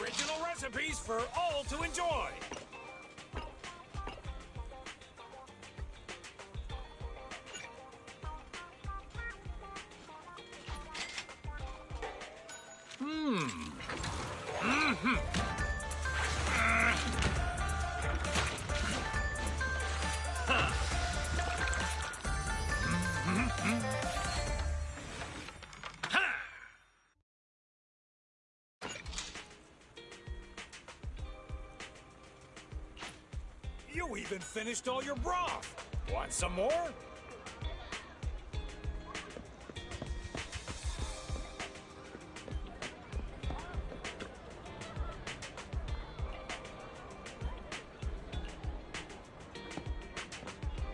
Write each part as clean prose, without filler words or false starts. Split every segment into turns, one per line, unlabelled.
Original recipes for all to enjoy. You even finished all your broth. Want some more?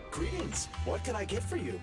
Greetings. What can I get for you?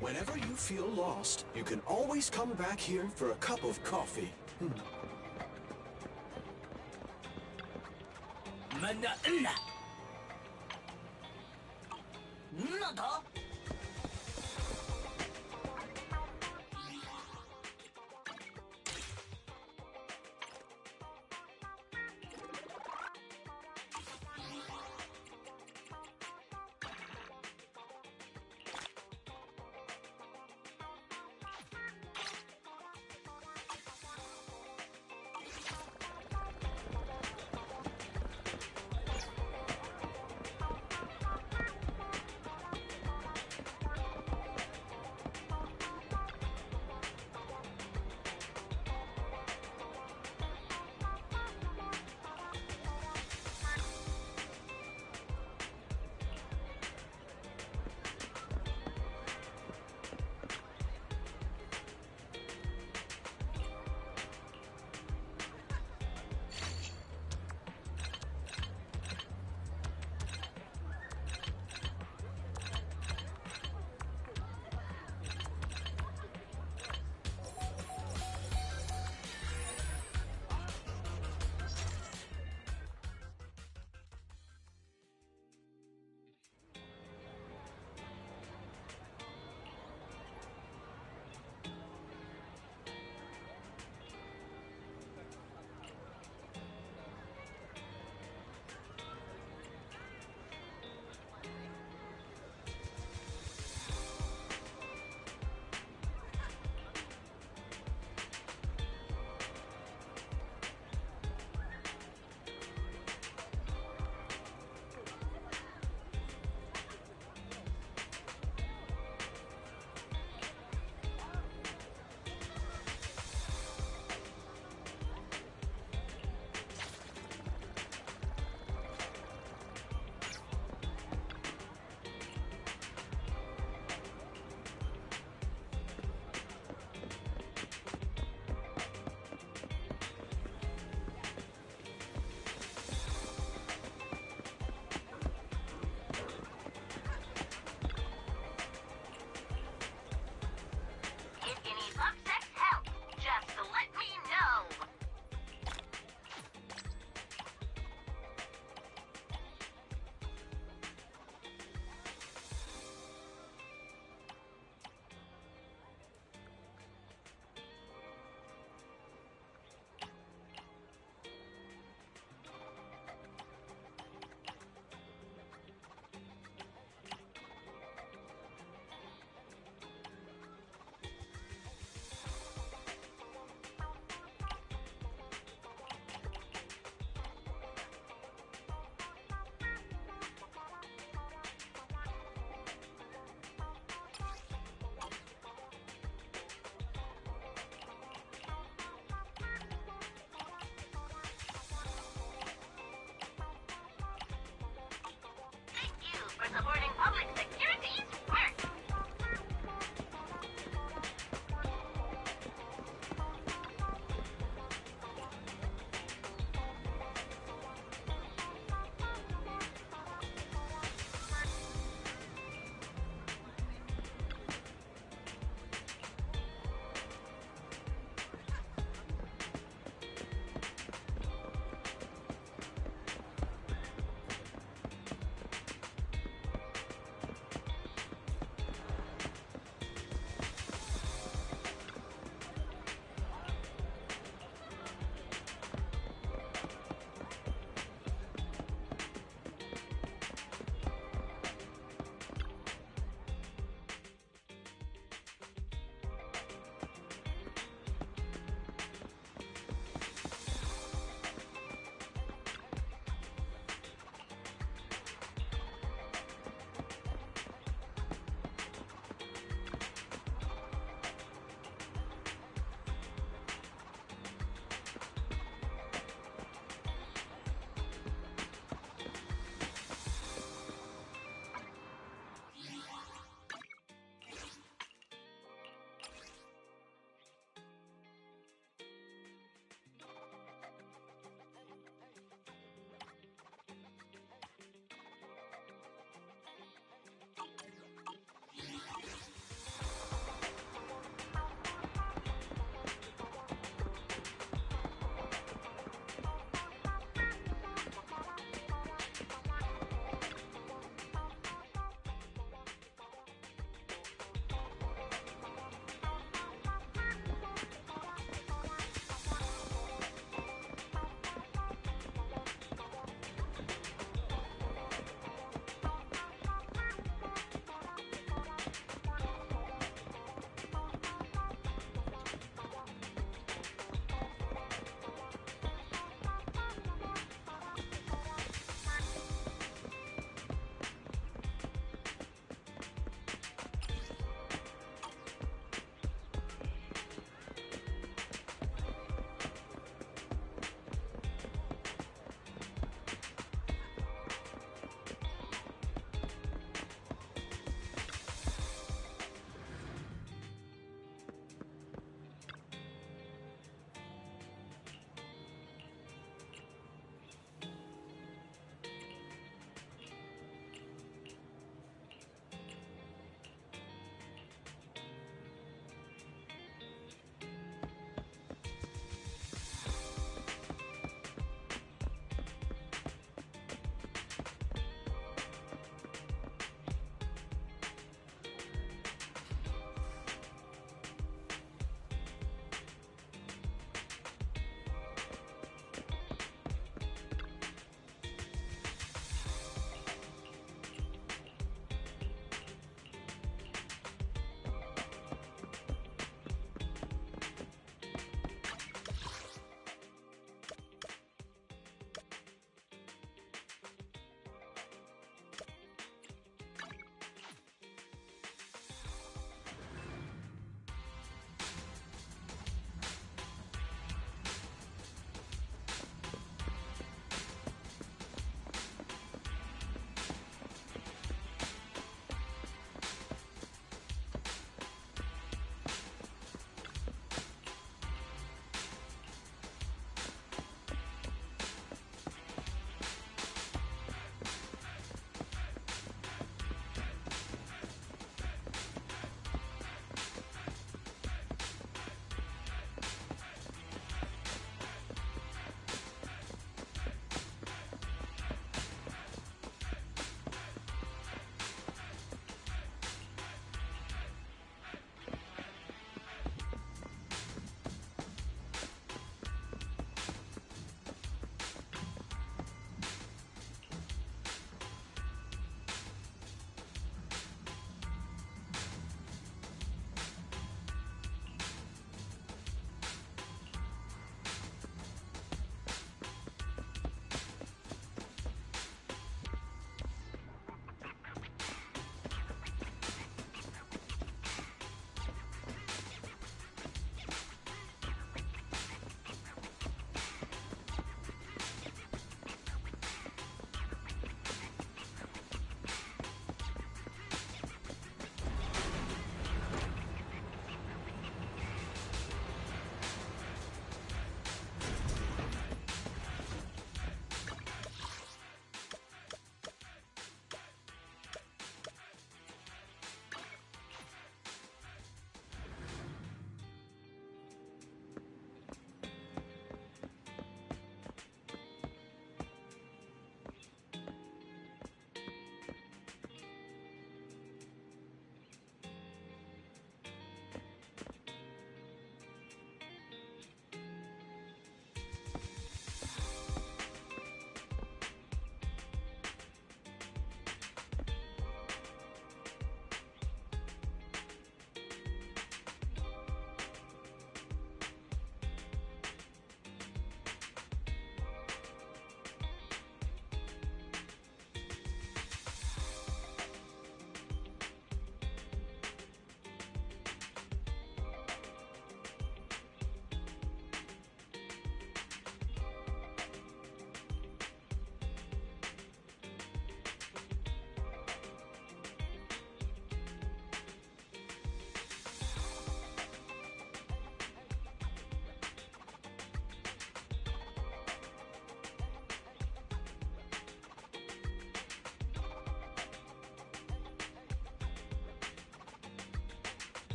Whenever you feel lost, you can always come back here for a cup of coffee.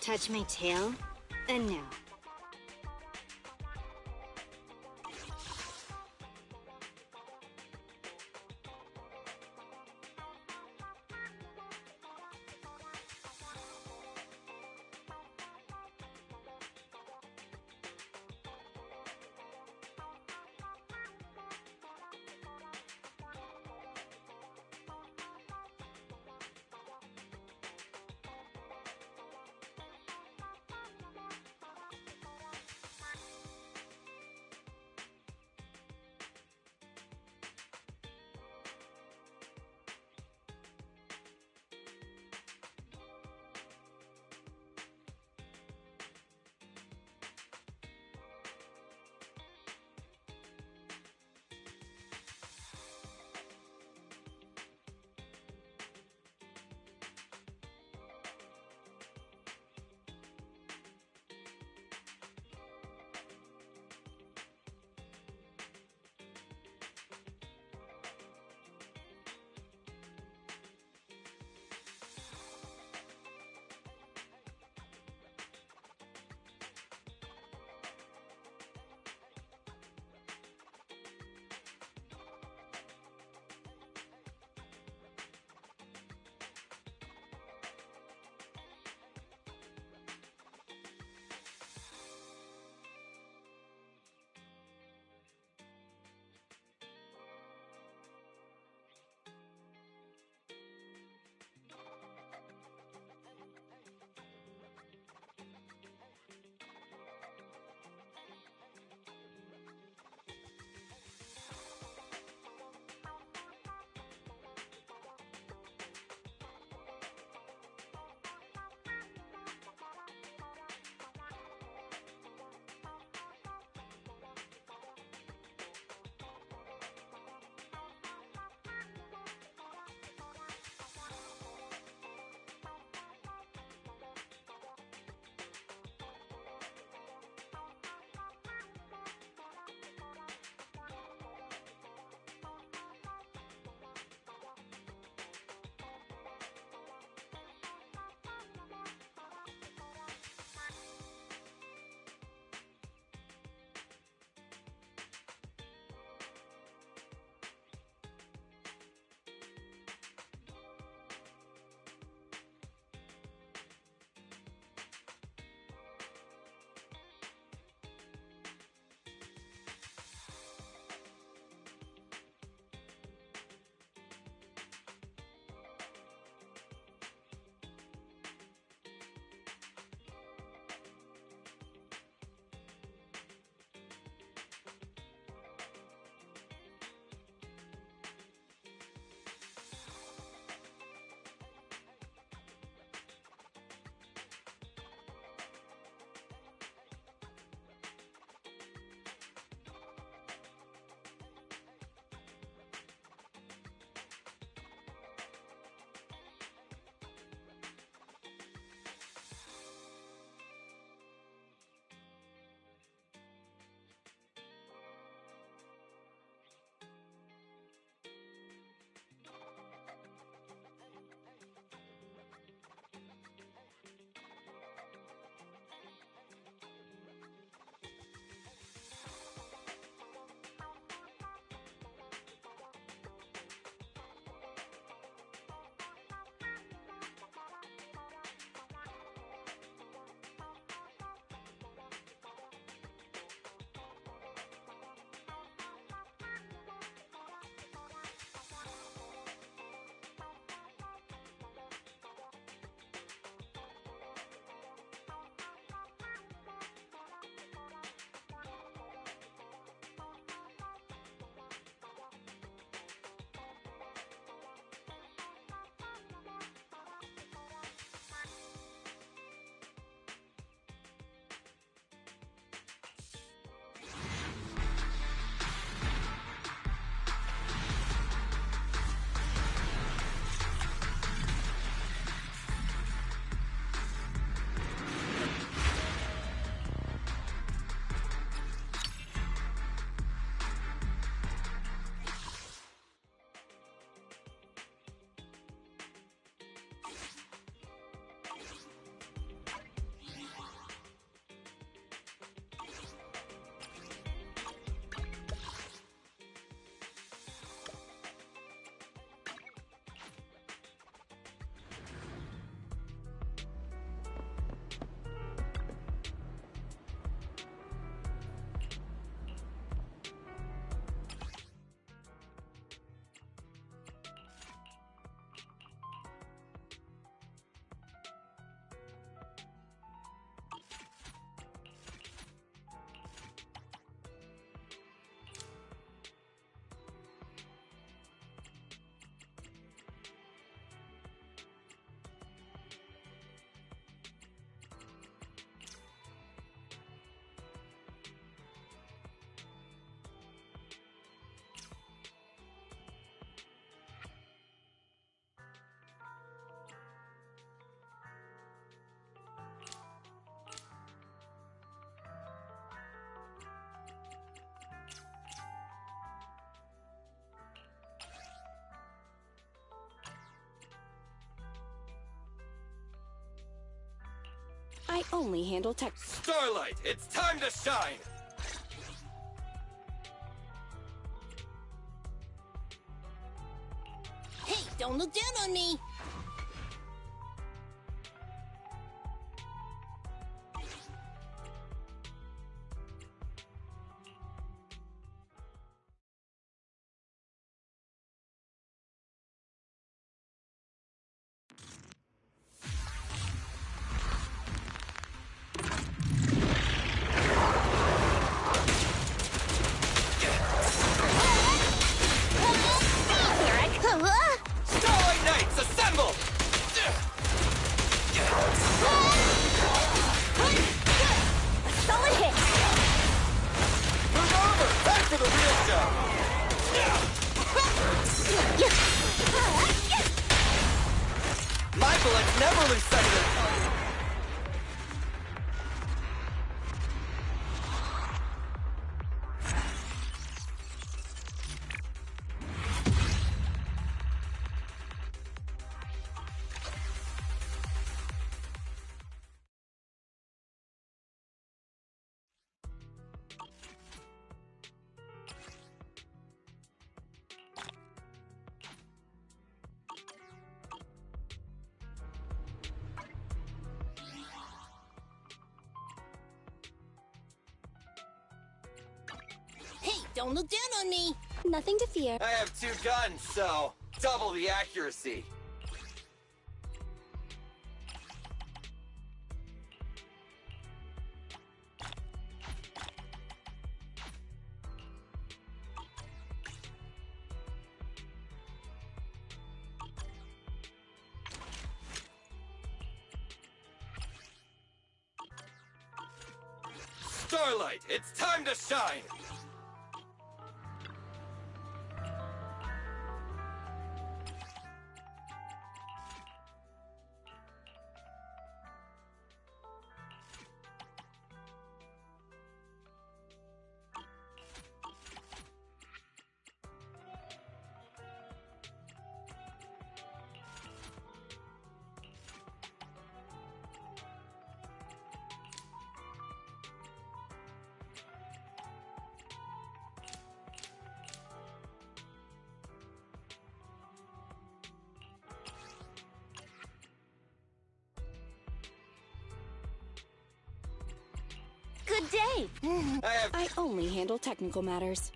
Touch my tail? No.
I only handle tech.
Starlight, it's time to shine!
Hey, don't look down on me!
Starlight Knights, assemble!
Solid hit!
Move over! Back for the real show! My bullets never lose sight of their target!
Hey, don't look down on me!
Nothing to fear.
I have 2 guns, so double the accuracy. Starlight, it's time to shine!
Good day.
I
I only handle technical matters.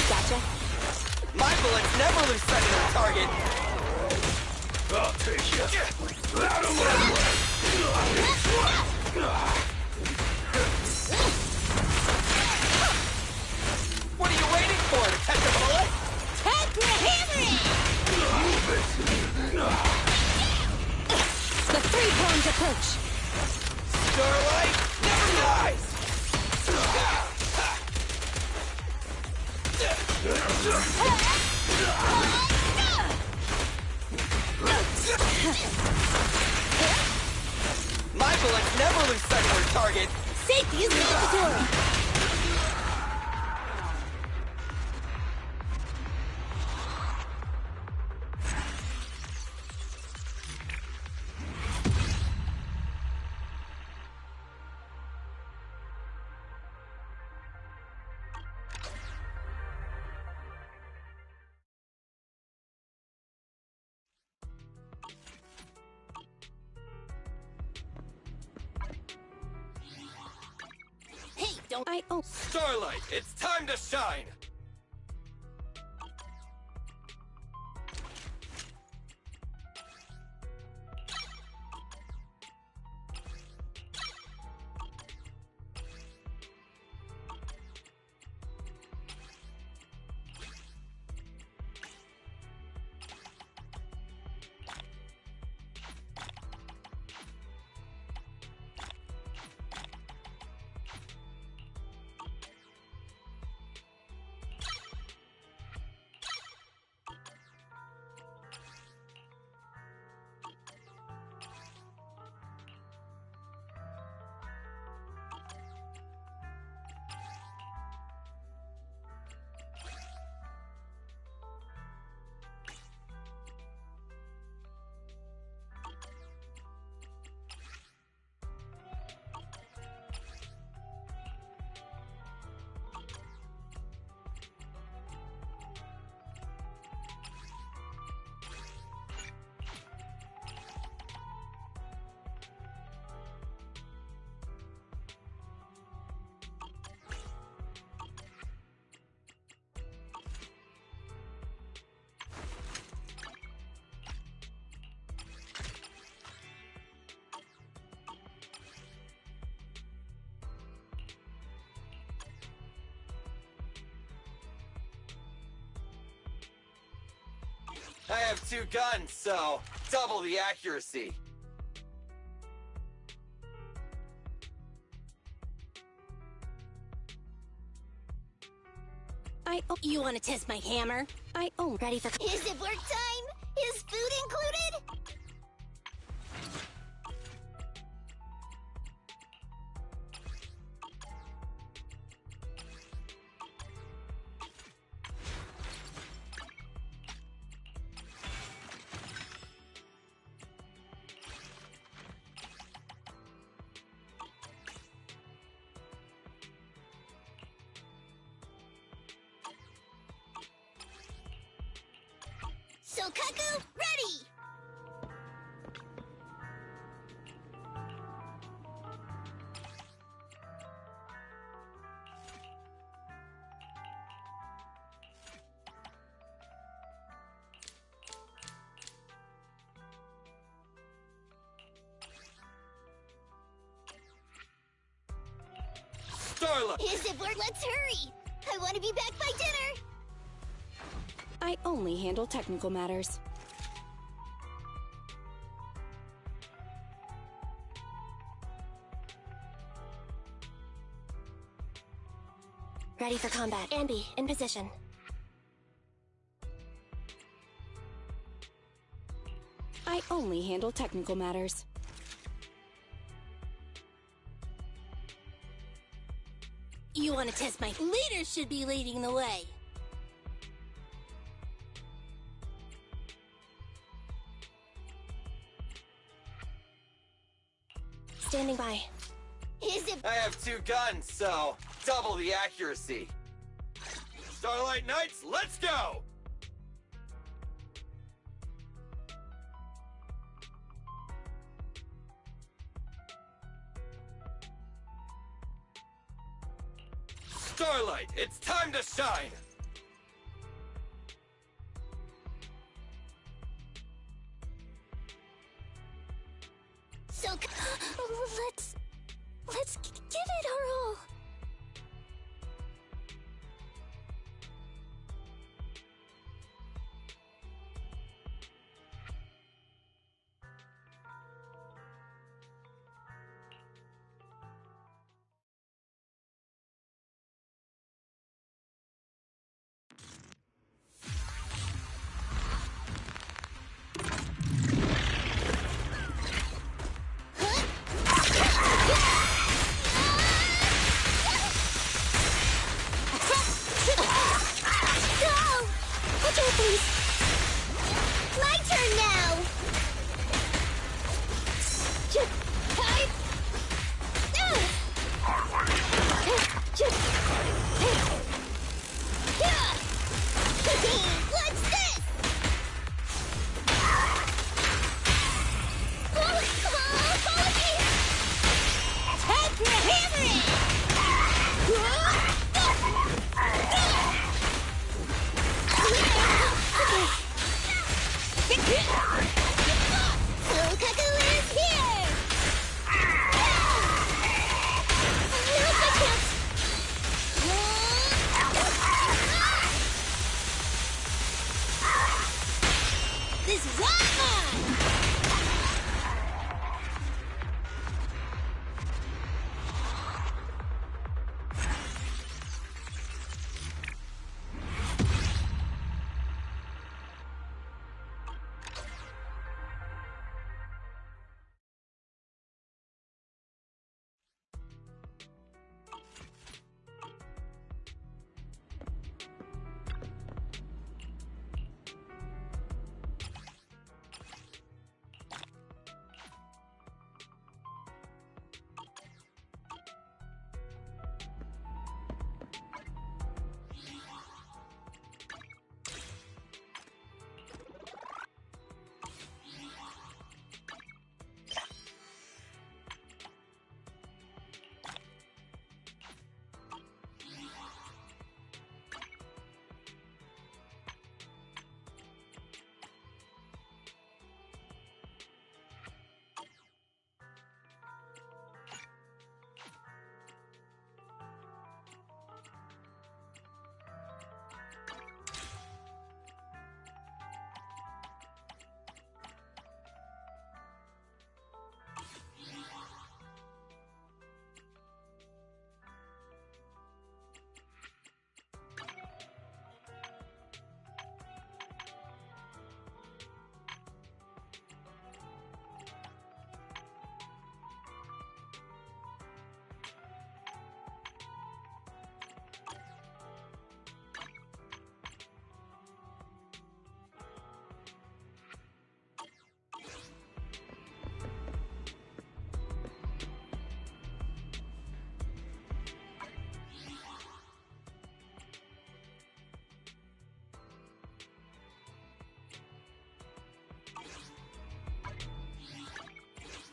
Gotcha.
My bullets never lose sight of their target.
I'll take you. Out of my way.
What are you waiting for, to catch a bullet?
Time for a hammering!
Move it.
The three-pronged approach.
Starlight never dies! My bullets never lose sight of their target.
Safety is mandatory! Hey, don't...
Starlight, it's time to shine!
I have 2 guns, so double the accuracy.
You want to test my hammer?
Ready for...
Is it work time? Is food included? Sokaku, ready!
Starlight!
Is it work? Let's hurry! I want to be back by dinner!
I only handle technical matters.
Ready for combat. Ambi, in position.
I only handle technical matters.
You want to test my... Leaders should be leading the way.
Standing by.
Is it...
I have 2 guns, so double the accuracy. Starlight Knights, let's go! Starlight, it's time to shine!
So... Let's give it our all. My turn now! What's this? Follow me! Time for a hammering! Okay.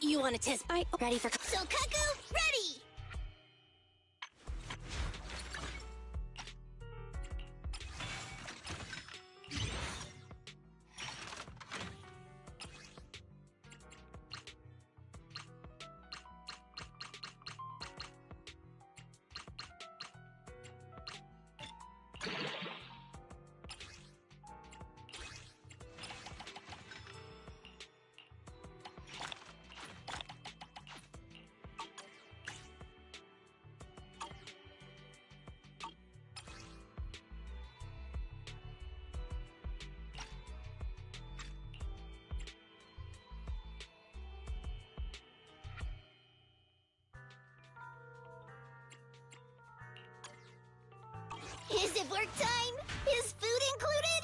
You want to test?
Ready for...
So, Cuckoo, ready! Is it work time? Is food included?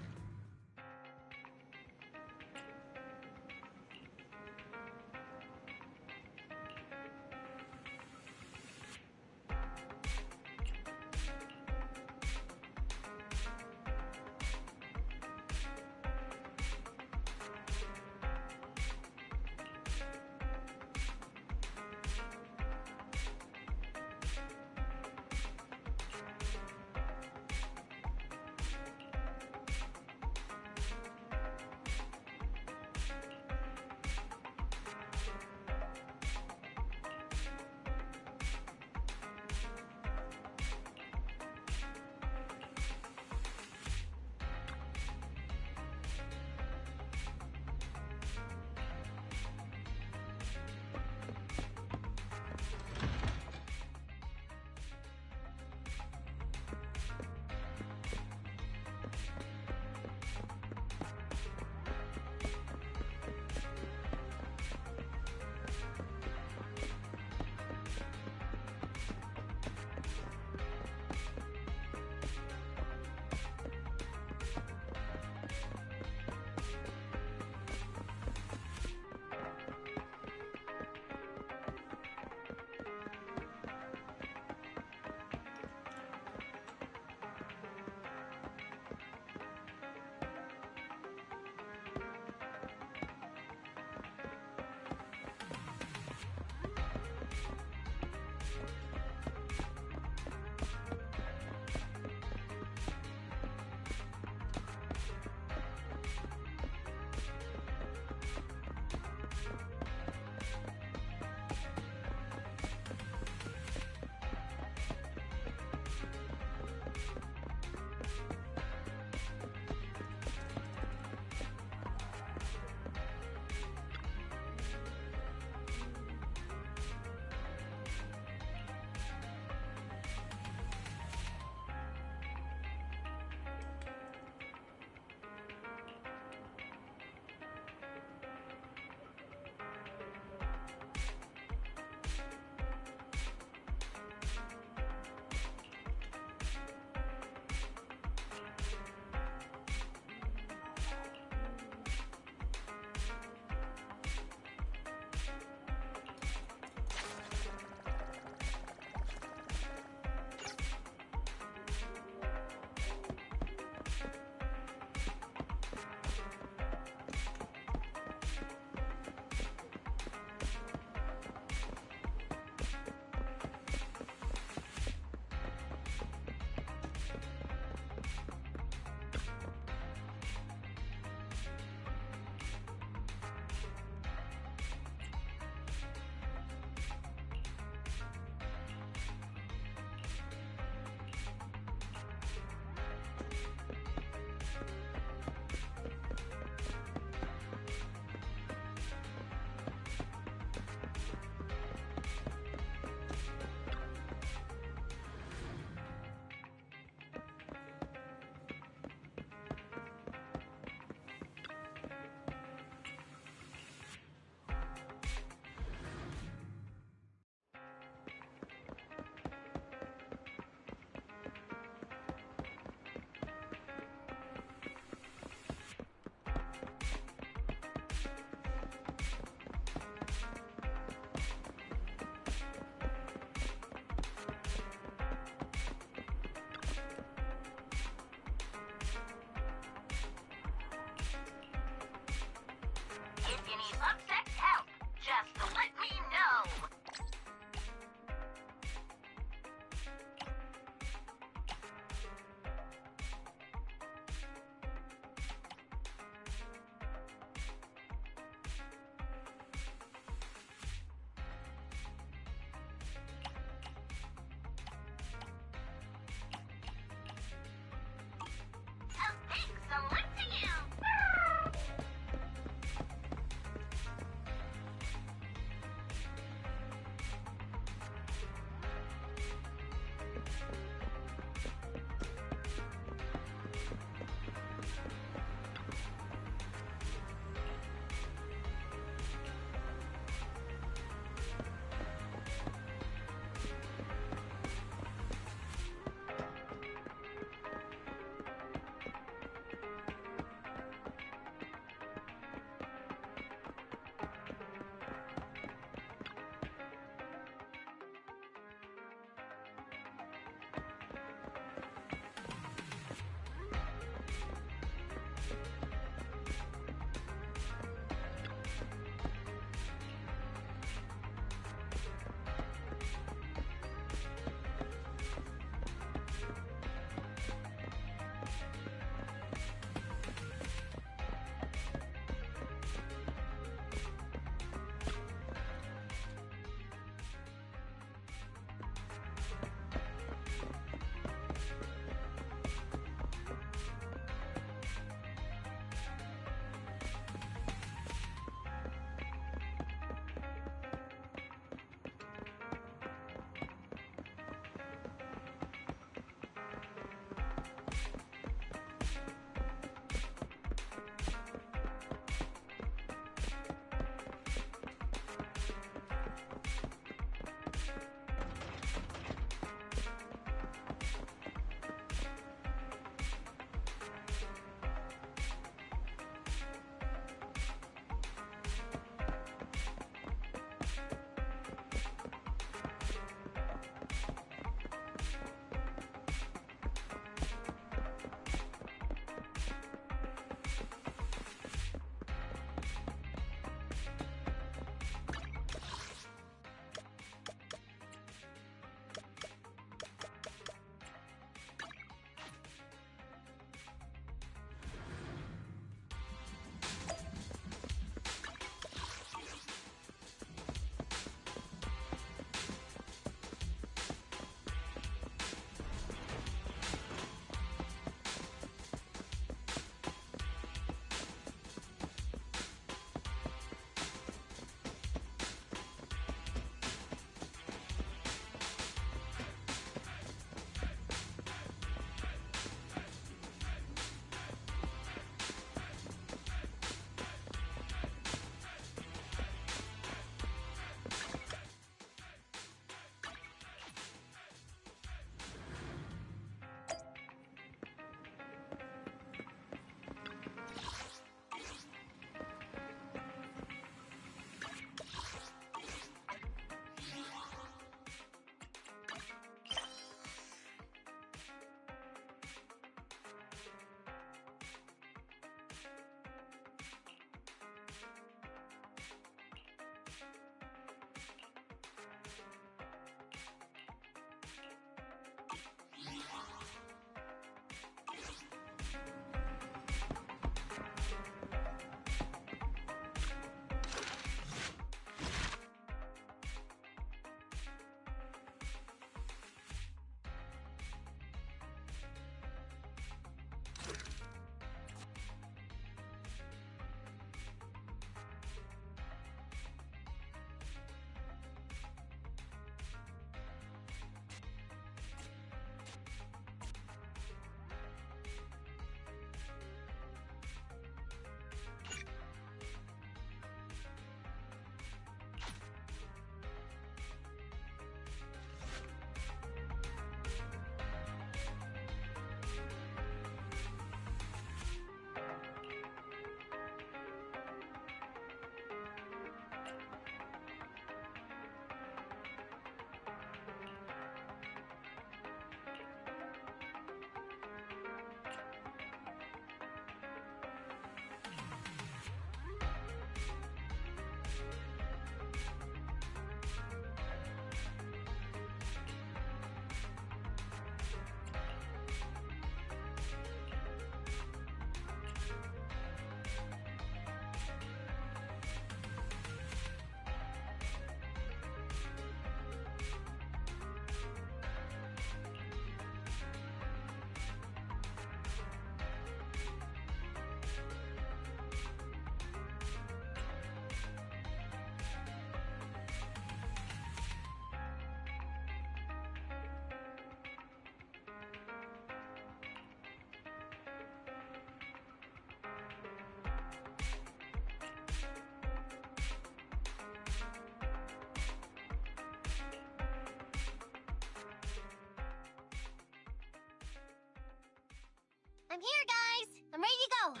I'm here, guys. I'm ready to go.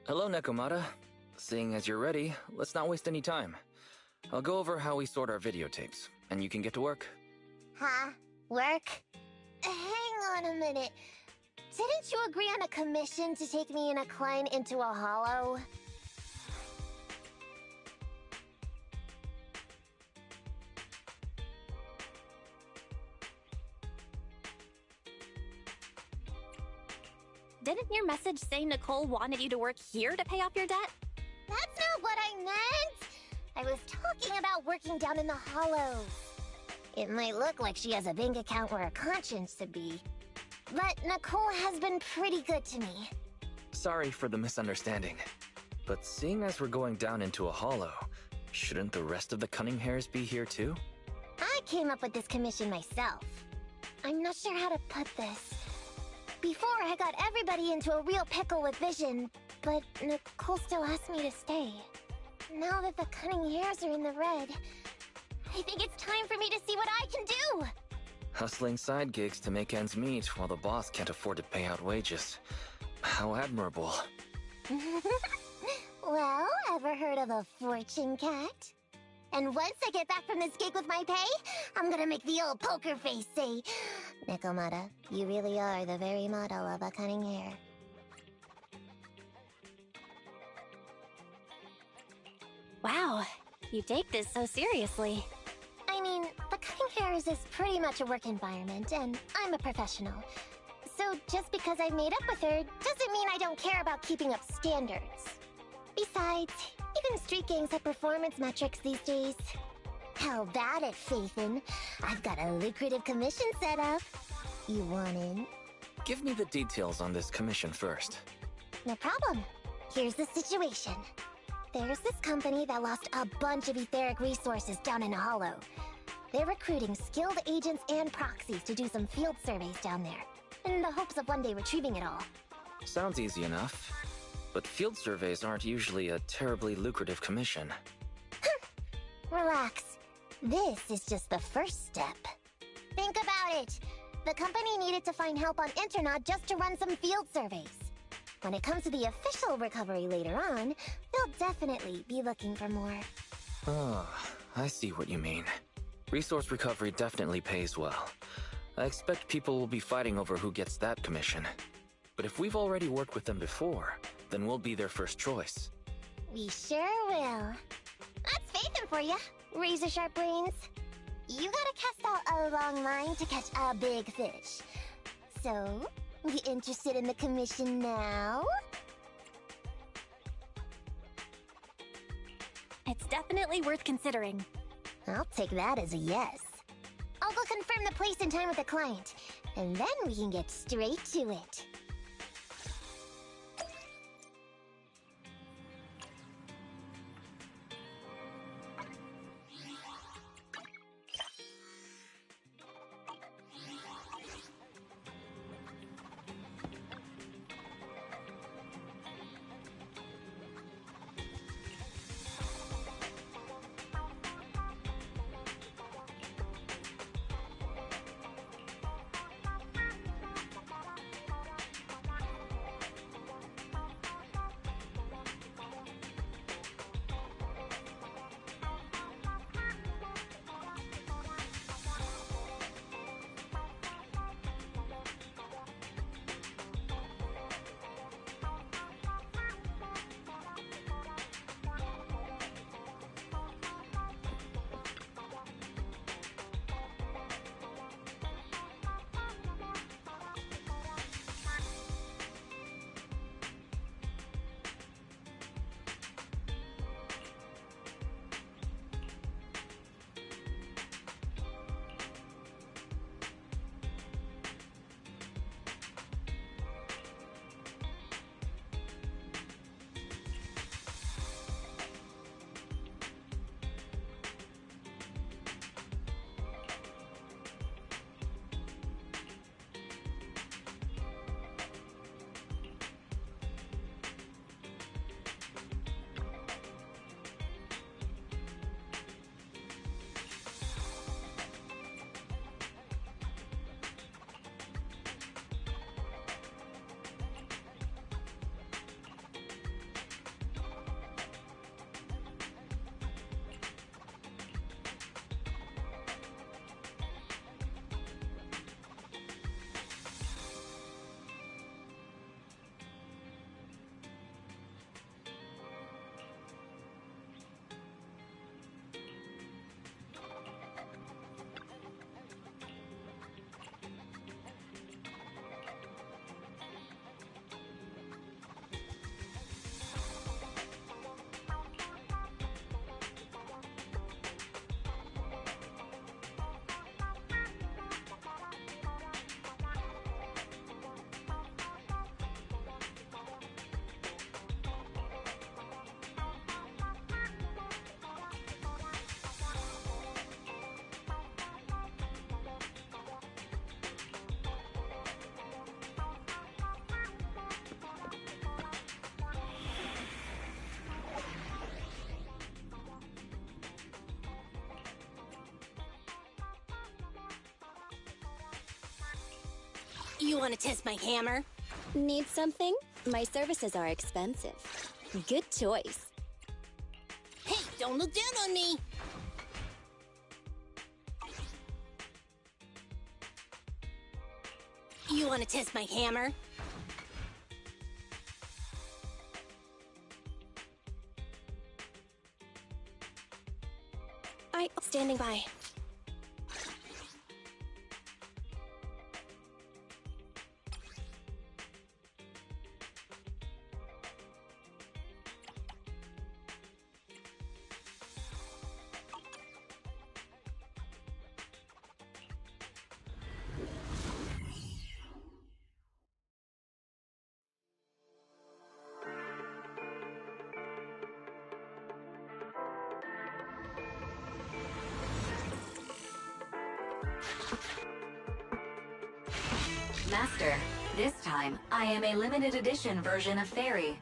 Hello, Nekomata. Seeing as you're ready, let's not waste any time. I'll go over how we sort our videotapes, and you can get to work.
Huh? Work? Hang on a minute. Didn't you agree on a commission to take me and a client into a hollow?
Didn't your message say Nicole wanted you to work here to pay off your debt?
That's not what I meant! I was talking about working down in the hollows. It might look like she has a bank account where a conscience should be, but Nicole has been pretty good to me.
Sorry for the misunderstanding, but seeing as we're going down into a hollow, shouldn't the rest of the cunning hairs be here too?
I came up with this commission myself. I'm not sure how to put this. Before, I got everybody into a real pickle with Vision, but Nicole still asked me to stay. Now that the cunning hairs are in the red, I think it's time for me to see what I can do!
Hustling side gigs to make ends meet while the boss can't afford to pay out wages. How admirable.
Well, ever heard of a fortune cat? And once I get back from this gig with my pay, I'm gonna make the old poker face say, Nekomata, you really are the very model of a cunning hair.
Wow, you take this so seriously.
I mean, the cutting hairs is pretty much a work environment, and I'm a professional. So just because I made up with her doesn't mean I don't care about keeping up standards. Besides, even street gangs have performance metrics these days. How about it, Faithin? I've got a lucrative commission set up. You want in?
Give me the details on this commission first.
No problem. Here's the situation. There's this company that lost a bunch of etheric resources down in a hollow. They're recruiting skilled agents and proxies to do some field surveys down there, in the hopes of one day retrieving it all.
Sounds easy enough. But field surveys aren't usually a terribly lucrative commission.
Relax. This is just the first step. Think about it. The company needed to find help on Internaut just to run some field surveys. When it comes to the official recovery later on, they'll definitely be looking for more.
Ah, I see what you mean. Resource recovery definitely pays well. I expect people will be fighting over who gets that commission. But if we've already worked with them before, then we'll be their first choice.
We sure will. That's Faithin for you, razor-sharp brains. You gotta cast out a long line to catch a big fish. So, you interested in the commission now?
It's definitely worth considering.
I'll take that as a yes. I'll go confirm the place and time with the client, and then we can get straight to it.
You want to test my hammer?
Need something? My services are expensive. Good choice.
Hey, don't look down on me! You want to test my hammer?
Standing by.
Master, this time I am a limited edition version of Fairy.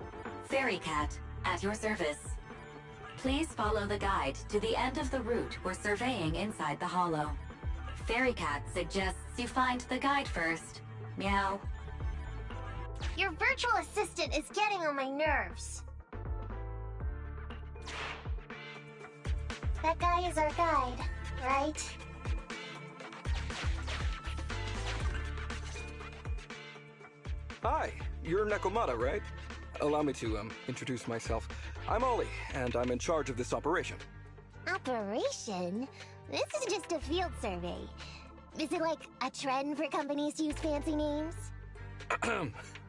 Fairy Cat, at your service. Please follow the guide to the end of the route we're surveying inside the hollow. Fairy Cat suggests you find the guide first. Meow.
Your virtual assistant is getting on my nerves. That guy is our guide, right?
Hi, you're Nekomata, right? Allow me to, introduce myself. I'm Ollie, and I'm in charge of this operation.
Operation? This is just a field survey. Is it like a trend for companies to use fancy names?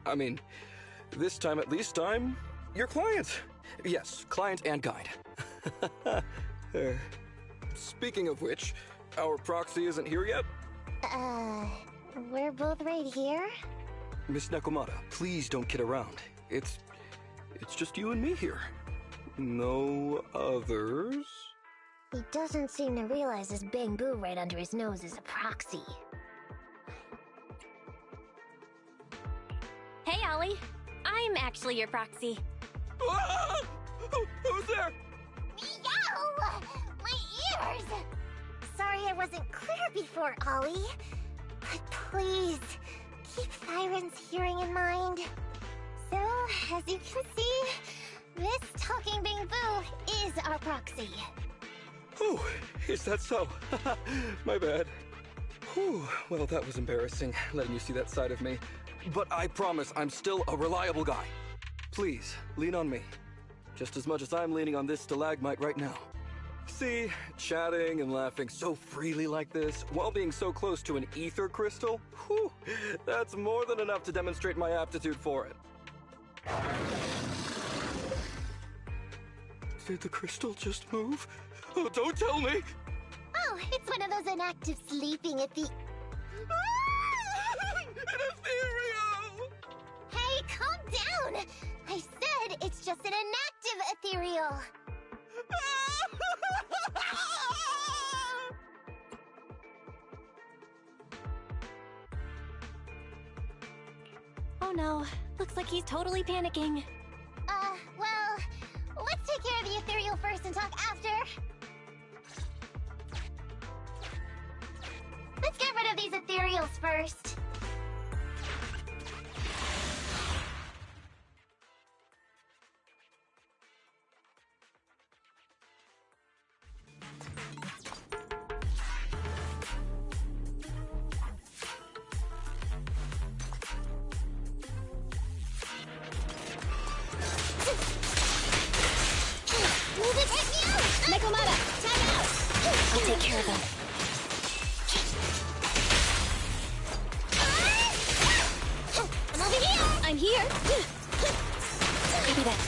I mean, this time at least I'm your client. Yes, client and guide. Speaking of which, our proxy isn't here yet?
We're both right here?
Miss Nekomata, please don't kid around. It's just you and me here. No others?
He doesn't seem to realize this bamboo right under his nose is a proxy.
Hey, Ollie. I'm actually your proxy.
Ah! Who's there?
Meow! My ears! Sorry I wasn't clear before, Ollie. But please, keep Siren's hearing in mind. So, as you can see, this talking bamboo is our proxy.
Oh, is that so? My bad. Whew, well, that was embarrassing, letting you see that side of me. But I promise I'm still a reliable guy. Please, lean on me. Just as much as I'm leaning on this stalagmite right now. See, chatting and laughing so freely like this, while being so close to an ether crystal, whew, that's more than enough to demonstrate my aptitude for it. Did the crystal just move? Oh, don't tell me!
Oh, it's one of those inactive sleeping at the...
An ethereal!
Hey, calm down! I said it's just an inactive ethereal!
Oh no, looks like he's totally panicking.
Well, let's take care of the ethereal first and talk after. Let's get rid of these ethereals first.
Nekomata, time out! I'll take care of them.
I'm over here!
I'm here! Maybe that.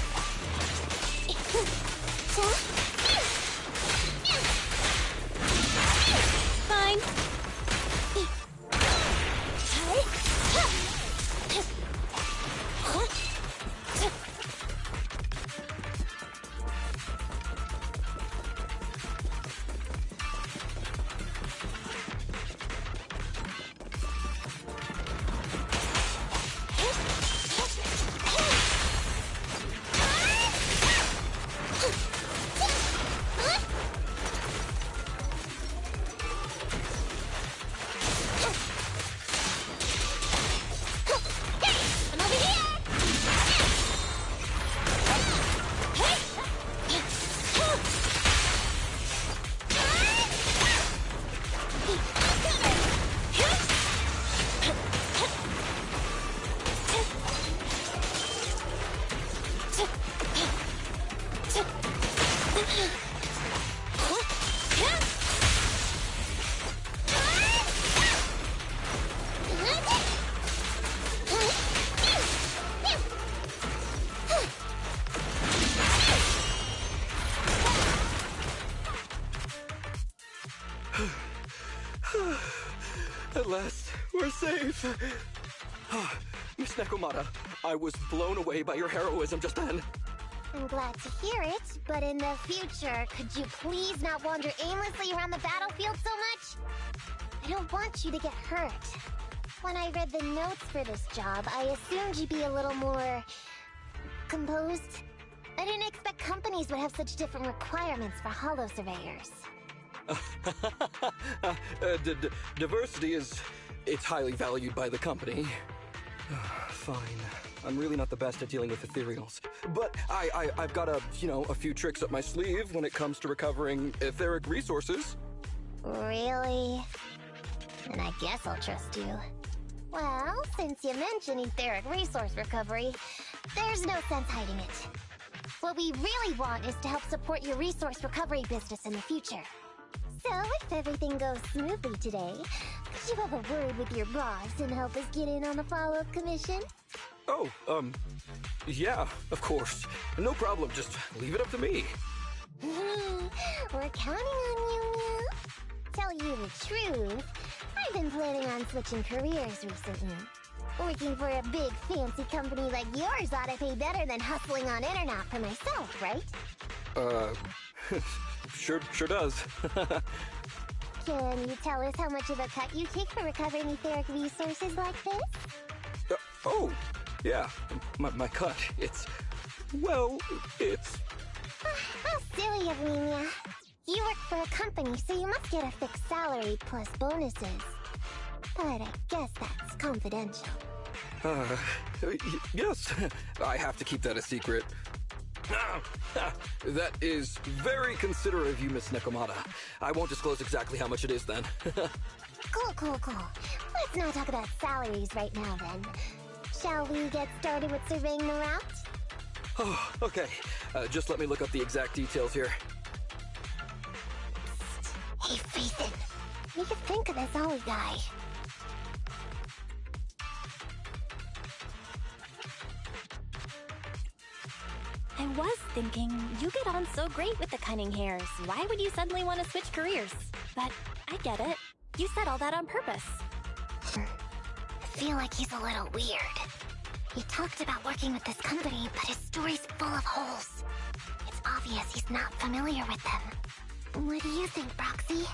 Fine.
safe. Miss Nekomata, I was blown away by your heroism just then.
I'm glad to hear it, but in the future, could you please not wander aimlessly around the battlefield so much? I don't want you to get hurt. When I read the notes for this job, I assumed you'd be a little more... composed. I didn't expect companies would have such different requirements for holo surveyors.
Diversity it's highly valued by the company. Fine. I'm really not the best at dealing with ethereals. But I've got a few tricks up my sleeve when it comes to recovering etheric resources.
Really? Then I guess I'll trust you. Well, since you mentioned etheric resource recovery, there's no sense hiding it. What we really want is to help support your resource recovery business in the future. So, if everything goes smoothly today, could you have a word with your boss and help us get in on the follow-up commission?
Oh, yeah, of course. No problem, just leave it up to me.
We're counting on you, Meow. Tell you the truth, I've been planning on switching careers recently. Working for a big fancy company like yours ought to pay better than hustling on internet for myself, right?
Sure does.
Can you tell us how much of a cut you take for recovering etheric resources like this?
Oh, yeah, my cut, it's...
How silly of me, Mia. You work for a company, so you must get a fixed salary plus bonuses. But I guess that's confidential.
Yes, I have to keep that a secret. That is very considerate of you, Miss Nekomata. I won't disclose exactly how much it is then.
Cool. Let's not talk about salaries right now then. Shall we get started with surveying the route?
Oh, okay. Just let me look up the exact details here.
Hey, Ethan. What do you think of this Ollie guy?
I was thinking, you get on so great with the cunning hairs. Why would you suddenly want to switch careers? But I get it. You said all that on purpose.
I feel like he's a little weird. He talked about working with this company, but his story's full of holes. It's obvious he's not familiar with them. What do you think, Broxy?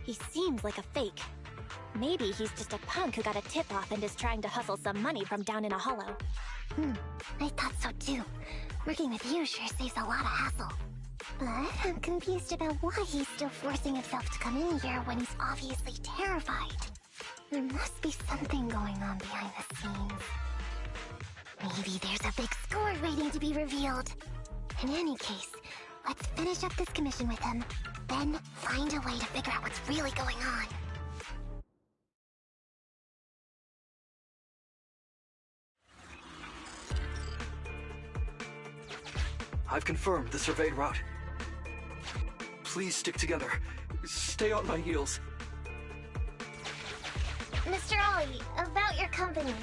He seems like a fake. Maybe he's just a punk who got a tip-off and is trying to hustle some money from down in a hollow.
I thought so too. Working with you sure saves a lot of hassle. But I'm confused about why he's still forcing himself to come in here when he's obviously terrified. There must be something going on behind the scenes. Maybe there's a big score waiting to be revealed. In any case, let's finish up this commission with him, then find a way to figure out what's really going on.
I've confirmed the surveyed route. Please stick together. Stay on my heels.
Mr. Ollie, about your company.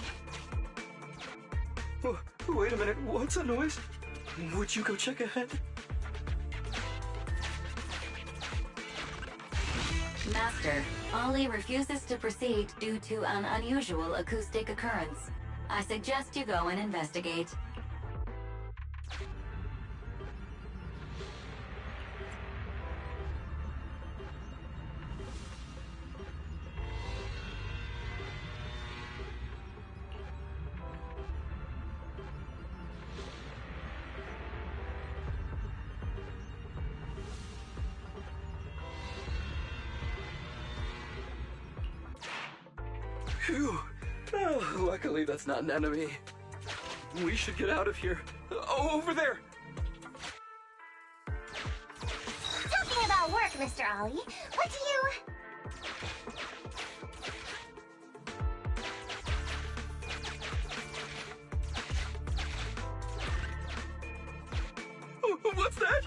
Oh, wait a minute, what's that noise? Would you go check ahead?
Master, Ollie refuses to proceed due to an unusual acoustic occurrence. I suggest you go and investigate.
Phew. Oh, luckily that's not an enemy. We should get out of here. Oh, over there!
Talking about work, Mr. Ollie, what do you...
Oh, what's that?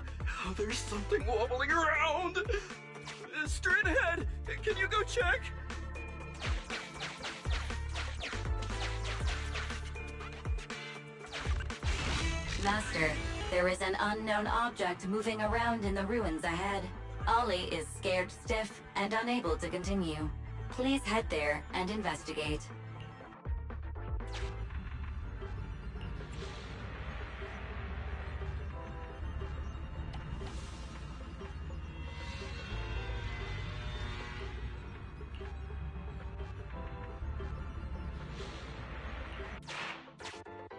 Oh, there's something wobbling around! Straight ahead! Can you go check?
Master, there is an unknown object moving around in the ruins ahead. Ollie is scared stiff and unable to continue. Please head there and investigate.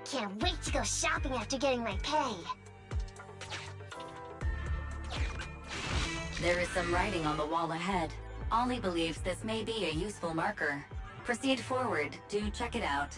Can't wait to go shopping after getting my pay.
There is some writing on the wall ahead. Ollie believes this may be a useful marker. Proceed forward to check it out.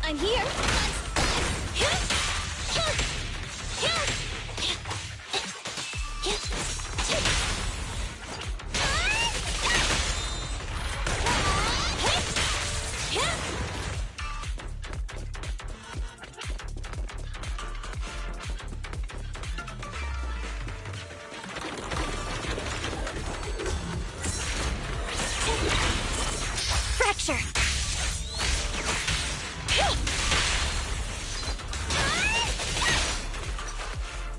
I'm here.
Fracture!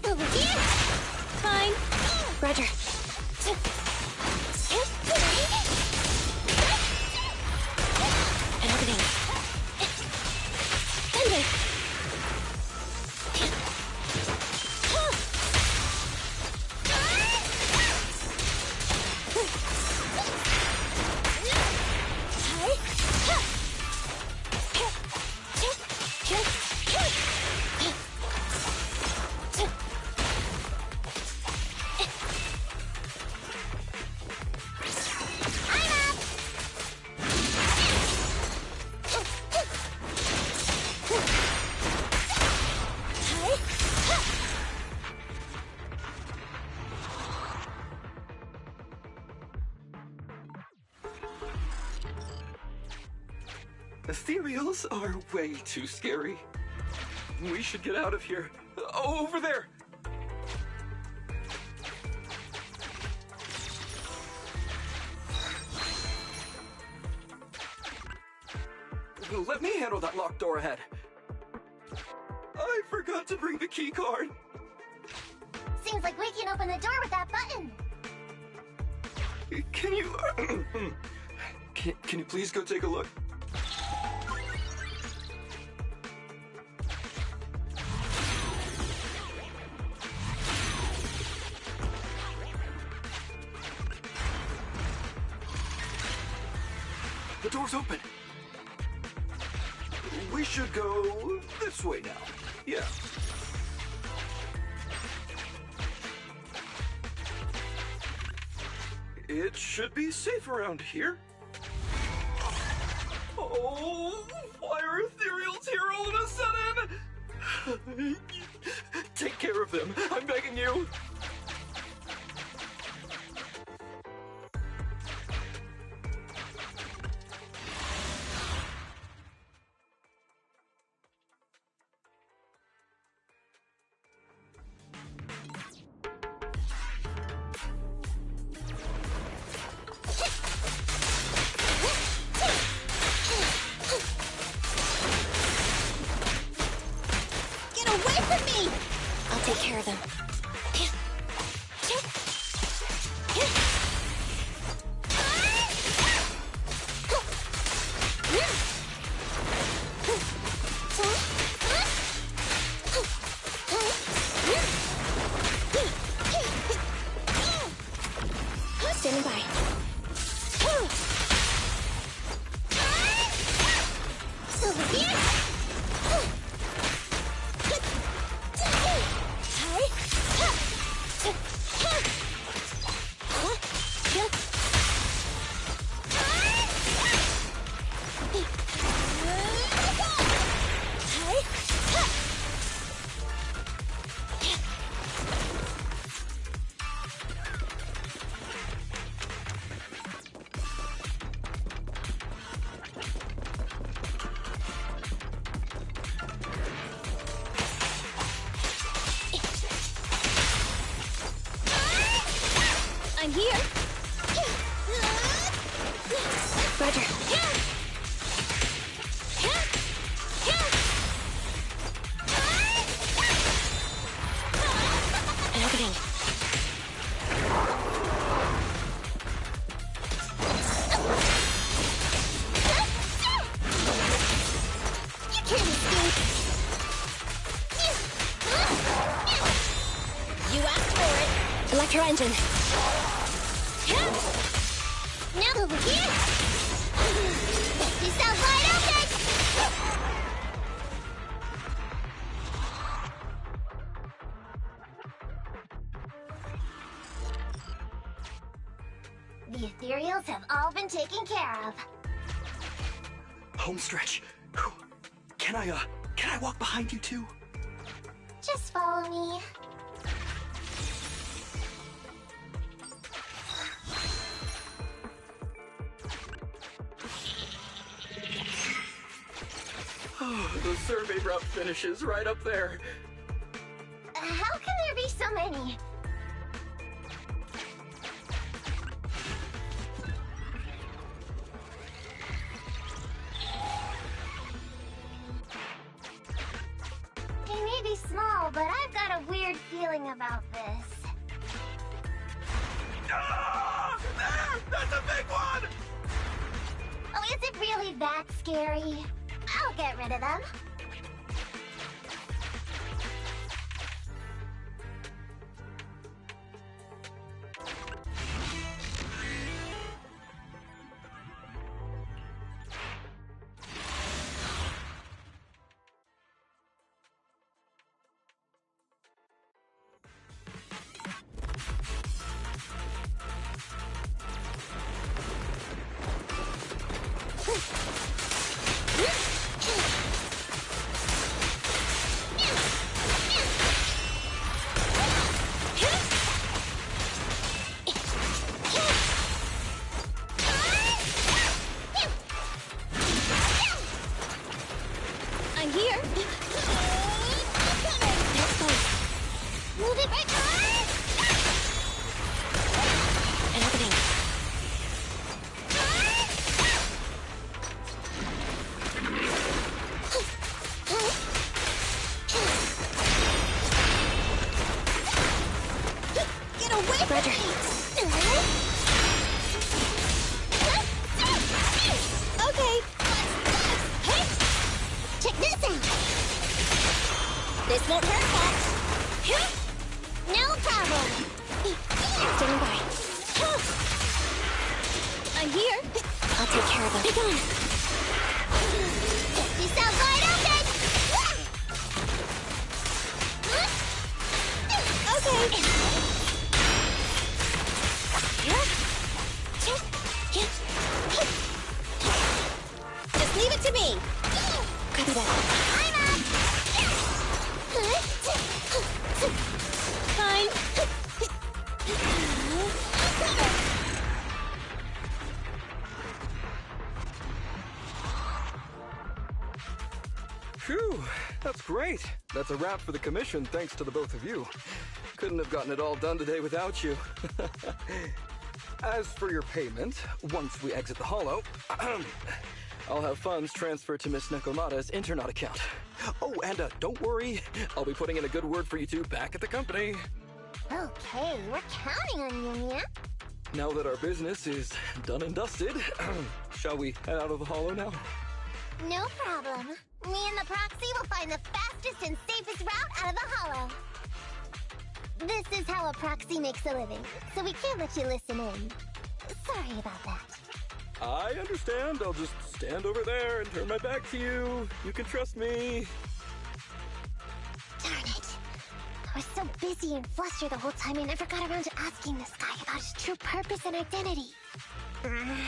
Over here!
Fine.
Roger. An opening.
Bending.
Ethereals are way too scary. We should get out of here. Over there! Let me handle that locked door ahead. I forgot to bring the key card.
Seems like we can open the door with that button.
Can you... can you please go take a look? The door's open. We should go this way now. Yeah. It should be safe around here. Oh, why are ethereals here all of a sudden? Take care of them. I'm begging you.
me! I'll take care of them. Standing by. Over here. I'm here. Roger. And opening. You can't escape. You asked for it. Electro engine. Now over here! This sounds wide open! The ethereals have all been taken care of.
Home stretch. Whew. Can I walk behind you too?
Just follow me.
Oh, the survey route finishes right up there.
How can there be so many? They may be small, but I've got a weird feeling about this.
Ah! There! That's a big one!
Oh, is it really that scary? I'll get rid of them.
I'm here. Move it right on. And opening. Get away, Roger. Okay. Hey, check this out. This won't hurt much. No problem. Standing by. I'm here. I'll take care of them. Be gone. This sounds wide open. Okay. Just leave it to me. Copy that. I'm up. Fine.
Phew, that's great. That's a wrap for the commission, thanks to the both of you. Couldn't have gotten it all done today without you. As for your payment, once we exit the hollow, I'll have funds transferred to Miss Nekomata's Internet account. Oh, and don't worry, I'll be putting in a good word for you two back at the company.
Okay, we're counting on you, Mia.
Now that our business is done and dusted, shall we head out of the hollow now?
No problem. Me and the proxy will find the fastest and safest route out of the hollow. This is how a proxy makes a living, so we can't let you listen in. Sorry about that.
I understand. I'll just stand over there and turn my back to you. You can trust me.
Darn it. I was so busy and flustered the whole time I never got around to asking this guy about his true purpose and identity. I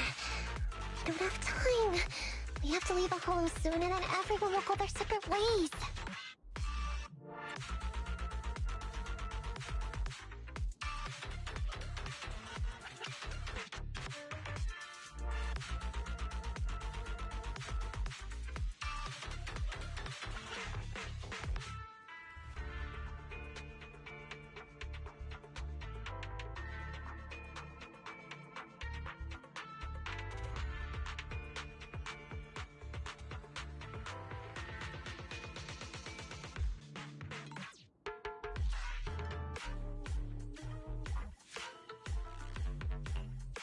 don't have time. We have to leave the hollow soon and then everyone will go their separate ways.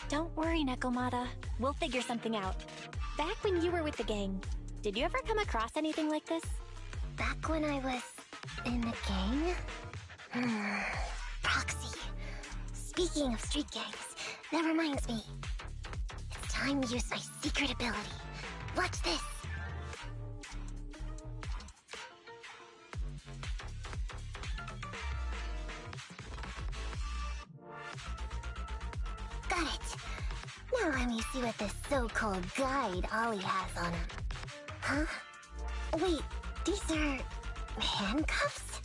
Don't worry, Nekomata. We'll figure something out. Back when you were with the gang, did you ever come across anything like this?
Back when I was in the gang? Proxy. Speaking of street gangs, that reminds me. It's time to use my secret ability. Watch this. Got it. Now let me see what this so-called guide Ollie has on him. Huh? Wait, these are handcuffs?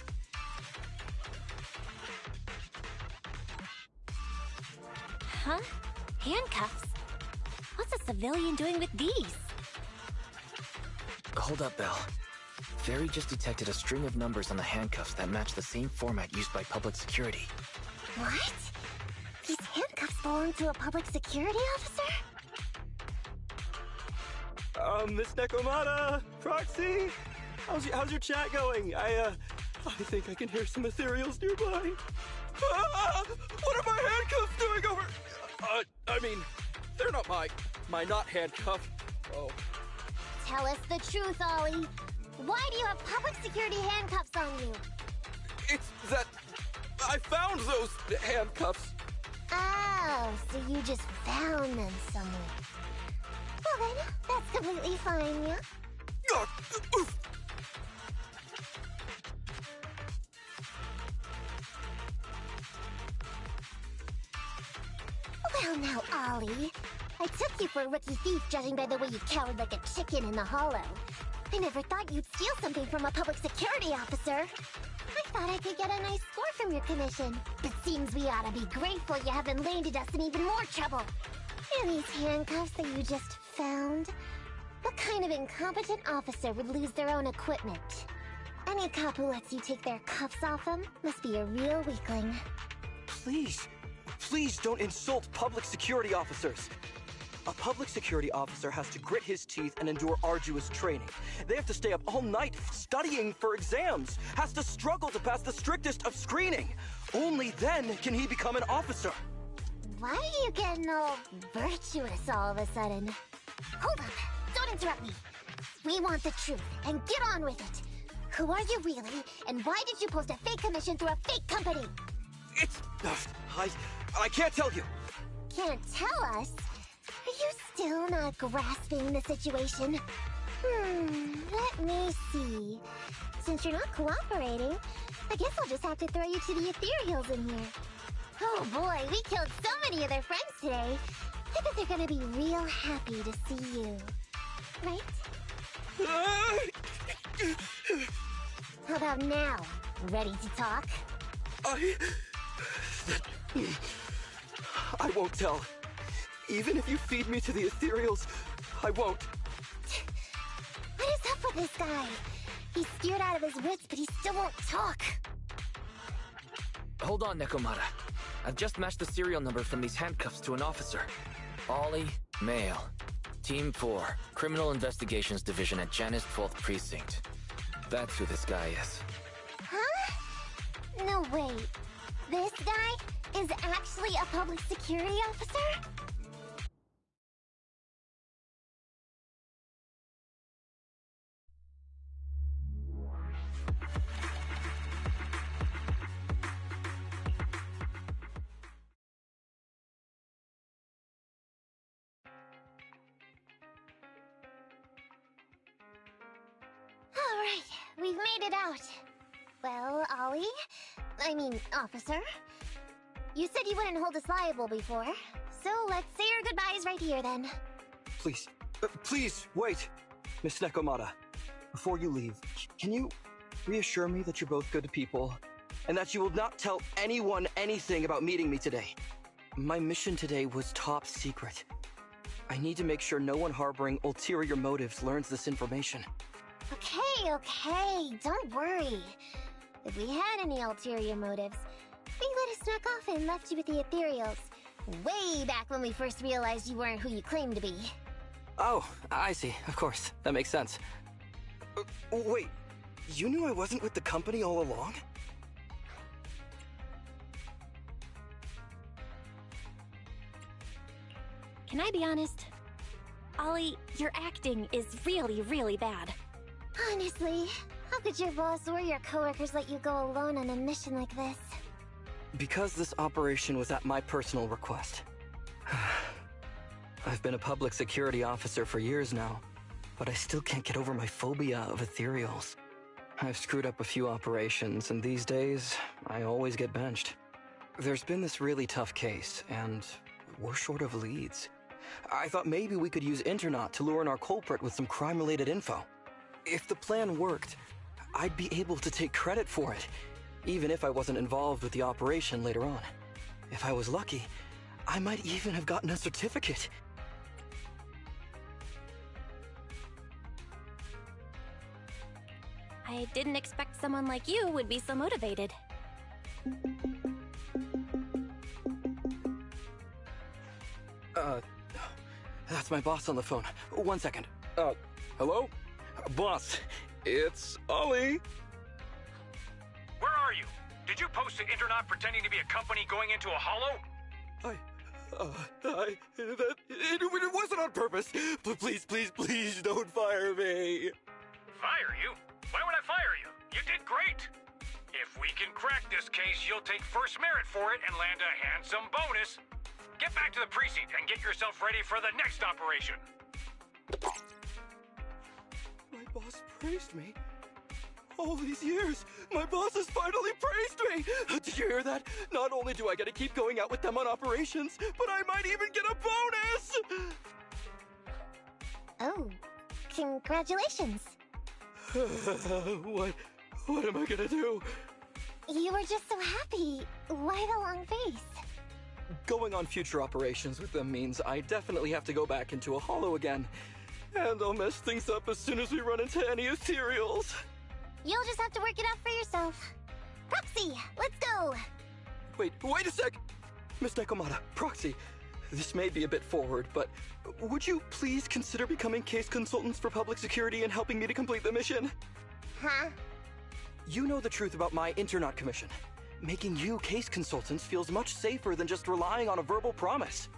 Huh? Handcuffs? What's a civilian doing with these?
Hold up, Belle. Fairy just detected a string of numbers on the handcuffs that match the same format used by public security.
What? These handcuffs belong to a public security officer?
Miss Nekomata, Proxy, how's your chat going? I think I can hear some ethereals nearby. What are my handcuffs doing over? I mean, they're not my not handcuffed. Oh.
Tell us the truth, Ollie. Why do you have public security handcuffs on you?
It's that I found those handcuffs.
Oh, so you just found them somewhere. Well then, that's completely fine, yeah? Well now, Ollie. I took you for a rookie thief judging by the way you cowered like a chicken in the hollow. I never thought you'd steal something from a public security officer. I thought I could get a nice score from your commission. But seems we ought to be grateful you haven't landed us in even more trouble. And these handcuffs that you just found? What kind of incompetent officer would lose their own equipment? Any cop who lets you take their cuffs off them must be a real weakling.
Please don't insult public security officers. A public security officer has to grit his teeth and endure arduous training. They have to stay up all night studying for exams, has to struggle to pass the strictest of screening. Only then can he become an officer.
Why are you getting all virtuous all of a sudden? Hold up! Don't interrupt me! We want the truth, and get on with it! Who are you really, and why did you post a fake commission through a fake company?
It's... I can't tell you!
Can't tell us? Are you still not grasping the situation? Let me see. Since you're not cooperating, I guess I'll just have to throw you to the ethereals in here. Oh boy, we killed so many of their friends today. I bet they're gonna be real happy to see you. Right? How about now? Ready to talk?
I won't tell. Even if you feed me to the ethereals, I won't.
What is up with this guy? He's scared out of his wits, but he still won't talk.
Hold on, Nekomata. I've just matched the serial number from these handcuffs to an officer. Ollie, male. Team 4, Criminal Investigations Division at Janus 12th Precinct. That's who this guy is.
Huh? No, wait. This guy is actually a public security officer? Alright, we've made it out. Well, Ollie? Officer? You said you wouldn't hold us liable before, so let's say our goodbyes right here then.
Please, please, wait! Miss Nekomata, before you leave, can you reassure me that you're both good people, and that you will not tell anyone anything about meeting me today? My mission today was top secret. I need to make sure no one harboring ulterior motives learns this information.
Okay, don't worry. If we had any ulterior motives, we let us snuck off and left you with the Ethereals. Way back when we first realized you weren't who you claimed to be.
Oh, I see. Of course. That makes sense. Wait, you knew I wasn't with the company all along?
Can I be honest? Ollie, your acting is really, really bad.
Honestly, how could your boss or your coworkers let you go alone on a mission like this?
Because this operation was at my personal request. I've been a public security officer for years now, but I still can't get over my phobia of ethereals. I've screwed up a few operations, and these days, I always get benched. There's been this really tough case, and we're short of leads. I thought maybe we could use Internaut to lure in our culprit with some crime-related info. If the plan worked, I'd be able to take credit for it, even if I wasn't involved with the operation later on. If I was lucky, I might even have gotten a certificate.
I didn't expect someone like you would be so motivated.
That's my boss on the phone. 1 second.
Hello? Boss, it's Ollie.
Where are you? Did you post to Internaut pretending to be a company going into a hollow?
It wasn't on purpose. But please don't fire me.
Fire you? Why would I fire you? You did great. If we can crack this case, you'll take first merit for it and land a handsome bonus. Get back to the precinct and get yourself ready for the next operation.
My boss praised me. All these years, my boss has finally praised me! Did you hear that? Not only do I get to keep going out with them on operations, but I might even get a bonus!
Oh, congratulations.
What am I gonna do?
You were just so happy. Why the long face?
Going on future operations with them means I definitely have to go back into a hollow again. And I'll mess things up as soon as we run into any ethereals.
You'll just have to work it out for yourself. Proxy, let's go!
Wait a sec! Miss Nekomata, Proxy, this may be a bit forward, but would you please consider becoming case consultants for public security and helping me to complete the mission?
Huh?
You know the truth about my Internaut commission. Making you case consultants feels much safer than just relying on a verbal promise.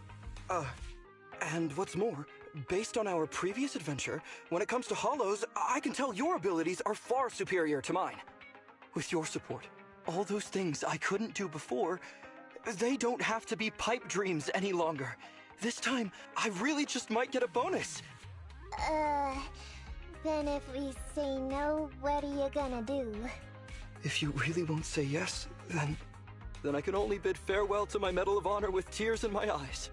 And what's more, based on our previous adventure, when it comes to hollows, I can tell your abilities are far superior to mine. With your support, all those things I couldn't do before, they don't have to be pipe dreams any longer. This time, I really just might get a bonus.
Then if we say no, what are you gonna do?
If you really won't say yes, then I can only bid farewell to my Medal of Honor with tears in my eyes.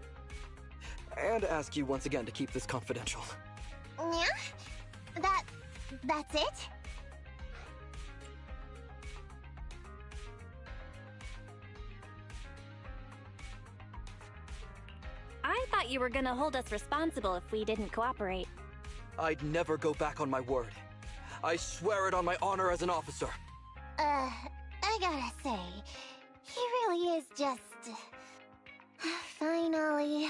And ask you once again to keep this confidential.
Yeah? That's it?
I thought you were gonna hold us responsible if we didn't cooperate.
I'd never go back on my word. I swear it on my honor as an officer.
I gotta say, he really is just... Fine, Ollie.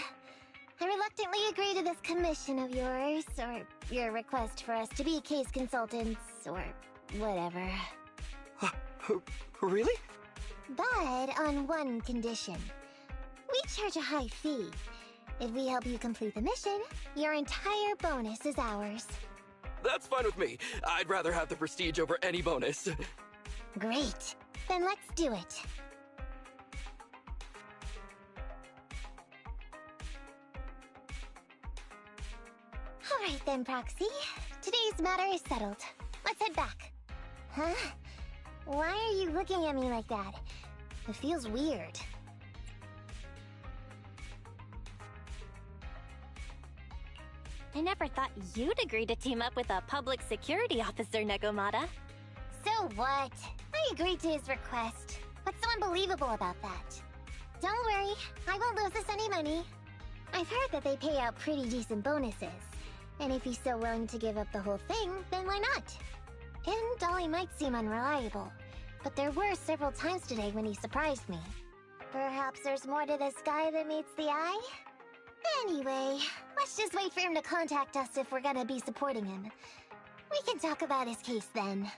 I reluctantly agree to this commission of yours, or your request for us to be case consultants, or whatever.
Really?
But on one condition. We charge a high fee. If we help you complete the mission, your entire bonus is ours.
That's fine with me. I'd rather have the prestige over any bonus.
Great. Then let's do it. Alright then, Proxy. Today's matter is settled. Let's head back. Huh? Why are you looking at me like that? It feels weird.
I never thought you'd agree to team up with a public security officer, Negomata.
So what? I agreed to his request. What's so unbelievable about that? Don't worry, I won't lose us any money. I've heard that they pay out pretty decent bonuses. And if he's so willing to give up the whole thing, then why not? And Dolly might seem unreliable, but there were several times today when he surprised me. Perhaps there's more to this guy than meets the eye? Anyway, let's just wait for him to contact us if we're gonna be supporting him. We can talk about his case then.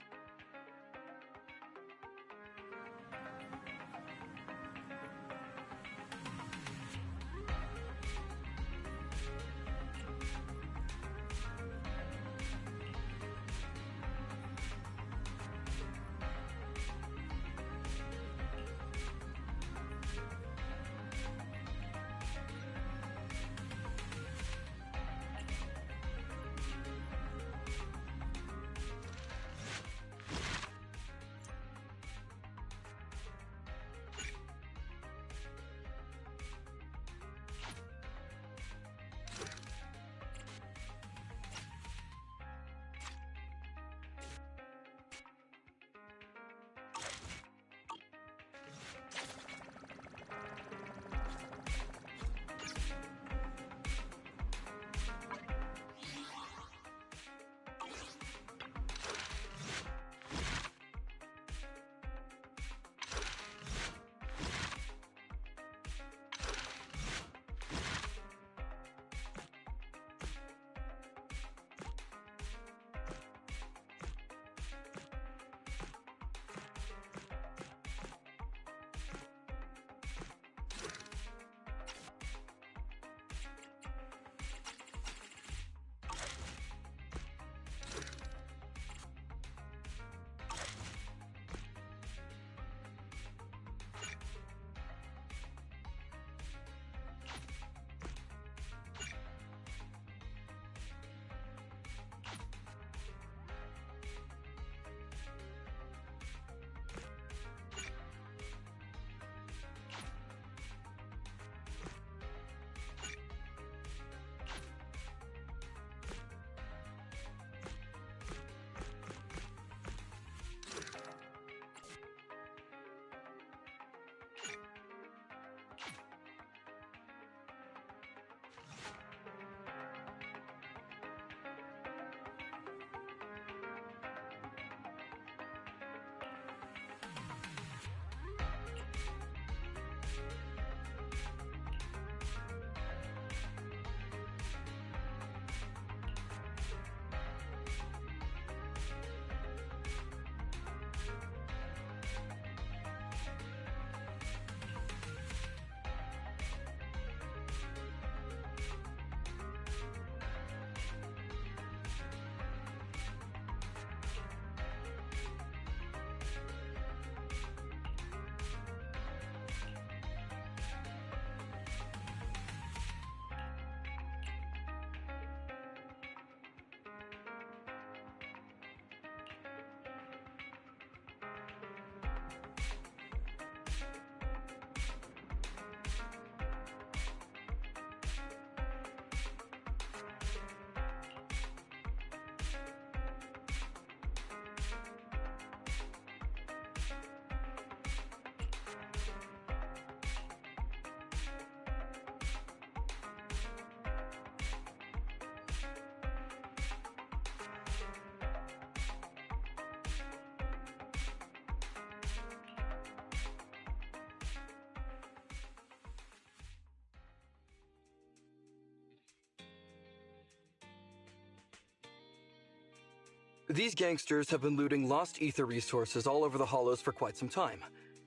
These gangsters have been looting lost ether resources all over the hollows for quite some time.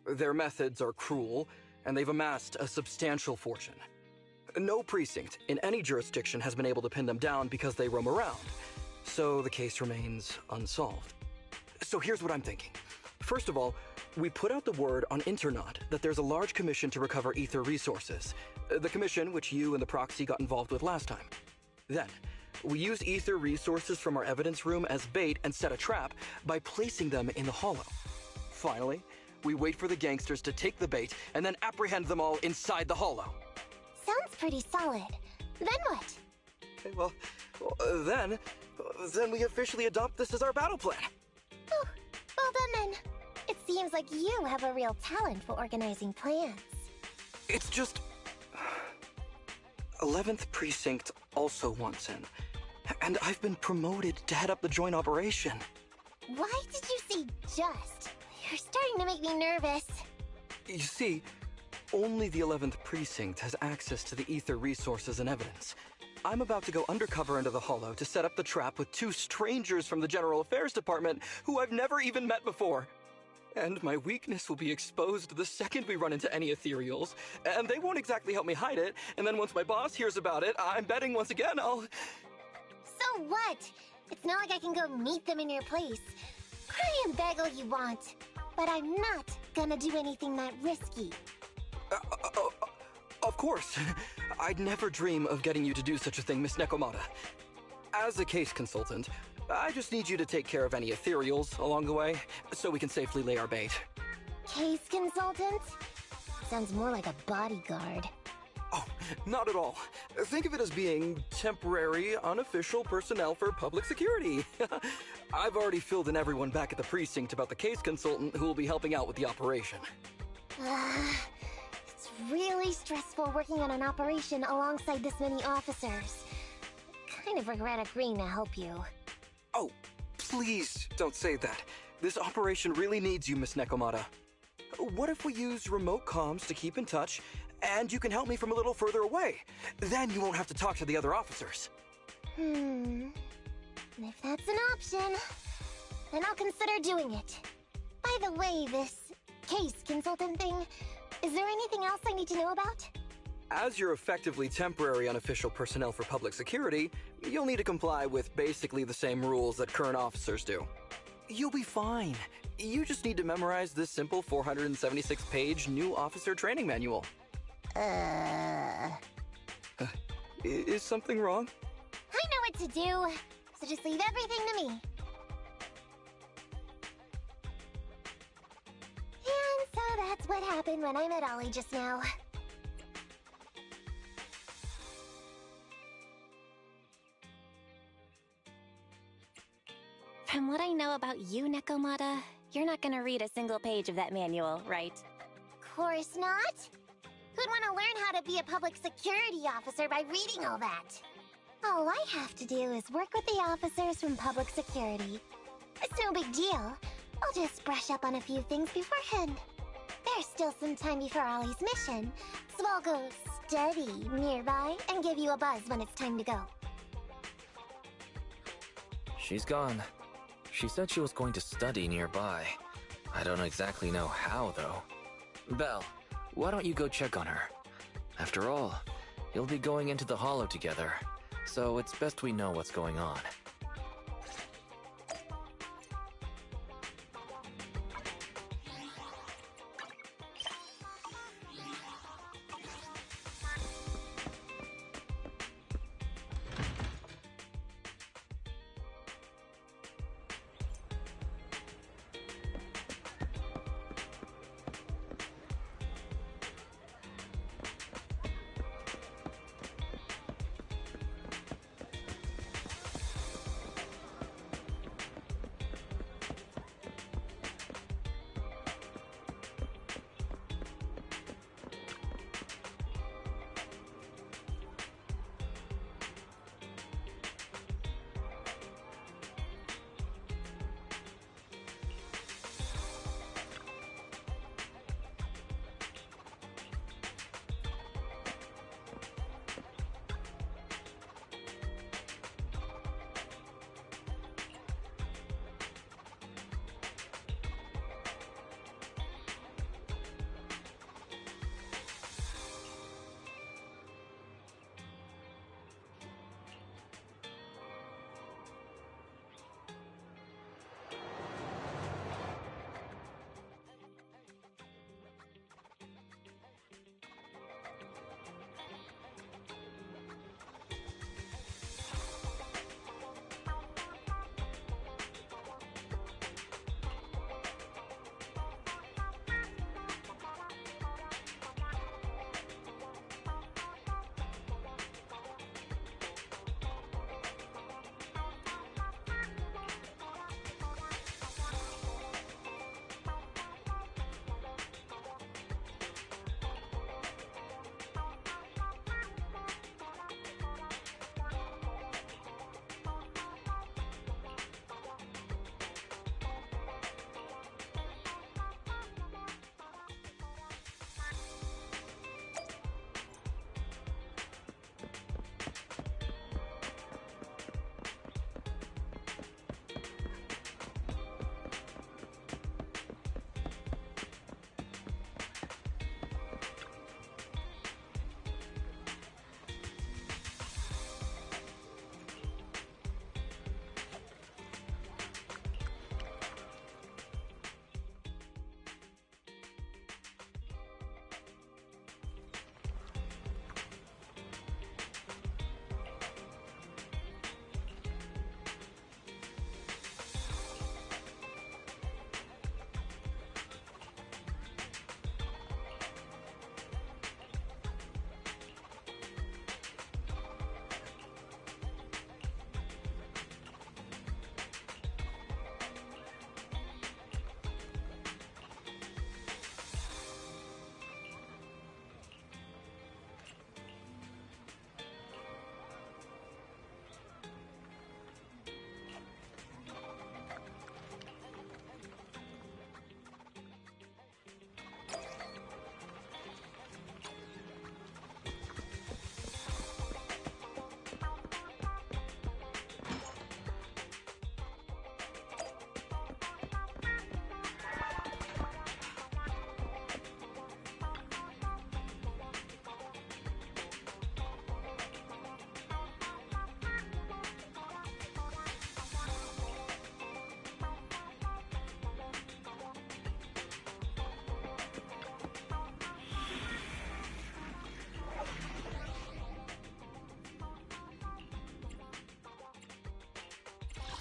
Their methods are cruel, and they've amassed a substantial fortune. No precinct in any jurisdiction has been able to pin them down because they roam around, so the case remains unsolved. So here's what I'm thinking. First of all, we put out the word on Internaut that there's a large commission to recover ether resources. The commission which you and the proxy got involved with last time. Then, we use ether resources from our evidence room as bait and set a trap by placing them in the hollow. Finally, we wait for the gangsters to take the bait and then apprehend them all inside the hollow.
Sounds pretty solid. Then what?
Okay, well, then we officially adopt this as our battle plan.
Oh, well done then. It seems like you have a real talent for organizing plans.
It's just... 11th Precinct also wants in. And I've been promoted to head up the joint operation.
Why did you say just? You're starting to make me nervous.
You see, only the 11th Precinct has access to the ether resources and evidence. I'm about to go undercover into the hollow to set up the trap with 2 strangers from the General Affairs Department who I've never even met before. And my weakness will be exposed the second we run into any ethereals, and they won't exactly help me hide it, and then once my boss hears about it, I'm betting once again I'll...
So what? It's not like I can go meet them in your place. Cry and beg all you want, but I'm not gonna do anything that risky.
Of course. I'd never dream of getting you to do such a thing, Miss Nekomata. As a case consultant, I just need you to take care of any ethereals along the way, so we can safely lay our bait.
Case consultant? Sounds more like a bodyguard.
Oh, not at all. Think of it as being temporary, unofficial personnel for public security. I've already filled in everyone back at the precinct about the case consultant who will be helping out with the operation.
It's really stressful working on an operation alongside this many officers. Kind of regret agreeing to help you.
Oh, please don't say that. This operation really needs you, Miss Nekomata. What if we use remote comms to keep in touch, and you can help me from a little further away? Then you won't have to talk to the other officers.
If that's an option, then I'll consider doing it. By the way, this case consultant thing, is there anything else I need to know about?
As you're effectively temporary unofficial personnel for public security, you'll need to comply with basically the same rules that current officers do. You'll be fine. You just need to memorize this simple 476-page new officer training manual. Is something wrong?
I know what to do, so just leave everything to me. And so that's what happened when I met Ollie just now.
From what I know about you, Nekomata, you're not gonna read a single page of that manual, right?
Course not. Who'd want to learn how to be a public security officer by reading all that? All I have to do is work with the officers from public security. It's no big deal. I'll just brush up on a few things beforehand. There's still some time before Ollie's mission, so I'll go study nearby and give you a buzz when it's time to go.
She's gone. She said she was going to study nearby. I don't exactly know how, though. Belle, why don't you go check on her? After all, you'll be going into the hollow together, so it's best we know what's going on.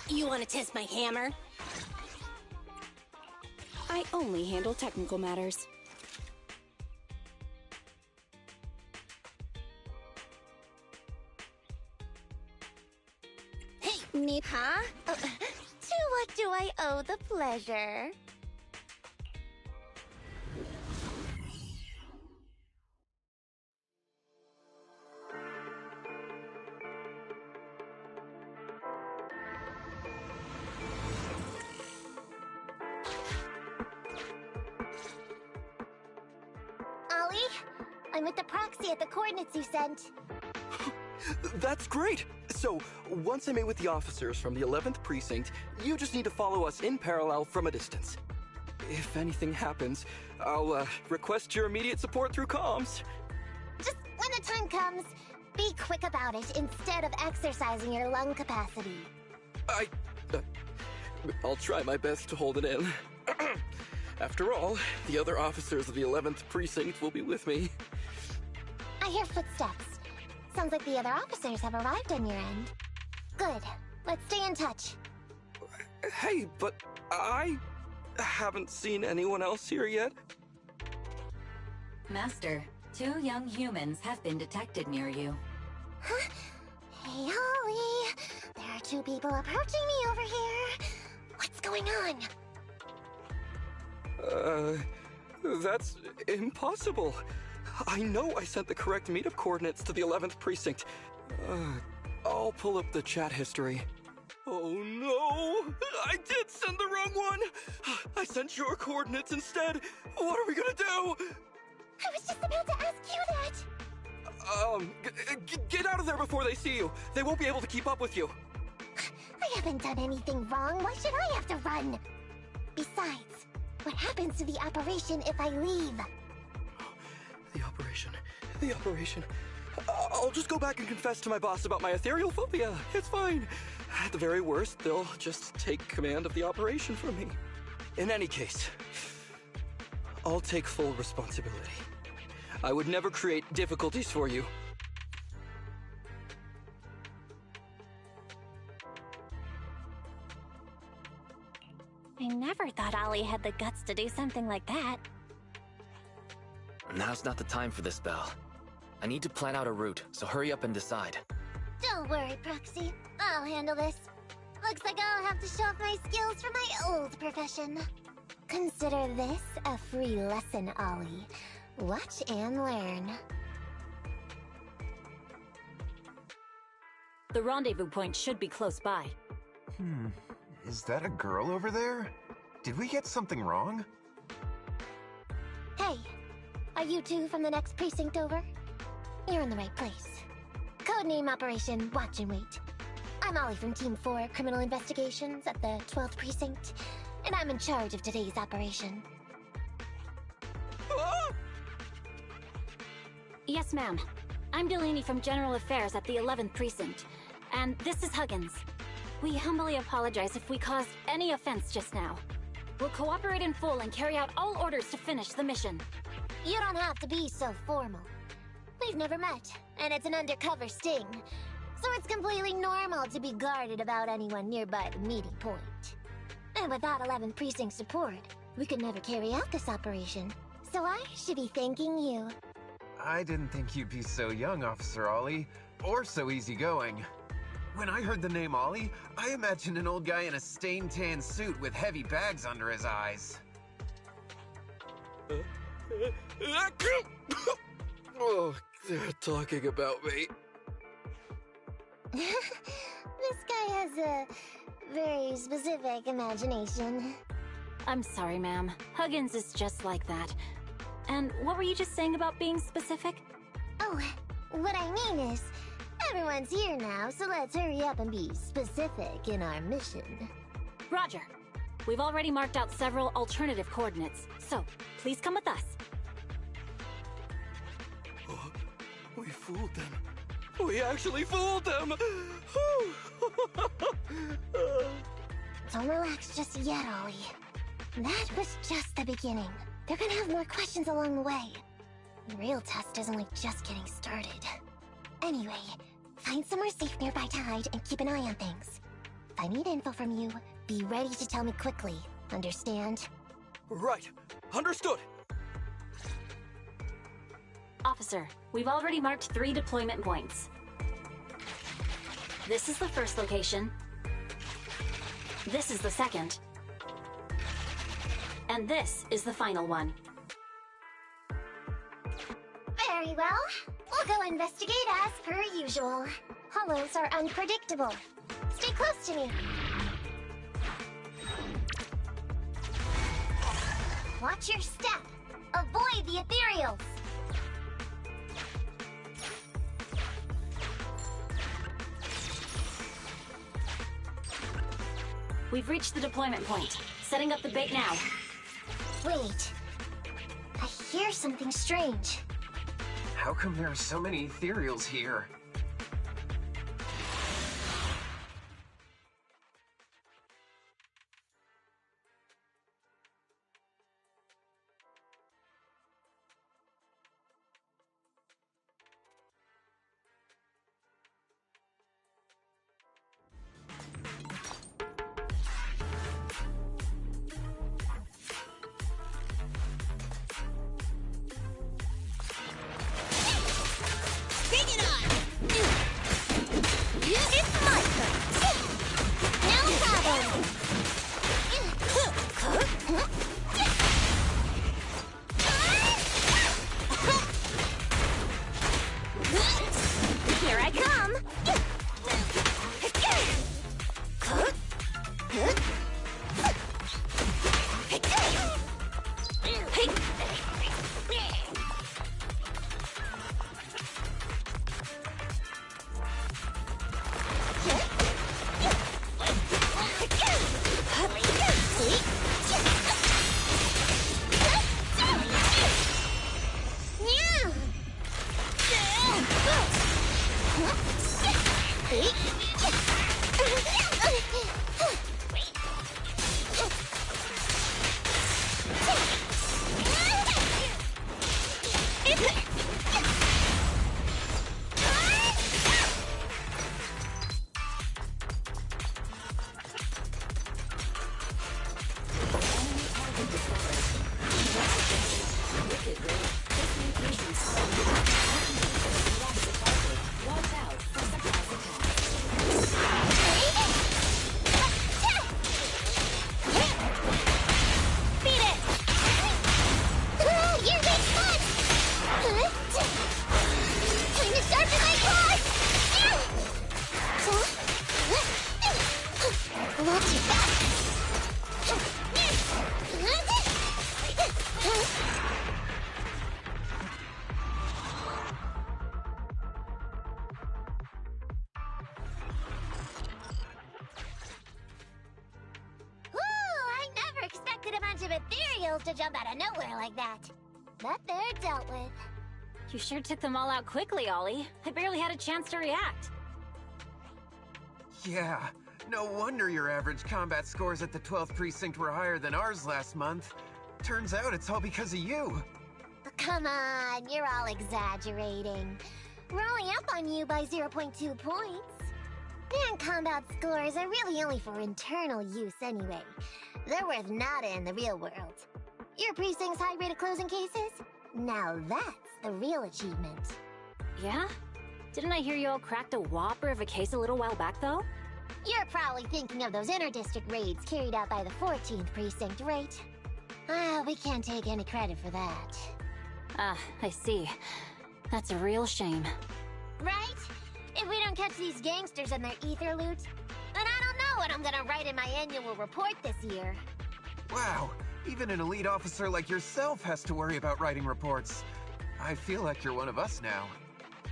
You want to test my hammer?
I only handle technical matters.
Hey, me, huh? To what do I owe the pleasure? Ollie, I'm with the proxy at the coordinates you sent.
That's great! So, once I'm in with the officers from the 11th Precinct, you just need to follow us in parallel from a distance. If anything happens, I'll request your immediate support through comms.
Just when the time comes, be quick about it instead of exercising your lung capacity.
I'll try my best to hold it in. After all, the other officers of the 11th Precinct will be with me.
I hear footsteps. Sounds like the other officers have arrived on your end. Good. Let's stay in touch.
Hey, but I haven't seen anyone else here yet.
Master, 2 young humans have been detected near you.
Huh? Hey, Ollie. There are 2 people approaching me over here. What's going on?
That's impossible. I know I sent the correct meetup coordinates to the 11th Precinct. I'll pull up the chat history. Oh no! I did send the wrong one! I sent your coordinates instead! What are we gonna do?
I was just about to ask you that!
Get out of there before they see you! They won't be able to keep up with you!
I haven't done anything wrong. Why should I have to run? Besides, what happens to the operation if I leave?
The operation. I'll just go back and confess to my boss about my ethereal phobia. It's fine. At the very worst, they'll just take command of the operation from me. In any case, I'll take full responsibility. I would never create difficulties for you.
I never thought Ollie had the guts to do something like that.
Now's not the time for this, Belle. I need to plan out a route, so hurry up and decide.
Don't worry, Proxy. I'll handle this. Looks like I'll have to show off my skills from my old profession. Consider this a free lesson, Ollie. Watch and learn.
The rendezvous point should be close by.
Is that a girl over there? Did we get something wrong?
Hey, are you 2 from the next precinct over? You're in the right place. Codename Operation Watch and Wait. I'm Ollie from Team 4 Criminal Investigations at the 12th Precinct, and I'm in charge of today's operation.
Yes, ma'am. I'm Delaney from General Affairs at the 11th Precinct, and this is Huggins. We humbly apologize if we caused any offense just now. We'll cooperate in full and carry out all orders to finish the mission.
You don't have to be so formal. We've never met, and it's an undercover sting, so it's completely normal to be guarded about anyone nearby the meeting point. And without 11th Precinct support, we could never carry out this operation, so I should be thanking you.
I didn't think you'd be so young, Officer Ollie, or so easygoing. When I heard the name Ollie, I imagined an old guy in a stained tan suit with heavy bags under his eyes.
Oh, they're talking about me.
This guy has a very specific imagination.
I'm sorry, ma'am. Huggins is just like that. And what were you just saying about being specific?
Oh, what I mean is, everyone's here now, so let's hurry up and be specific in our mission.
Roger. We've already marked out several alternative coordinates, so please come with us.
Oh, we fooled them. We actually fooled them!
Don't relax just yet, Ollie. That was just the beginning. They're gonna have more questions along the way. The real test is only just getting started. Anyway, find somewhere safe nearby to hide and keep an eye on things. I need info from you, be ready to tell me quickly. Understand?
Right. Understood.
Officer, we've already marked 3 deployment points. This is the first location. This is the second. And this is the final one.
Very well. We'll go investigate as per usual. Hollows are unpredictable. Stay close to me. Watch your step. Avoid the ethereals.
We've reached the deployment point. Setting up the bait now.
Wait. I hear something strange.
How come there are so many ethereals here?
To jump out of nowhere like that. But they're dealt with.
You sure took them all out quickly, Ollie. I barely had a chance to react.
Yeah, no wonder your average combat scores at the 12th precinct were higher than ours last month. Turns out it's all because of you.
Come on, you're all exaggerating. We're only up on you by 0.2 points. And combat scores are really only for internal use anyway. They're worth nada in the real world. Your precinct's high rate of closing cases? Now that's the real achievement.
Yeah? Didn't I hear you all cracked a whopper of a case a little while back, though?
You're probably thinking of those inter-district raids carried out by the 14th precinct, right? We can't take any credit for that.
I see. That's a real shame.
Right? If we don't catch these gangsters and their ether loot, then I don't know what I'm gonna write in my annual report this year.
Wow, even an elite officer like yourself has to worry about writing reports. I feel like you're one of us now.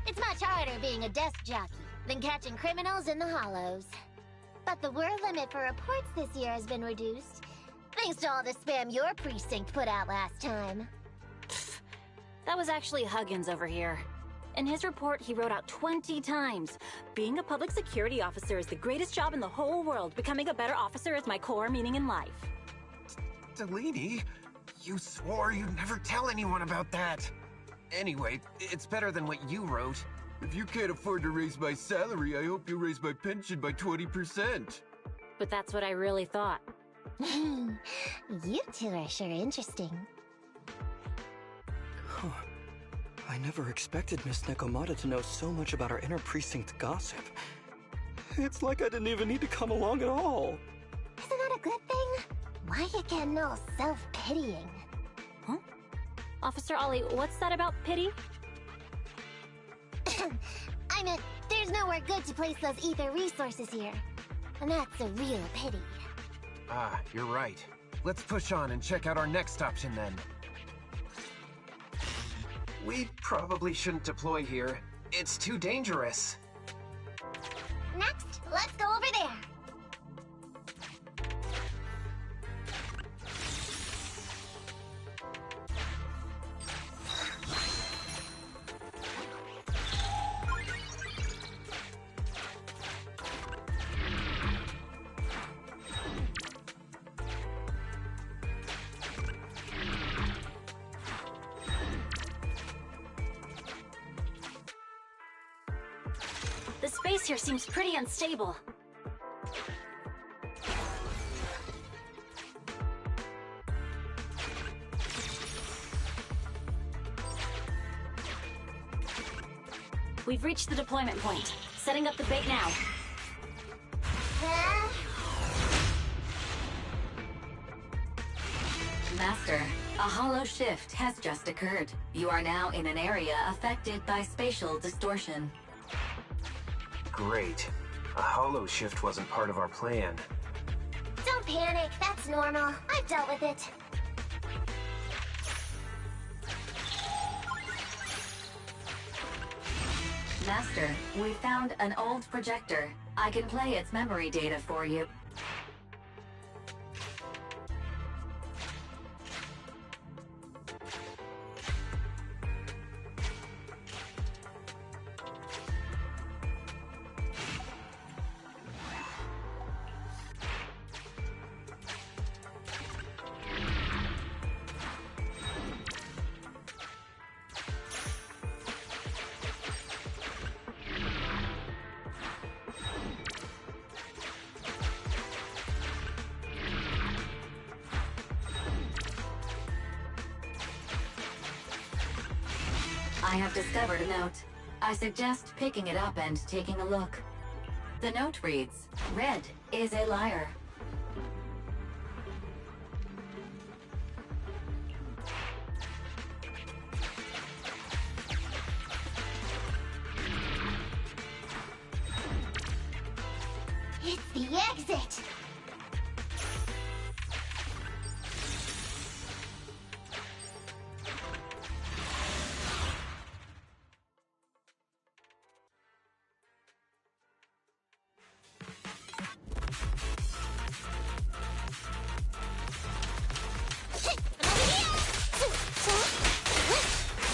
It's much harder being a desk jockey than catching criminals in the hollows. But the word limit for reports this year has been reduced, thanks to all the spam your precinct put out last time.
That was actually Huggins over here. In his report, he wrote out 20 times. Being a public security officer is the greatest job in the whole world. Becoming a better officer is my core meaning in life.
Delaney, you swore you'd never tell anyone about that. Anyway, it's better than what you wrote.
If you can't afford to raise my salary, I hope you raise my pension by 20%.
but that's what I really thought.
You two are sure interesting.
Huh. I never expected Miss Nekomata to know so much about our inner precinct gossip. It's like I didn't even need to come along at all.
Isn't that a good thing? Why you getting all self-pitying?
Huh? Officer Ollie, what's that about pity?
I meant, there's nowhere good to place those ether resources here. And that's a real pity.
Ah, you're right. Let's push on and check out our next option then. We probably shouldn't deploy here. It's too dangerous.
Next, let's go over there.
The space here seems pretty unstable. We've reached the deployment point. Setting up the bait now.
Master, a hollow shift has just occurred. You are now in an area affected by spatial distortion.
Great. A hollow shift wasn't part of our plan.
Don't panic, that's normal. I've dealt with it.
Master, we found an old projector. I can play its memory data for you. I have discovered a note. I suggest picking it up and taking a look. The note reads, "Red is a liar."
It's the exit!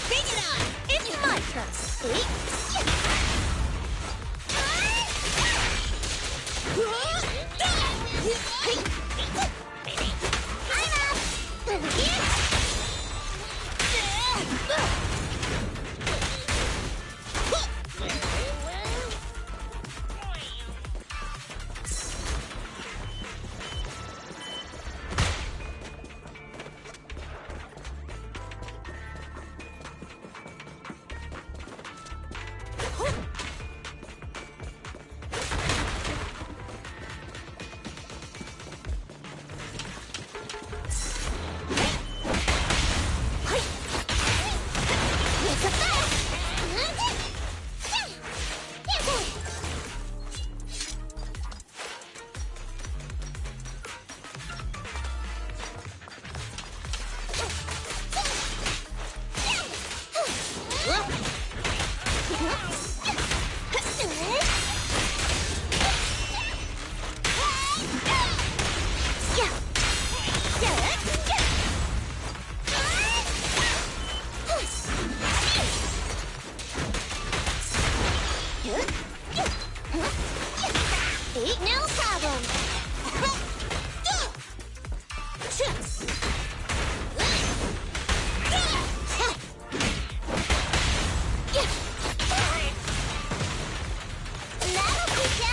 Bring it on! It's my turn!
Ain't no problem. That'll teach ya.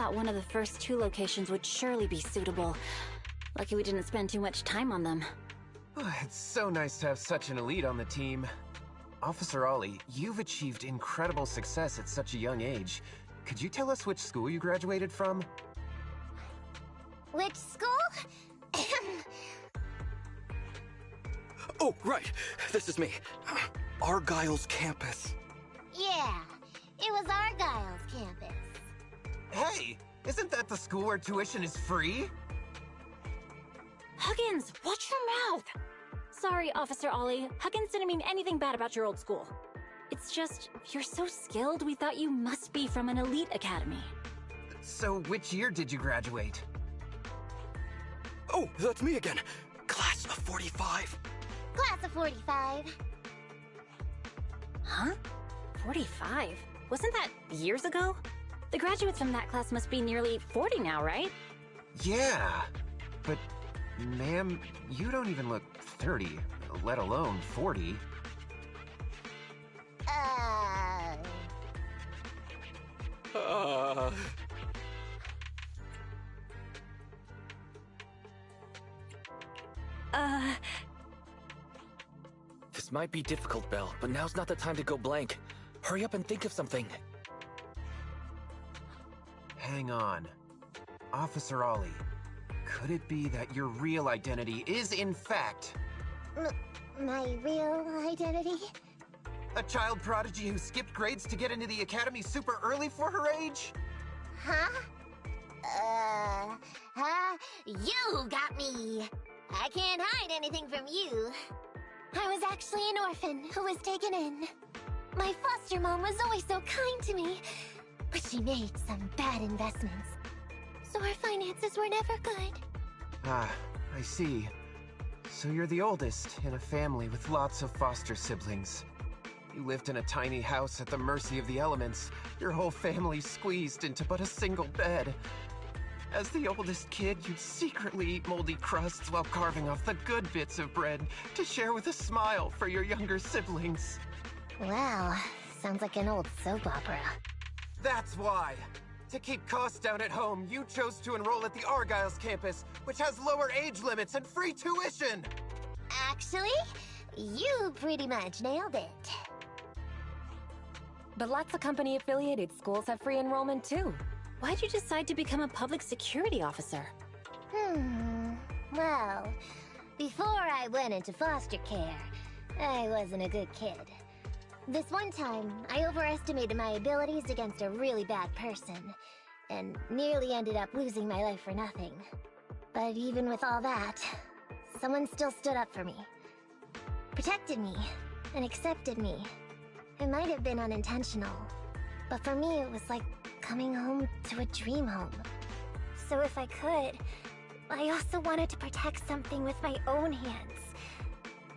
thought one of the first 2 locations would surely be suitable. Lucky we didn't spend too much time on them.
It's so nice to have such an elite on the team. Officer Ollie, you've achieved incredible success at such a young age. Could you tell us which school you graduated from?
Which school?
Oh, right. This is me. Argyle's campus.
Yeah, it was Argyle's campus.
Hey, isn't that the school where tuition is free?
Huggins, watch your mouth! Sorry, Officer Ollie. Huggins didn't mean anything bad about your old school. It's just, you're so skilled, we thought you must be from an elite academy.
So, which year did you graduate?
Oh, that's me again. Class of 45.
Class of 45.
Huh? 45? Wasn't that years ago? The graduates from that class must be nearly 40 now, right?
Yeah, but ma'am, you don't even look 30, let alone 40.
This might be difficult, Belle, but now's not the time to go blank. Hurry up and think of something.
Hang on. Officer Ollie, could it be that your real identity is, in fact...
My real identity?
a child prodigy who skipped grades to get into the academy super early for her age?
Huh? You got me! I can't hide anything from you. I was actually an orphan who was taken in. My foster mom was always so kind to me, but she made some bad investments. So our finances were never good.
Ah, I see. So you're the oldest in a family with lots of foster siblings. You lived in a tiny house at the mercy of the elements, your whole family squeezed into but a single bed. As the oldest kid, you'd secretly eat moldy crusts while carving off the good bits of bread to share with a smile for your younger siblings.
Wow, sounds like an old soap opera.
That's why! To keep costs down at home, you chose to enroll at the Argyle's campus, which has lower age limits and free tuition!
Actually, you pretty much nailed it.
But lots of company-affiliated schools have free enrollment too.
Why'd you decide to become a public security officer?
Well, before I went into foster care, I wasn't a good kid. This one time, I overestimated my abilities against a really bad person, and nearly ended up losing my life for nothing. But even with all that, someone still stood up for me. Protected me, and accepted me. It might have been unintentional, but for me it was like coming home to a dream home. So if I could, I also wanted to protect something with my own hands.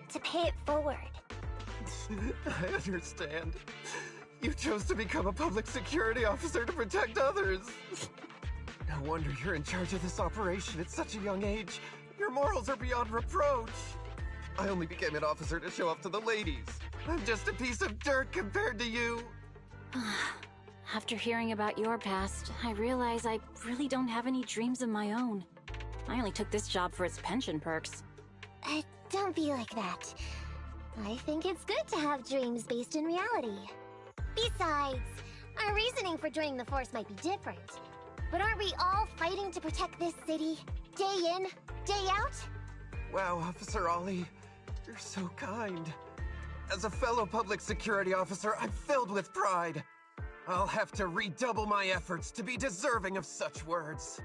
To pay it forward.
I understand. You chose to become a public security officer to protect others. No wonder you're in charge of this operation at such a young age. Your morals are beyond reproach. I only became an officer to show off to the ladies. I'm just a piece of dirt compared to you.
After hearing about your past, I realize I really don't have any dreams of my own. I only took this job for its pension perks.
Don't be like that. I think it's good to have dreams based in reality. Besides, our reasoning for joining the Force might be different. But aren't we all fighting to protect this city, day in, day out?
Wow, Officer Ollie, you're so kind. As a fellow public security officer, I'm filled with pride. I'll have to redouble my efforts to be deserving of such words.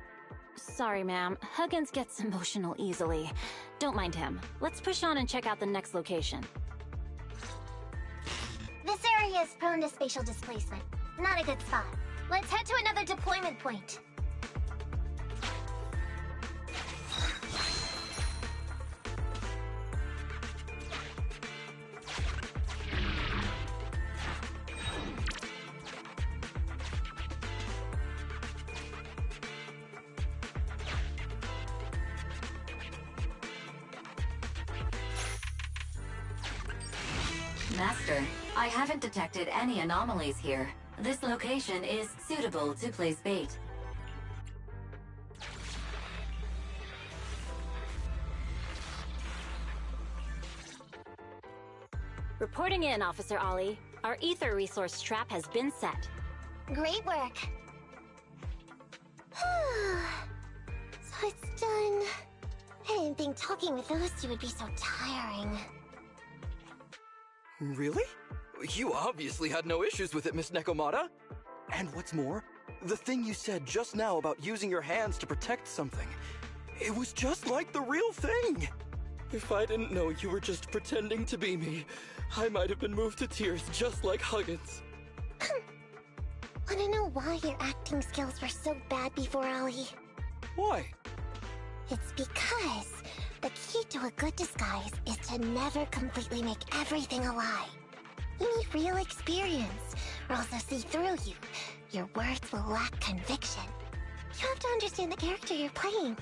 Sorry, ma'am. Huggins gets emotional easily. Don't mind him. Let's push on and check out the next location.
This area is prone to spatial displacement. Not a good spot. Let's head to another deployment point.
Master, I haven't detected any anomalies here. This location is suitable to place bait.
Reporting in, Officer Ollie. Our ether resource trap has been set.
Great work. So it's done. I didn't think talking with those two would be so tiring.
Really? You obviously had no issues with it, Miss Nekomata. And what's more, the thing you said just now about using your hands to protect something, it was just like the real thing. If I didn't know you were just pretending to be me, I might have been moved to tears just like Huggins.
Wanna know why your acting skills were so bad before, Ollie?
Why?
It's because the key to a good disguise is to never completely make everything a lie. You need real experience, or else they'll see through you. Your words will lack conviction. You have to understand the character you're playing.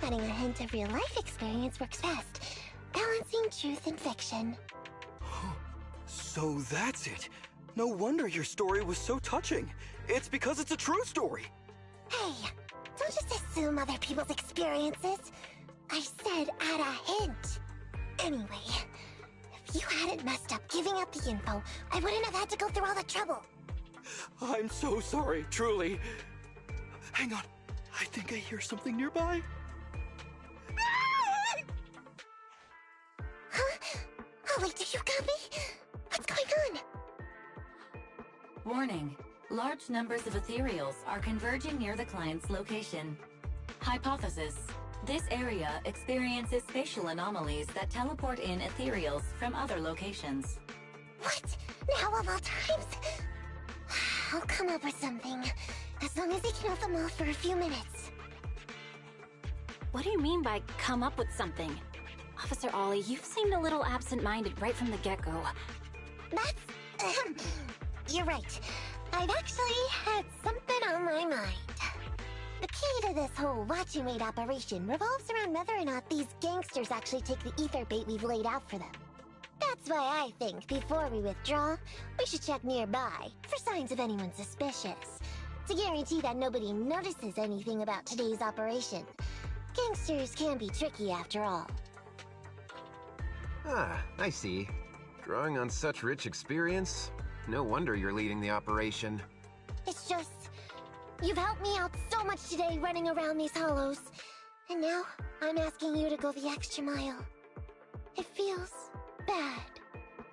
Adding a hint of real-life experience works best, balancing truth and fiction.
So that's it. No wonder your story was so touching. It's because it's a true story.
Hey, don't just assume other people's experiences. I said add a hint. Anyway, if you hadn't messed up giving up the info, I wouldn't have had to go through all the trouble.
I'm so sorry, truly. Hang on. I think I hear something nearby.
Huh? Ollie, do you copy? What's going on?
Warning. Large numbers of ethereals are converging near the client's location. Hypothesis. This area experiences spatial anomalies that teleport in ethereals from other locations.
What? Now of all times? I'll come up with something. As long as he can hold them off for a few minutes.
What do you mean by come up with something? Officer Ollie, you've seemed a little absent-minded right from the get-go.
That's... You're right. I've actually had something on my mind. The key to this whole watch you made operation revolves around whether or not these gangsters actually take the ether bait we've laid out for them. That's why I think before we withdraw, we should check nearby for signs of anyone suspicious. To guarantee that nobody notices anything about today's operation. Gangsters can be tricky after all.
Ah, I see. Drawing on such rich experience, no wonder you're leading the operation.
It's just... You've helped me out so much today running around these hollows. And now, I'm asking you to go the extra mile. It feels bad.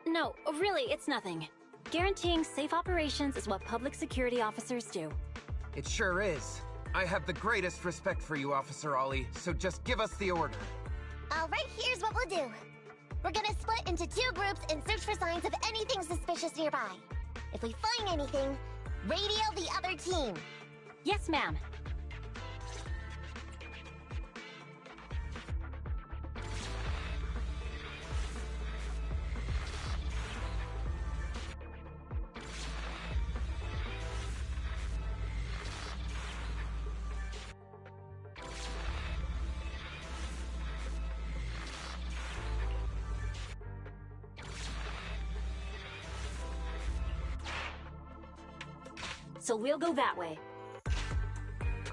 No, really, it's nothing. Guaranteeing safe operations is what public security officers do.
It sure is. I have the greatest respect for you, Officer Ollie, so just give us the order.
Alright, here's what we'll do. We're gonna split into 2 groups and search for signs of anything suspicious nearby. If we find anything, radio the other team.
Yes, ma'am. So we'll go that way.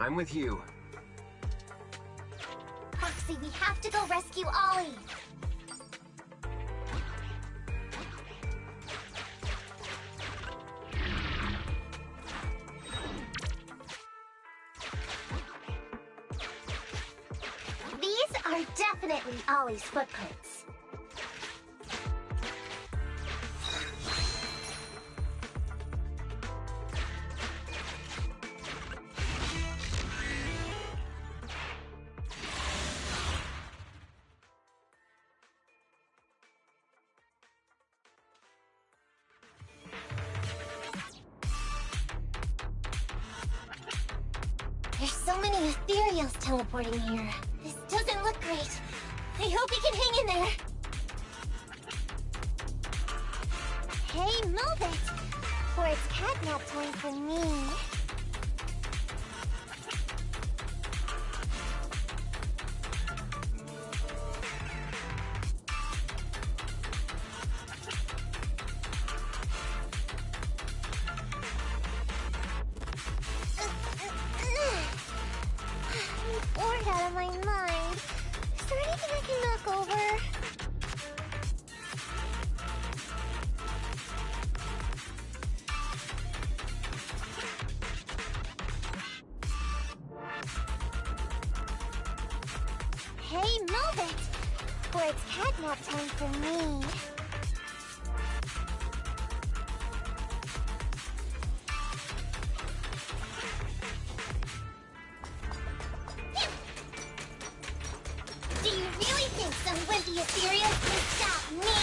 I'm with you.
Proxy, we have to go rescue Ollie. These are definitely Ollie's footprints. There's so many ethereals teleporting here. This doesn't look great. I hope he can hang in there. Hey, move it! Or it's catnap time for me. I'm bored out of my mind. Is there anything I can knock over? Okay, move it! Or it's catnap time for me. Do you really think some wimpy ethereals can stop me?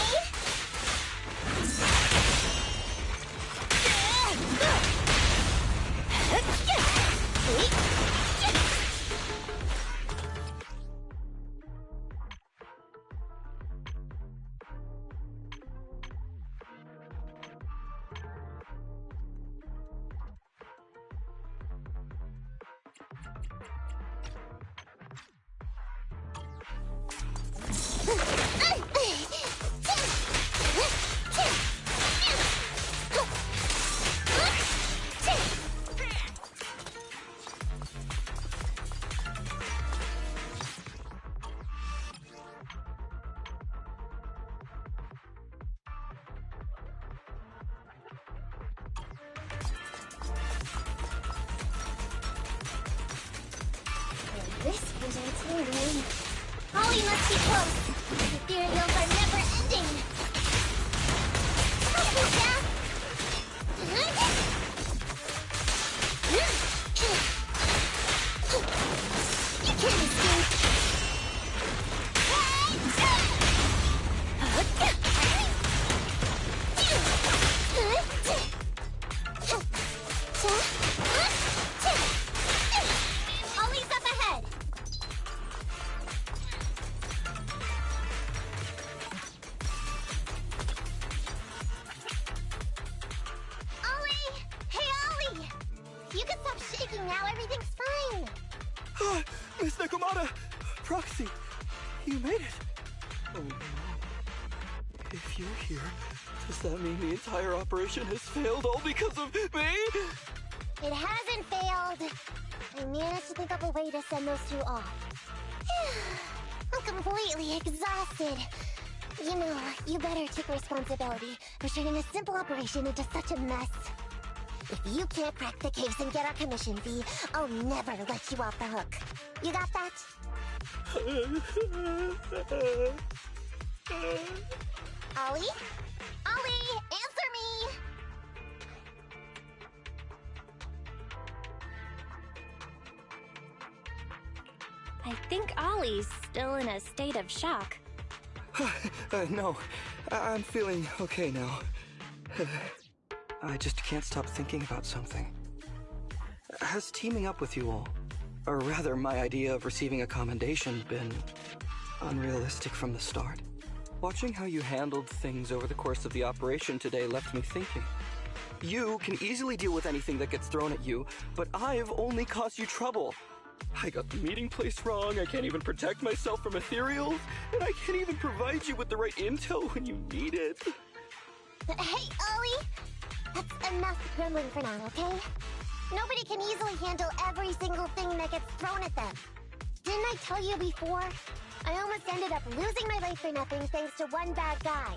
This was intimidating. Ollie must be close. The ethereals are never ending. Help me, Jack. You can't escape. Ollie's up ahead. Ollie! Hey, Ollie! You can stop shaking now. Everything's fine.
Miss Nekomata! Proxy! You made it! Oh no. If you're here, does that mean the entire operation has failed all because of me?
It hasn't failed. I managed to think up a way to send those two off. I'm completely exhausted. You know, you better take responsibility for turning a simple operation into such a mess. If you can't crack the case and get our commission fee, I'll never let you off the hook. You got that? Ollie? Ollie, answer me!
I think Ollie's still in a state of shock.
No, I'm feeling okay now. I just can't stop thinking about something. Has teaming up with you all, or rather my idea of receiving a commendation, been unrealistic from the start? Watching how you handled things over the course of the operation today left me thinking. You can easily deal with anything that gets thrown at you, but I've only caused you trouble. I got the meeting place wrong, I can't even protect myself from ethereals, and I can't even provide you with the right intel when you need it.
Hey, Ollie! That's enough grumbling for now, okay? Nobody can easily handle every single thing that gets thrown at them. Didn't I tell you before? I almost ended up losing my life for nothing thanks to one bad guy.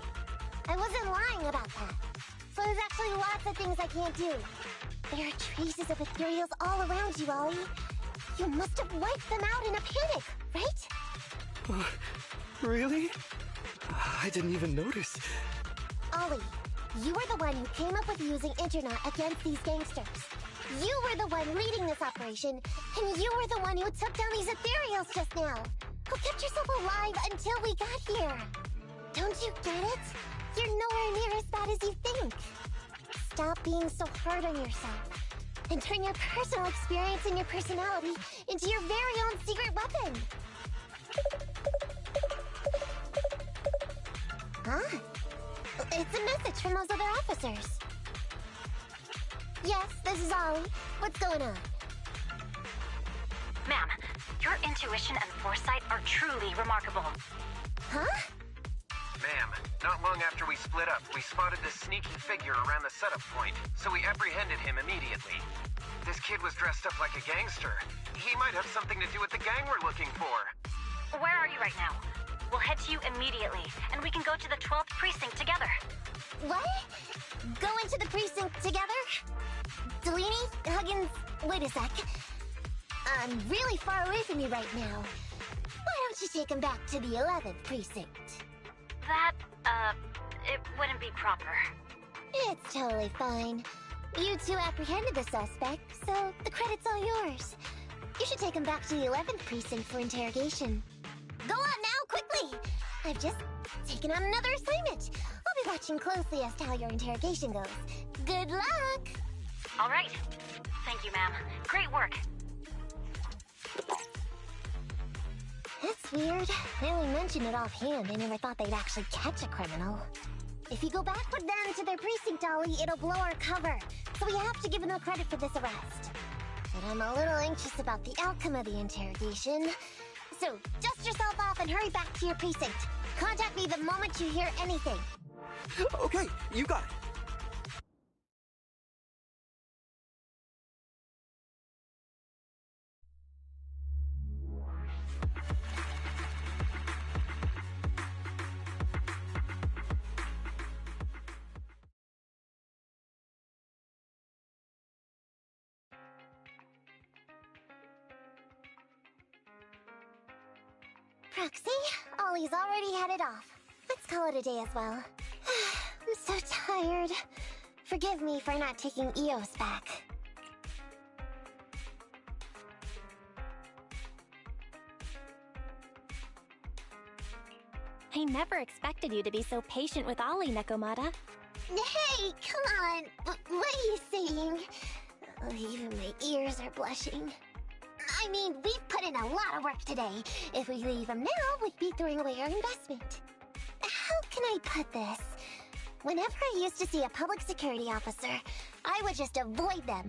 I wasn't lying about that. So there's actually lots of things I can't do. There are traces of ethereals all around you, Ollie. You must have wiped them out in a panic, right?
Really? I didn't even notice.
Ollie, you were the one who came up with using Internet against these gangsters. You were the one leading this operation, and you were the one who took down these ethereals just now. Who kept yourself alive until we got here. Don't you get it? You're nowhere near as bad as you think. Stop being so hard on yourself, and turn your personal experience and your personality into your very own secret weapon. Huh? It's a message from those other officers. Yes, this is Ollie. What's going on?
Ma'am, your intuition and foresight are truly remarkable.
Huh?
Ma'am, not long after we split up, we spotted this sneaky figure around the setup point, so we apprehended him immediately. This kid was dressed up like a gangster. He might have something to do with the gang we're looking for.
Where are you right now? We'll head to you immediately, and we can go to the 12th precinct together.
What? Go into the precinct together? Delaney? Huggins? Wait a sec. I'm really far away from you right now. Why don't you take him back to the 11th precinct.
That, it wouldn't be proper.
It's totally fine. You two apprehended the suspect, so the credit's all yours. You should take him back to the 11th precinct for interrogation. Go on now, quickly! I've just taken on another assignment. I'll be watching closely as to how your interrogation goes. Good luck!
All right. Thank you, ma'am. Great work.
That's weird. I only mentioned it offhand. I never thought they'd actually catch a criminal. If you go back with them to their precinct, Ollie, it'll blow our cover. So we have to give them credit for this arrest. But I'm a little anxious about the outcome of the interrogation. So, dust yourself off and hurry back to your precinct. Contact me the moment you hear anything.
Okay, you got it.
Proxy, Ollie's already headed off. Let's call it a day as well. I'm so tired. Forgive me for not taking EOS back.
I never expected you to be so patient with Ollie, Nekomata.
Hey, come on! What are you saying? Oh, even my ears are blushing. I mean, we've put in a lot of work today. If we leave them now, we'd be throwing away our investment. How can I put this? Whenever I used to see a public security officer, I would just avoid them.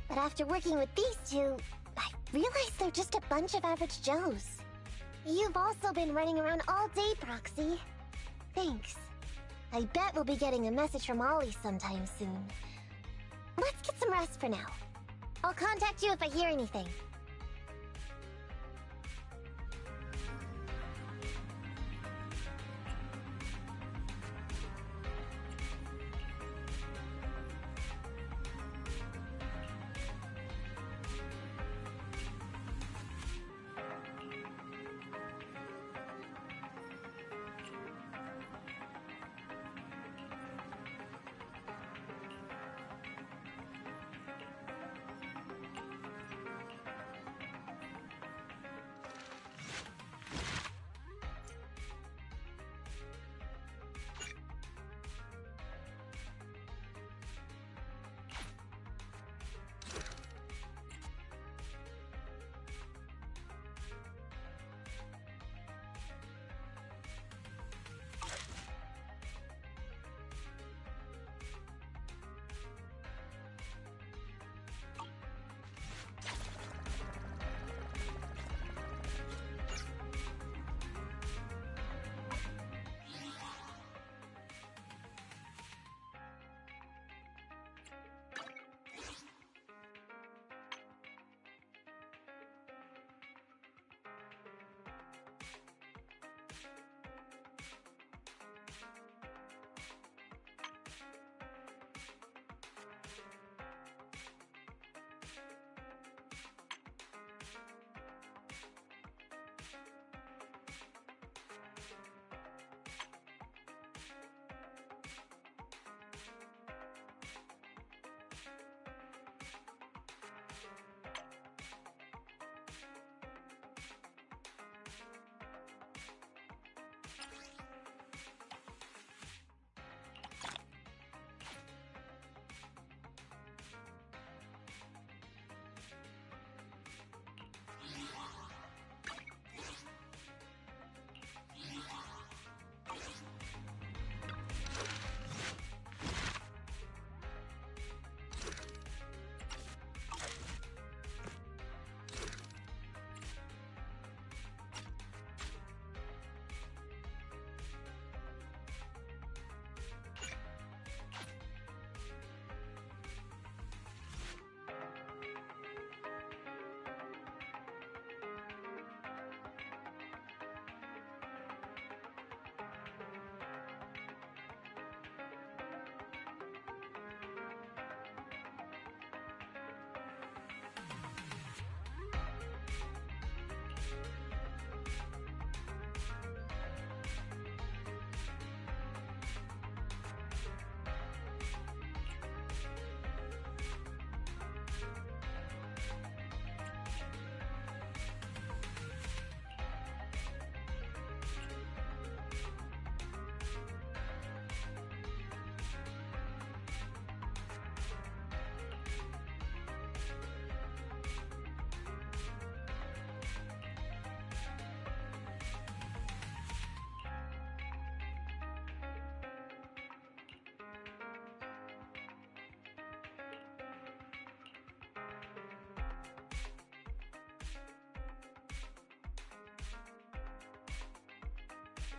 But after working with these two, I realized they're just a bunch of average Joes. You've also been running around all day, Proxy. Thanks. I bet we'll be getting a message from Ollie sometime soon. Let's get some rest for now. I'll contact you if I hear anything.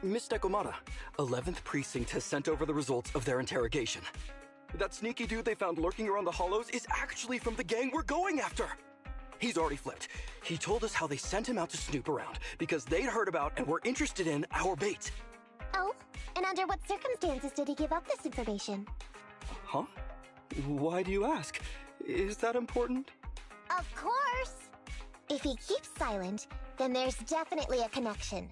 Miss Dekomata, 11th Precinct has sent over the results of their interrogation. That sneaky dude they found lurking around the hollows is actually from the gang we're going after. He's already flipped. He told us how they sent him out to snoop around because they'd heard about and were interested in our bait.
Oh? And under what circumstances did he give up this information?
Huh? Why do you ask? Is that important?
Of course! If he keeps silent, then there's definitely a connection.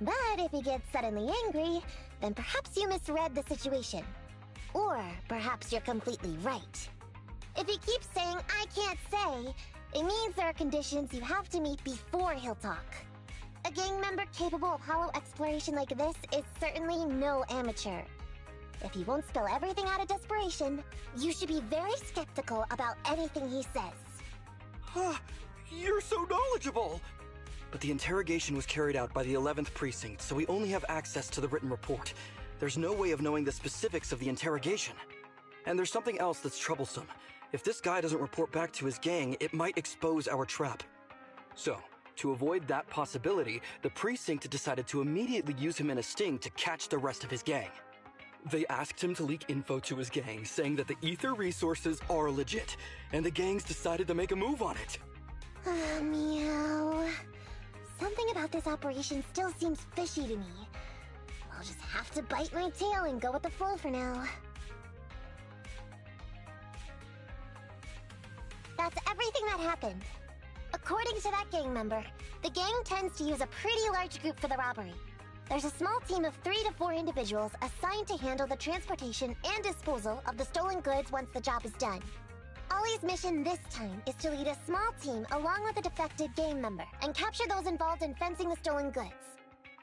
But if he gets suddenly angry, then perhaps you misread the situation. Or perhaps you're completely right. If he keeps saying, "I can't say," it means there are conditions you have to meet before he'll talk. A gang member capable of hollow exploration like this is certainly no amateur. If he won't spill everything out of desperation, you should be very skeptical about anything he says.
You're so knowledgeable! But the interrogation was carried out by the 11th Precinct, so we only have access to the written report. There's no way of knowing the specifics of the interrogation. And there's something else that's troublesome. If this guy doesn't report back to his gang, it might expose our trap. So, to avoid that possibility, the Precinct decided to immediately use him in a sting to catch the rest of his gang. They asked him to leak info to his gang, saying that the ether resources are legit, and the gangs decided to make a move on it.
Meow. Something about this operation still seems fishy to me. I'll just have to bite my tail and go with the flow for now. That's everything that happened. According to that gang member, the gang tends to use a pretty large group for the robbery. There's a small team of 3 to 4 individuals assigned to handle the transportation and disposal of the stolen goods once the job is done. Ollie's mission this time is to lead a small team along with a defected gang member and capture those involved in fencing the stolen goods.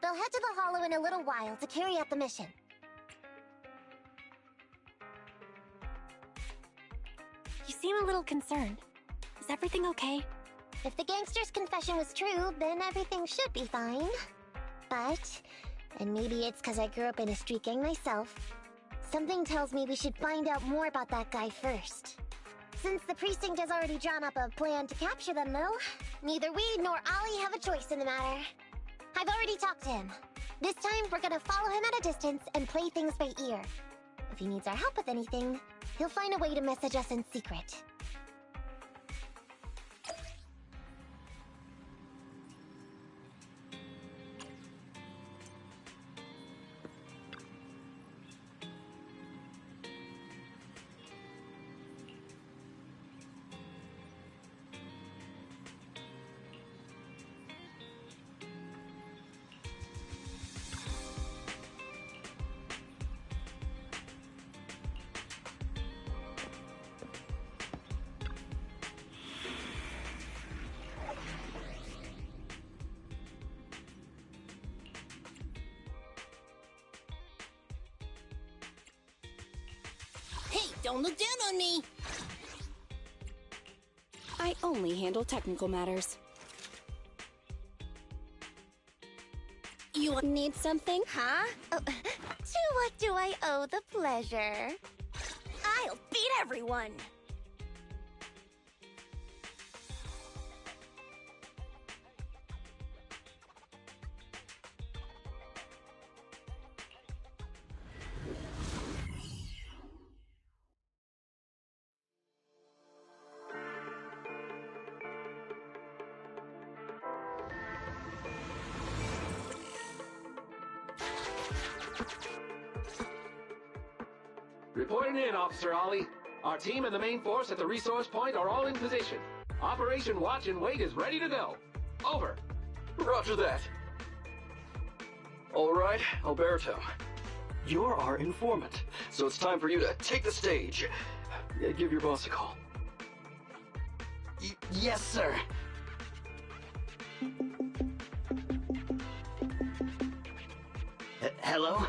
They'll head to the hollow in a little while to carry out the mission.
You seem a little concerned. Is everything okay?
If the gangster's confession was true, then everything should be fine. But, and maybe it's because I grew up in a street gang myself, something tells me we should find out more about that guy first. Since the precinct has already drawn up a plan to capture them, though, neither we nor Ollie have a choice in the matter. I've already talked to him. This time, we're gonna follow him at a distance and play things by ear. If he needs our help with anything, he'll find a way to message us in secret.
Don't look down on me! I only handle technical matters. You need something?
Huh? Oh, to what do I owe the pleasure?
I'll beat everyone!
Reporting in, Officer Ollie. Our team and the main force at the resource point are all in position. Operation Watch and Wait is ready to go. Over.
Roger that. All right, Alberto. You're our informant, so it's time for you to take the stage. Give your boss a call.
Yes, sir. Hello?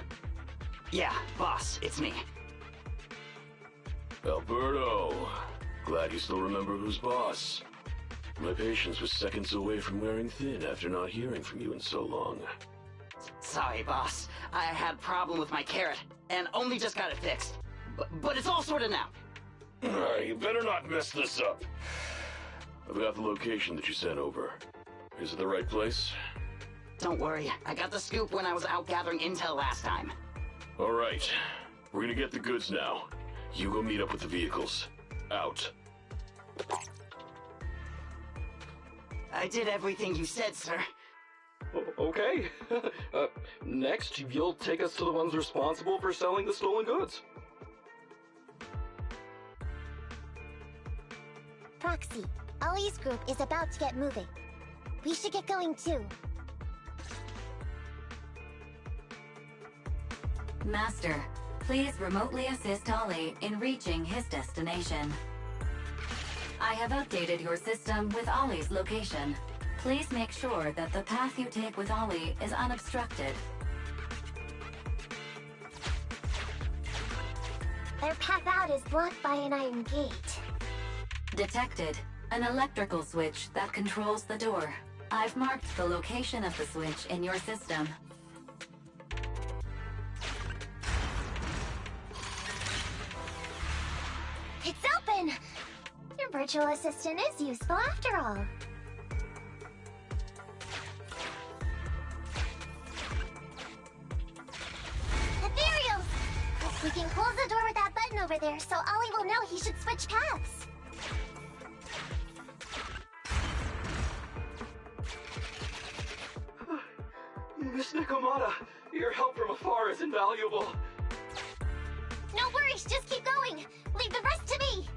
Yeah, boss, it's me.
Alberto, glad you still remember who's boss. My patience was seconds away from wearing thin after not hearing from you in so long.
Sorry, boss. I had a problem with my carrot, and only just got it fixed. But it's all sorted now.
You better not mess this up. I've got the location that you sent over. Is it the right place?
Don't worry, I got the scoop when I was out gathering intel last time.
Alright, we're gonna get the goods now. You go meet up with the vehicles. Out.
I did everything you said, sir.
Okay. Next, you'll take us to the ones responsible for selling the stolen goods.
Proxy, Ollie's group is about to get moving. We should get going too.
Master, please remotely assist Ollie in reaching his destination. I have updated your system with Ollie's location. Please make sure that the path you take with Ollie is unobstructed.
Their path out is blocked by an iron gate.
Detected. An electrical switch that controls the door. I've marked the location of the switch in your system.
It's open! Your virtual assistant is useful after all. Ethereals! We can close the door with that button over there, so Ollie will know he should switch paths.
Miss Nikomata, your help from afar is invaluable.
No worries, just keep going. Leave the rest to me.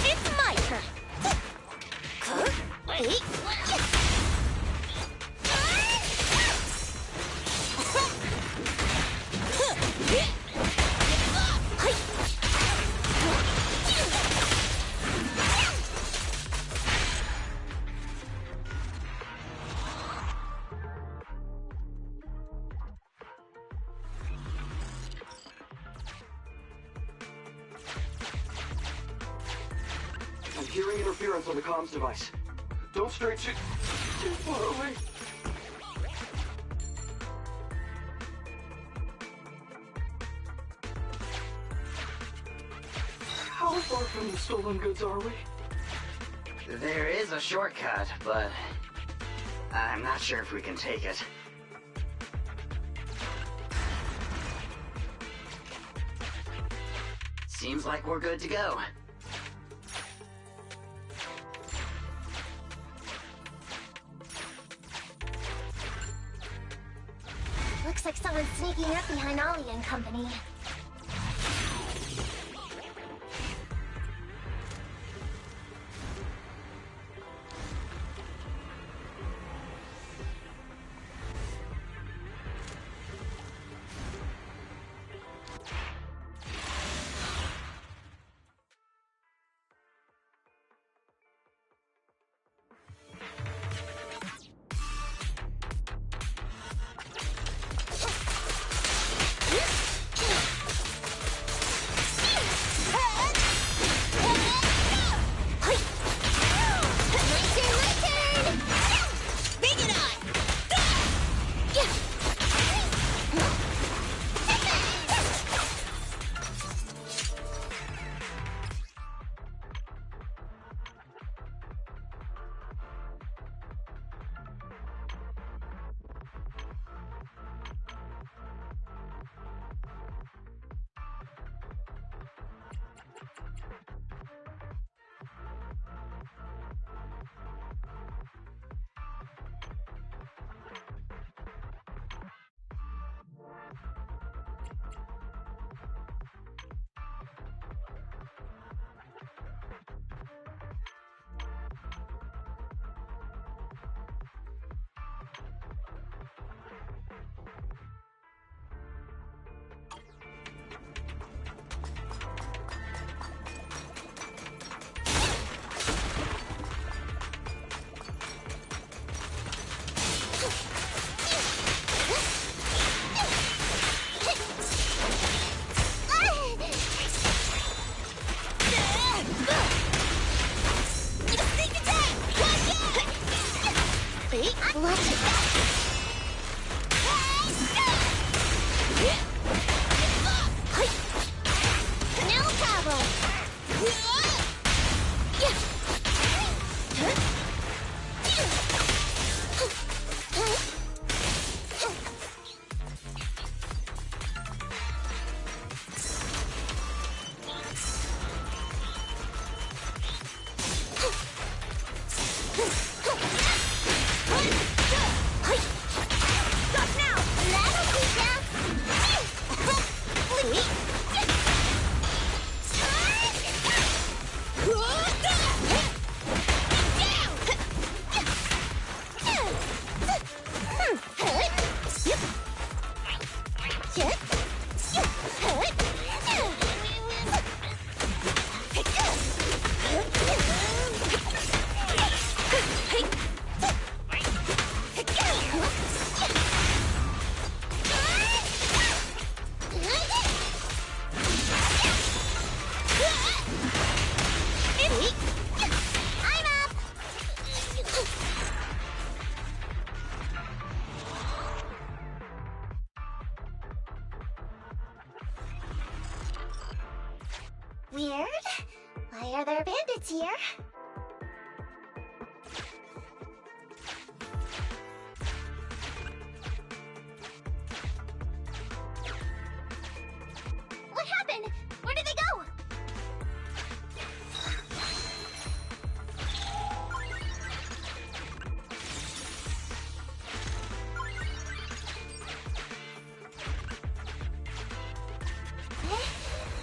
It's my turn.
I'm hearing interference on the comms device. Don't stray too far away. How far from the stolen goods are we?
There is a shortcut, but I'm not sure if we can take it. Seems like we're good to go.
Looks like someone's sneaking up behind Ollie and company. Weird. Why are there bandits here? What happened? Where did they go?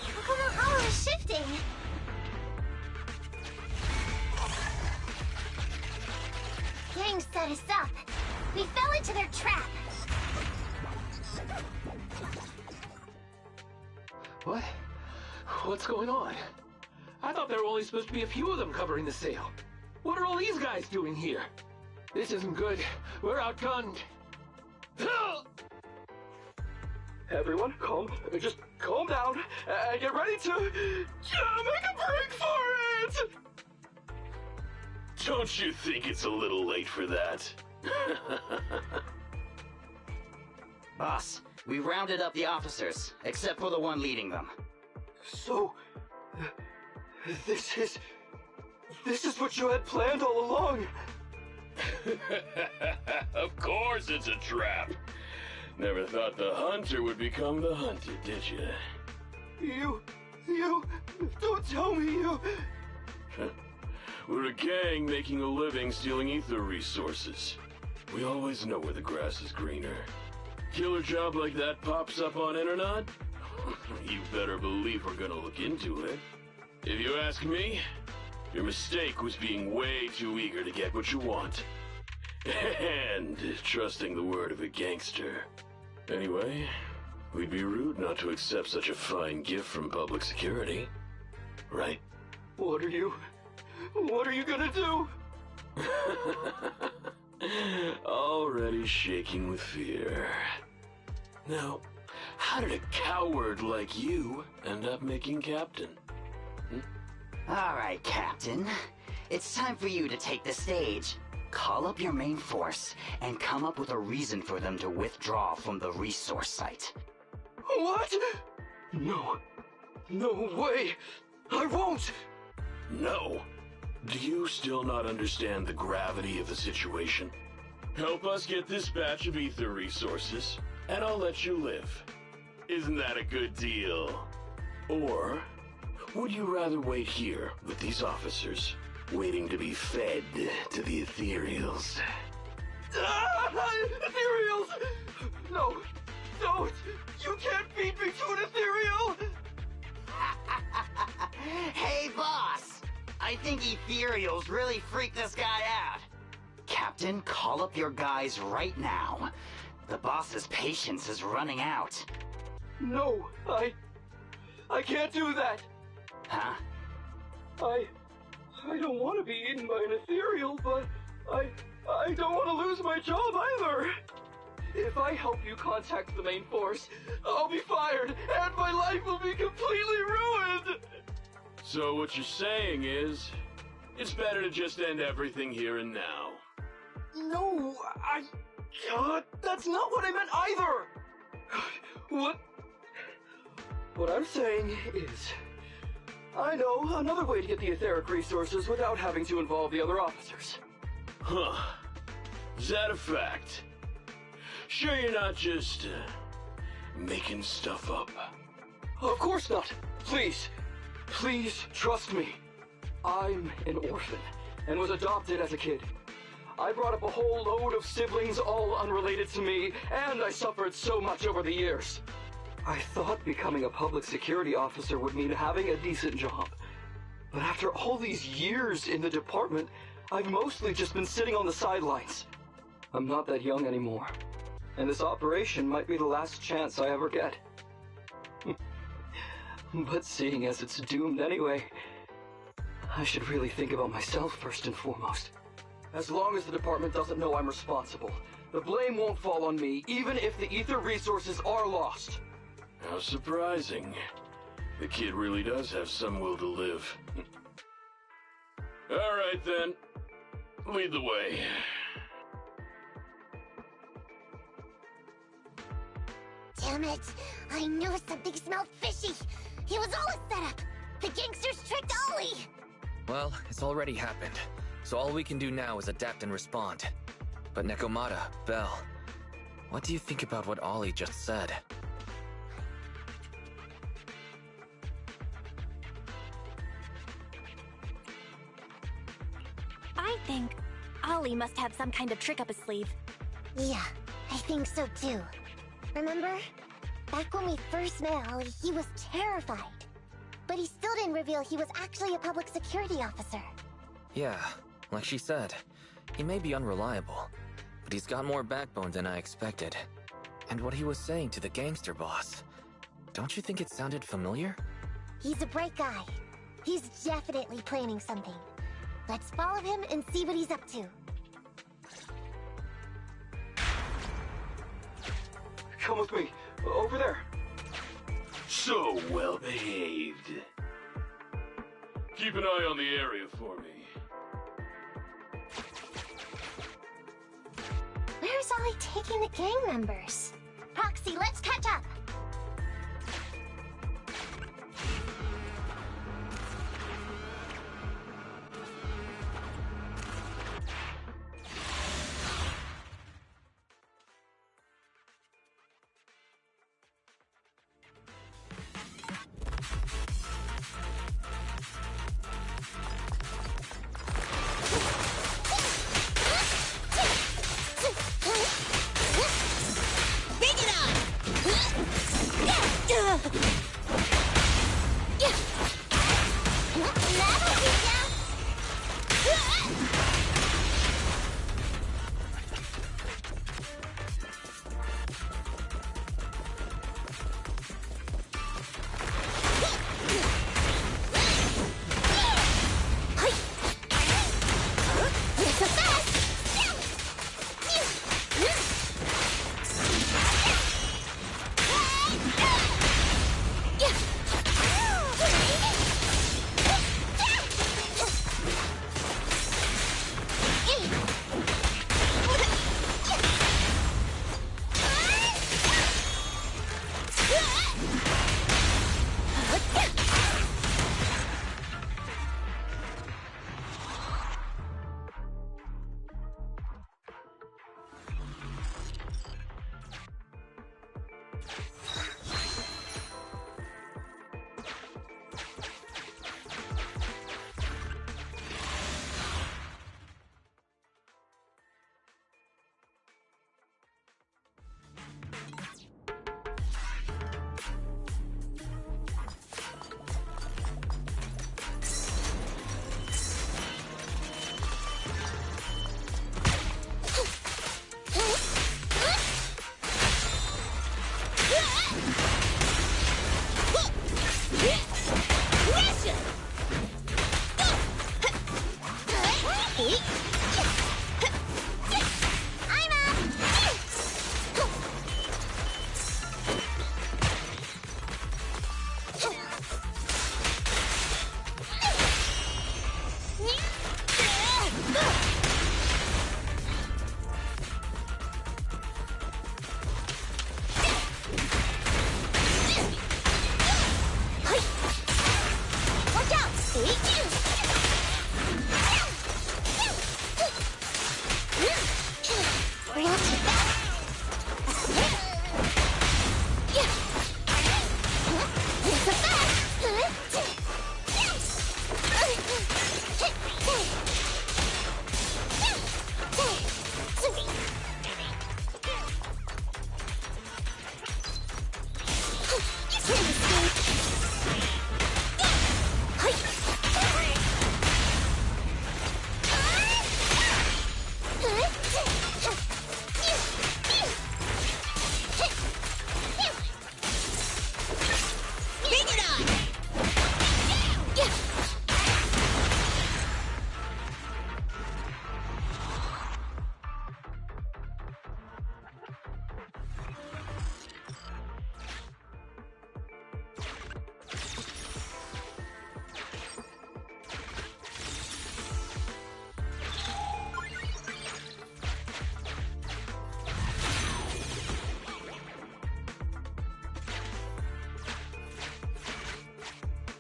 How come the hollow is shifting? Gang set us up. We fell into their trap.
What? What's going on? I thought there were only supposed to be a few of them covering the sale. What are all these guys doing here? This isn't good. We're outgunned.
Everyone, just calm down and get ready to make a break for it!
Don't you think it's a little late for that?
Boss, we rounded up the officers, except for the one leading them.
So, this is what you had planned all along?
Of course it's a trap. Never thought the hunter would become the hunted, did you?
You, don't tell me you...
We're a gang making a living stealing ether resources. We always know where the grass is greener. Killer job like that pops up on internet? You better believe we're gonna look into it. If you ask me, your mistake was being way too eager to get what you want. And trusting the word of a gangster. Anyway, we'd be rude not to accept such a fine gift from public security. Right?
What are you gonna do?
Already shaking with fear. Now, how did a coward like you end up making captain?
Alright, Captain. It's time for you to take the stage. Call up your main force and come up with a reason for them to withdraw from the resource site.
What? No way! I won't!
No? Do you still not understand the gravity of the situation? Help us get this batch of ether resources, and I'll let you live. Isn't that a good deal? Or would you rather wait here with these officers, waiting to be fed to the ethereals?
Ethereals! No, don't! You can't feed me to an ethereal!
Hey, boss! I think ethereals really freaked this guy out. Captain, call up your guys right now. The boss's patience is running out.
No, I can't do that.
Huh?
I don't want to be eaten by an ethereal, but I don't want to lose my job either. If I help you contact the main force, I'll be fired, and my life will be completely ruined!
So what you're saying is, it's better to just end everything here and now.
No, that's not what I meant either! What I'm saying is, I know another way to get the etheric resources without having to involve the other officers.
Huh. Is that a fact? Sure you're not just, making stuff up?
Of course not. Please trust me. I'm an orphan, and was adopted as a kid. I brought up a whole load of siblings all unrelated to me, and I suffered so much over the years. I thought becoming a public security officer would mean having a decent job. But after all these years in the department, I've mostly just been sitting on the sidelines. I'm not that young anymore. and this operation might be the last chance I ever get. But seeing as it's doomed anyway, I should really think about myself first and foremost. As long as the department doesn't know I'm responsible, the blame won't fall on me, even if the ether resources are lost.
How surprising. The kid really does have some will to live. All right, then. Lead the way.
Damn it! I knew something smelled fishy! It was all a setup! The gangsters tricked Ollie!
Well, it's already happened, so all we can do now is adapt and respond. But Nekomata, Belle, what do you think about what Ollie just said?
I think Ollie must have some kind of trick up his sleeve.
Yeah, I think so too. Remember? Back when we first met Ollie, he was terrified. But he still didn't reveal he was actually a public security officer.
Yeah, like she said, he may be unreliable, but he's got more backbone than I expected. And what he was saying to the gangster boss, don't you think it sounded familiar?
He's a bright guy. He's definitely planning something. Let's follow him and see what he's up to.
Come with me. Over there.
So well behaved. Keep an eye on the area for me.
Where's Ollie taking the gang members? Proxy, let's catch up!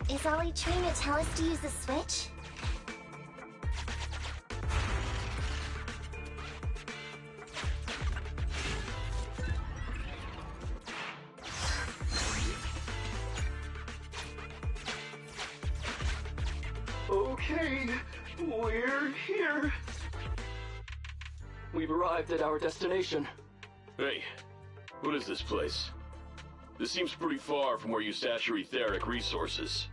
Is Ollie trying to tell us to use the switch?
Okay, we're here. We've arrived at our destination.
Hey, what is this place? This seems pretty far from where you stash your etheric resources.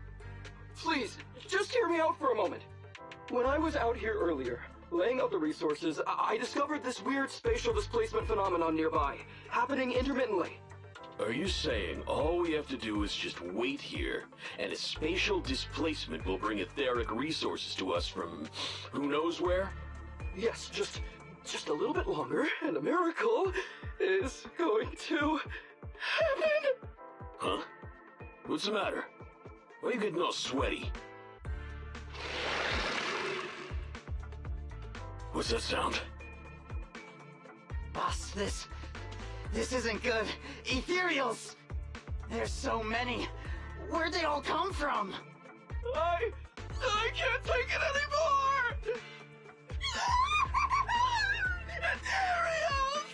Please, just hear me out for a moment. When I was out here earlier, laying out the resources, I discovered this weird spatial displacement phenomenon nearby, happening intermittently.
Are you saying all we have to do is just wait here, and a spatial displacement will bring etheric resources to us from who knows where?
Yes, just a little bit longer, and a miracle is going to happen!
Huh? What's the matter? Why are you getting all sweaty? What's that sound?
Boss, this isn't good. Ethereals! There's so many. Where'd they all come from?
I can't take it anymore!
Ethereals!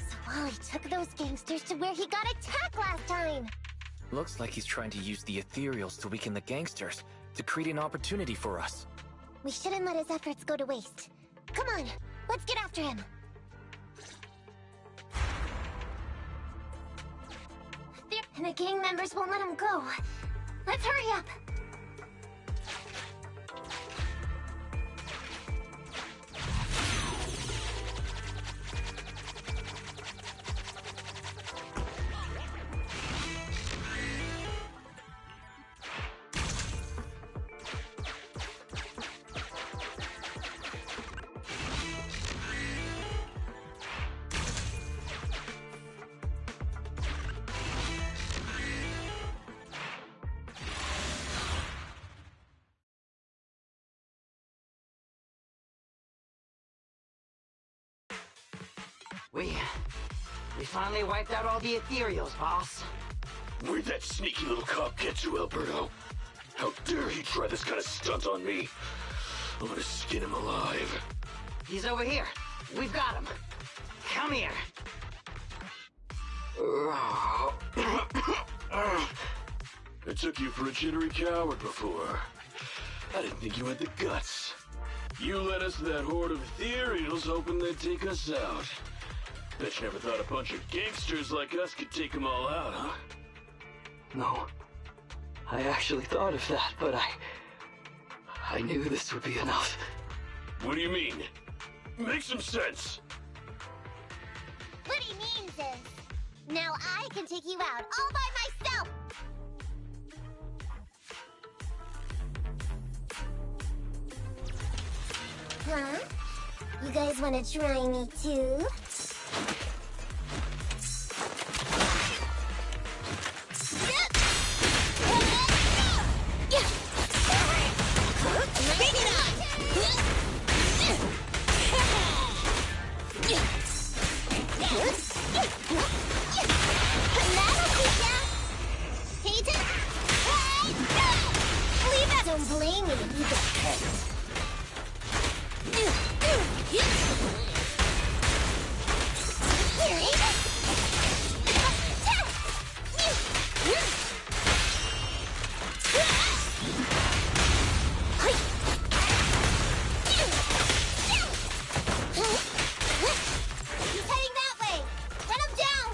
So Wally took those gangsters to where he got attacked last time!
Looks like he's trying to use the ethereals to weaken the gangsters, to create an opportunity for us.
We shouldn't let his efforts go to waste. Come on, let's get after him! And the gang members won't let him go. Let's hurry up!
We finally wiped out all the ethereals, boss.
Where'd that sneaky little cop get to, Alberto? How dare he try this kind of stunt on me? I'm gonna skin him alive.
He's over here. We've got him. Come here.
I took you for a jittery coward before. I didn't think you had the guts. You led us to that horde of ethereals hoping they'd take us out. Bet you never thought a bunch of gangsters like us could take them all out, huh?
No. I actually thought of that, but I knew this would be enough.
What do you mean? Make some sense!
What he means is, now I can take you out all by myself! Huh? You guys wanna try me too? Don't blame me if you got hurt. He's heading that way. Run him down.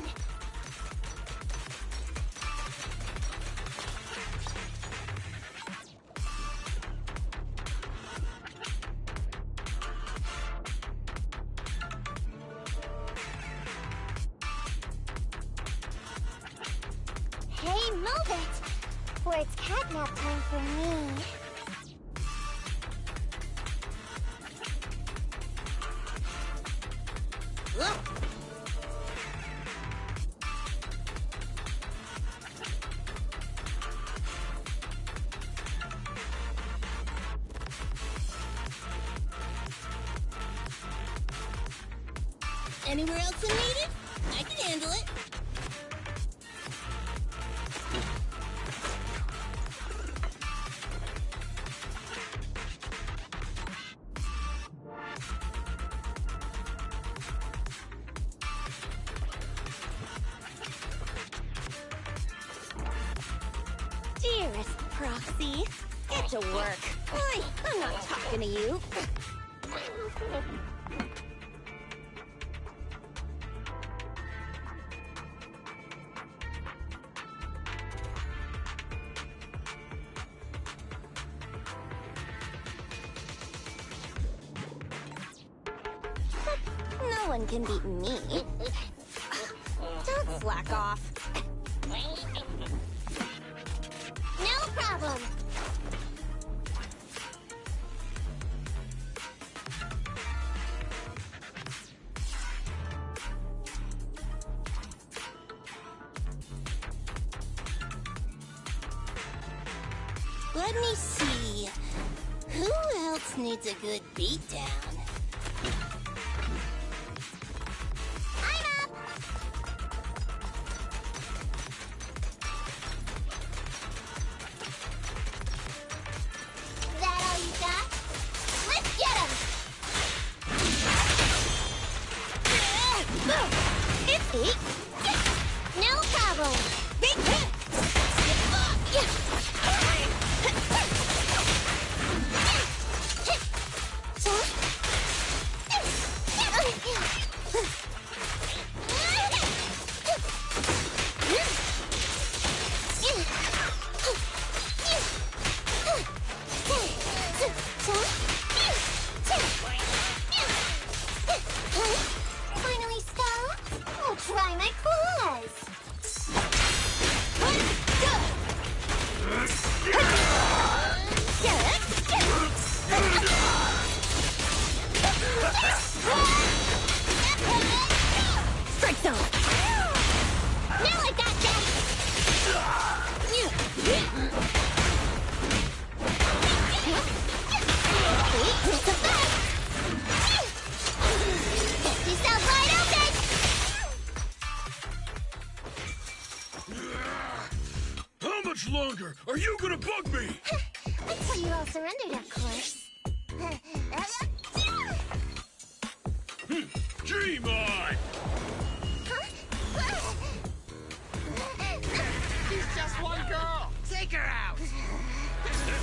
Hey, move it! Or it's catnap time for me. Anywhere else you needed?
I can handle it.
Dearest Proxy, get to work. Oi, I'm not talking to you. No one can beat me. Don't slack off.
No problem.
Let me see. Who else needs a good beatdown?
I'm up. That all you got? Let's get him.
It's me.
No problem. Finally stopped? I'll try my claws.
Strike zone.
Now I got that. It's a fact. Get yourself wide open.
How much longer are you gonna bug me?
Until you all surrendered, of course.
Dream on!
She's just one girl. Take her out.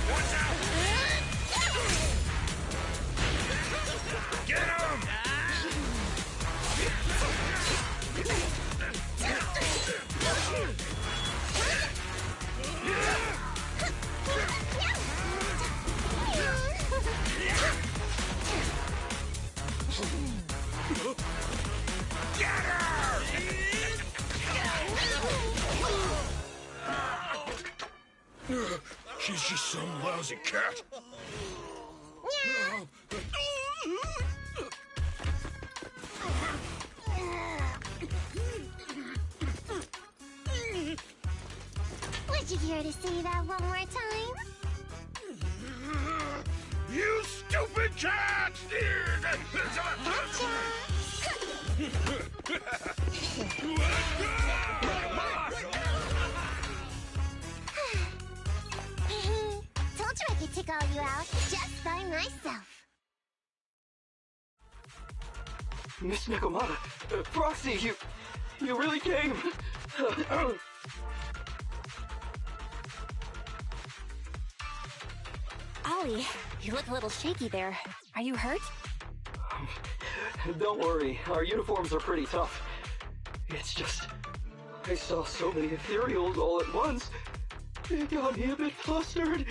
Watch out! Get him! Get her! She's just some lousy cat.
Would you care to say that one more time?
You stupid cat!
Told you I could take all you out just by myself.
Miss Nekomata, Proxy, you really came.
Ollie, you look a little shaky there. Are you hurt?
Don't worry, our uniforms are pretty tough. It's just, I saw so many ethereals all at once. It got me a bit flustered.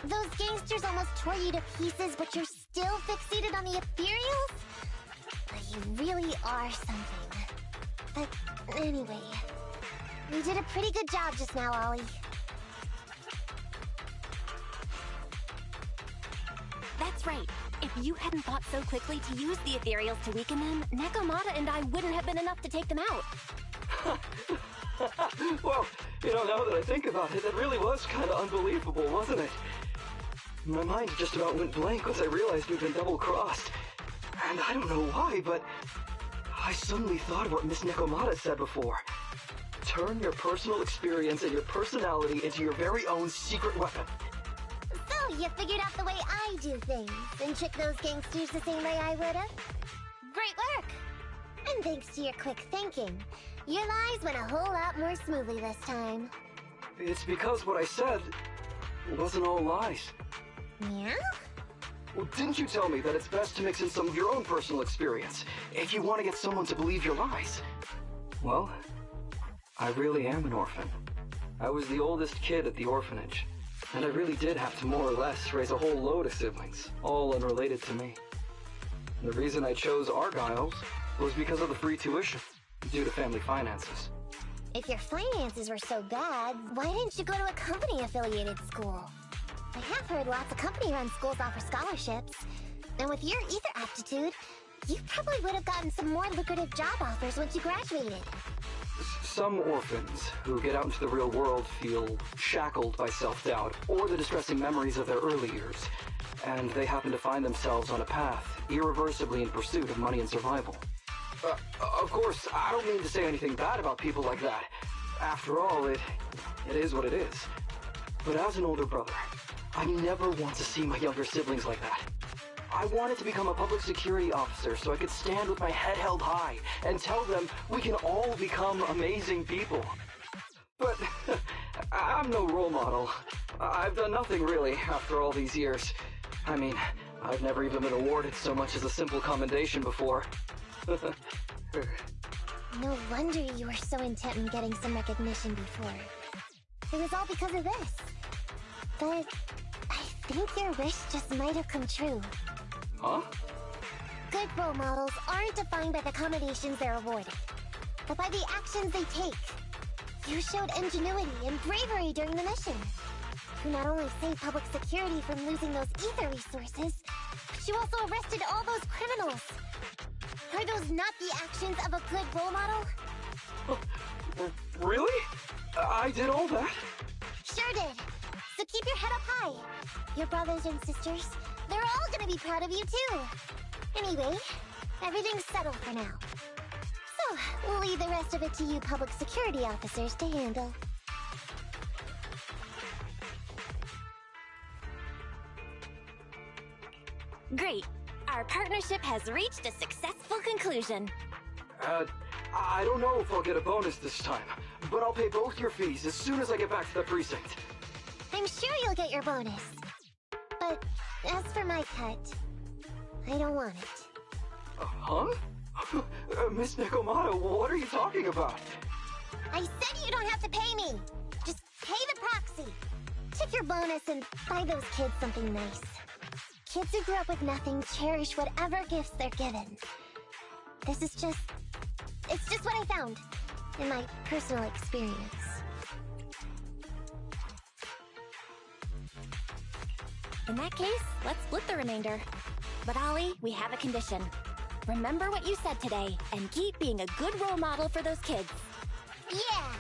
Those gangsters almost tore you to pieces, but you're still fixated on the ethereals? You really are something. But anyway, you did a pretty good job just now, Ollie.
That's right. If you hadn't thought so quickly to use the ethereals to weaken them, Nekomata and I wouldn't have been enough to take them out.
Well, now that I think about it, that really was kind of unbelievable, wasn't it? My mind just about went blank once I realized we'd been double-crossed. And I don't know why, but I suddenly thought of what Miss Nekomata said before. Turn your personal experience and your personality into your very own secret weapon.
So, you figured out the way I do things, and tricked those gangsters the same way I would've? Great work! And thanks to your quick thinking, your lies went a whole lot more smoothly this time.
It's because what I said wasn't all lies.
Yeah?
Well, didn't you tell me that it's best to mix in some of your own personal experience if you want to get someone to believe your lies? Well, I really am an orphan. I was the oldest kid at the orphanage, and I really did have to more or less raise a whole load of siblings, all unrelated to me. The reason I chose Argyle's was because of the free tuition, due to family finances.
If your finances were so bad, why didn't you go to a company-affiliated school? I have heard lots of company-run schools offer scholarships. And with your ether aptitude, you probably would have gotten some more lucrative job offers once you graduated.
Some orphans who get out into the real world feel shackled by self-doubt or the distressing memories of their early years, and they happen to find themselves on a path irreversibly in pursuit of money and survival. Of course, I don't mean to say anything bad about people like that. After all, it is what it is. But as an older brother, I never want to see my younger siblings like that. I wanted to become a public security officer so I could stand with my head held high and tell them we can all become amazing people. But I'm no role model. I've done nothing really after all these years. I mean, I've never even been awarded so much as a simple commendation before.
No wonder you were so intent on getting some recognition before. It was all because of this. But I think your wish just might have come true.
Huh?
Good role models aren't defined by the accommodations they're awarded, but by the actions they take. You showed ingenuity and bravery during the mission. You not only saved public security from losing those ether resources, but you also arrested all those criminals. Are those not the actions of a good role model?
Really? I did all that?
Sure did. So keep your head up high. Your brothers and sisters, they're all gonna be proud of you too. Anyway, everything's settled for now. So, we'll leave the rest of it to you public security officers to handle.
Great. Our partnership has reached a successful conclusion.
I don't know if I'll get a bonus this time, but I'll pay both your fees as soon as I get back to the precinct.
I'm sure you'll get your bonus. But as for my cut, I don't want it.
Huh? Miss Nekomata, what are you talking about?
I said you don't have to pay me. Just pay the proxy. Take your bonus and buy those kids something nice. Kids who grew up with nothing cherish whatever gifts they're given. This is just... it's just what I found in my personal experience.
In that case, let's split the remainder. But Ollie, we have a condition. Remember what you said today, and keep being a good role model for those kids.
Yeah!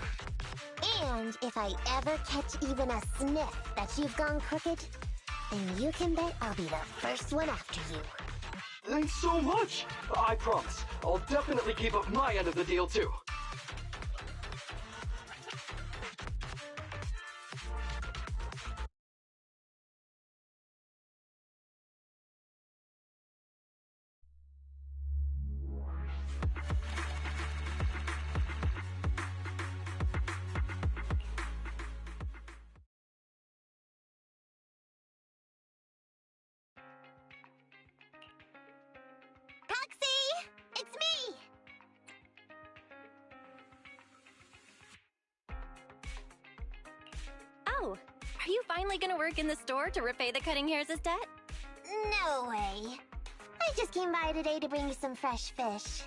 And if I ever catch even a sniff that you've gone crooked, then you can bet I'll be the first one after you.
Thanks so much! I promise, I'll definitely keep up my end of the deal too.
It's me!
Oh, are you finally gonna work in the store to repay the Cutting Hairs' debt?
No way. I just came by today to bring you some fresh fish.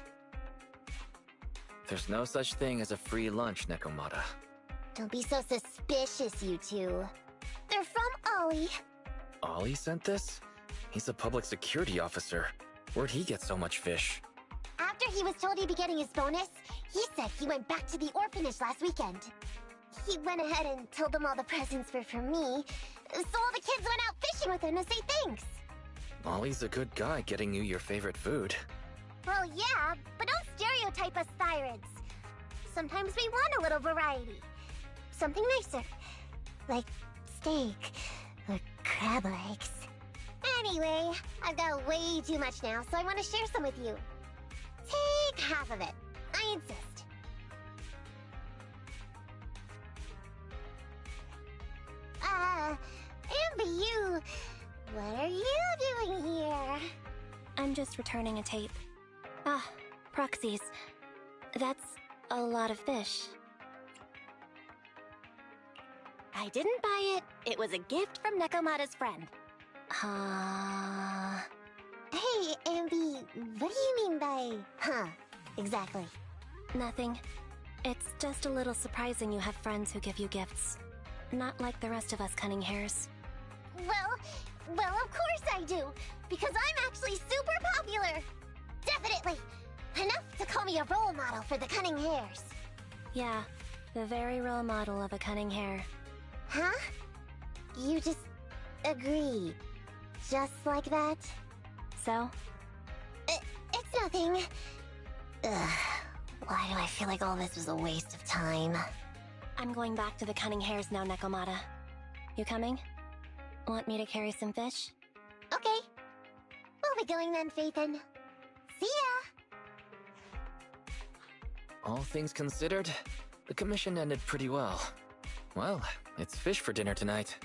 There's no such thing as a free lunch, Nekomata.
Don't be so suspicious, you two. They're from Ollie.
Ollie sent this? He's a public security officer. Where'd he get so much fish?
After he was told he'd be getting his bonus, he said he went back to the orphanage last weekend. He went ahead and told them all the presents were for me, so all the kids went out fishing with him to say thanks.
Ollie's a good guy getting you your favorite food.
Well, yeah, but don't stare stereotype us Thyrids. Sometimes we want a little variety. Something nicer. Like steak or crab legs. Anyway, I've got way too much now, so I want to share some with you. Take half of it. I insist. Amber, what are you doing here?
I'm just returning a tape. Ah, proxies. That's a lot of fish.
I didn't buy it. It was a gift from Nekomata's friend.
Hey, Amby, what do you mean by, exactly?
Nothing. It's just a little surprising you have friends who give you gifts. Not like the rest of us cunning hairs.
Well, of course I do, because I'm actually super popular. Definitely. Enough to call me a role model for the cunning hairs.
Yeah, the very role model of a cunning hare.
Huh? You just agree. Just like that?
So?
It's nothing. Ugh. Why do I feel like all this was a waste of time?
I'm going back to the cunning hares now, Nekomata. You coming? Want me to carry some fish?
Okay. We'll be going then, Phaethon. See ya!
All things considered, the commission ended pretty well. Well, it's fish for dinner tonight.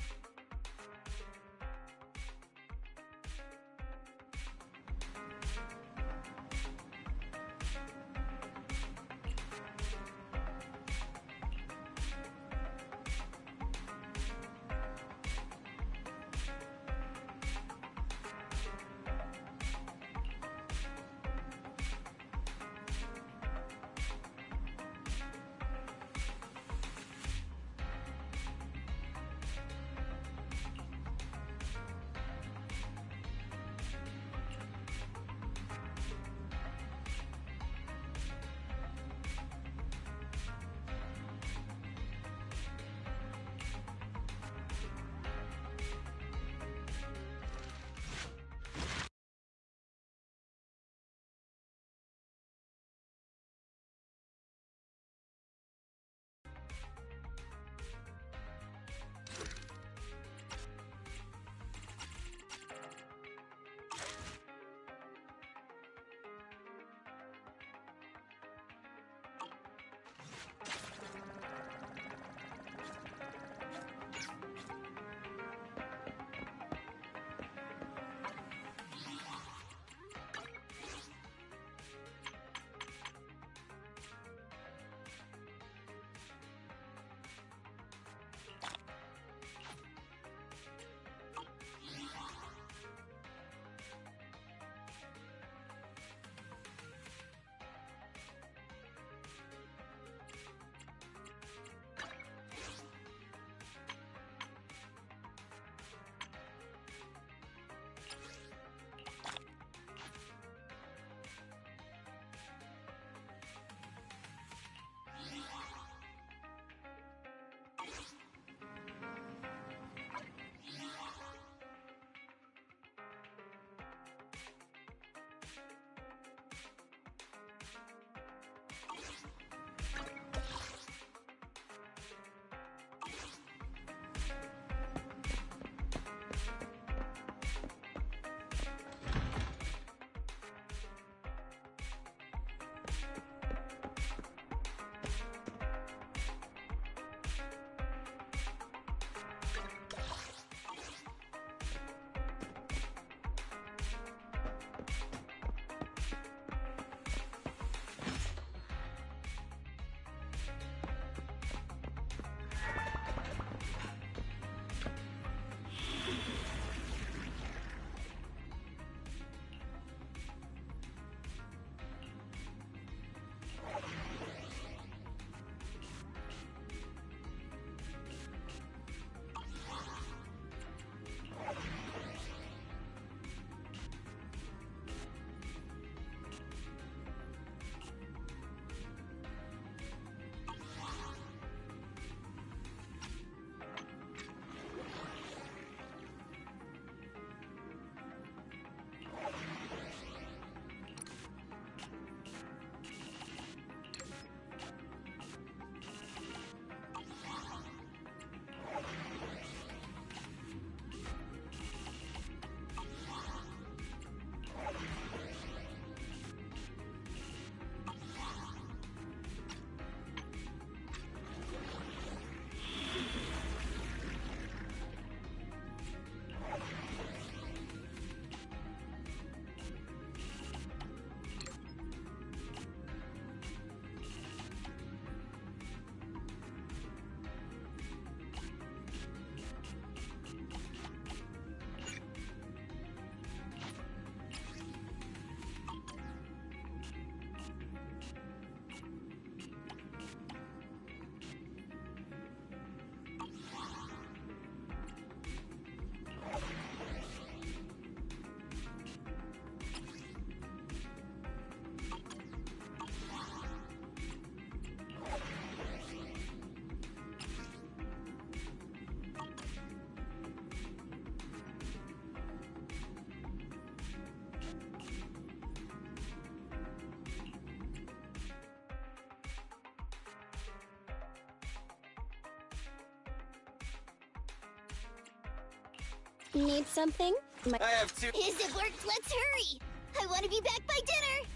Need something?
I have two.
Is it worked? Let's hurry! I want to be back by dinner!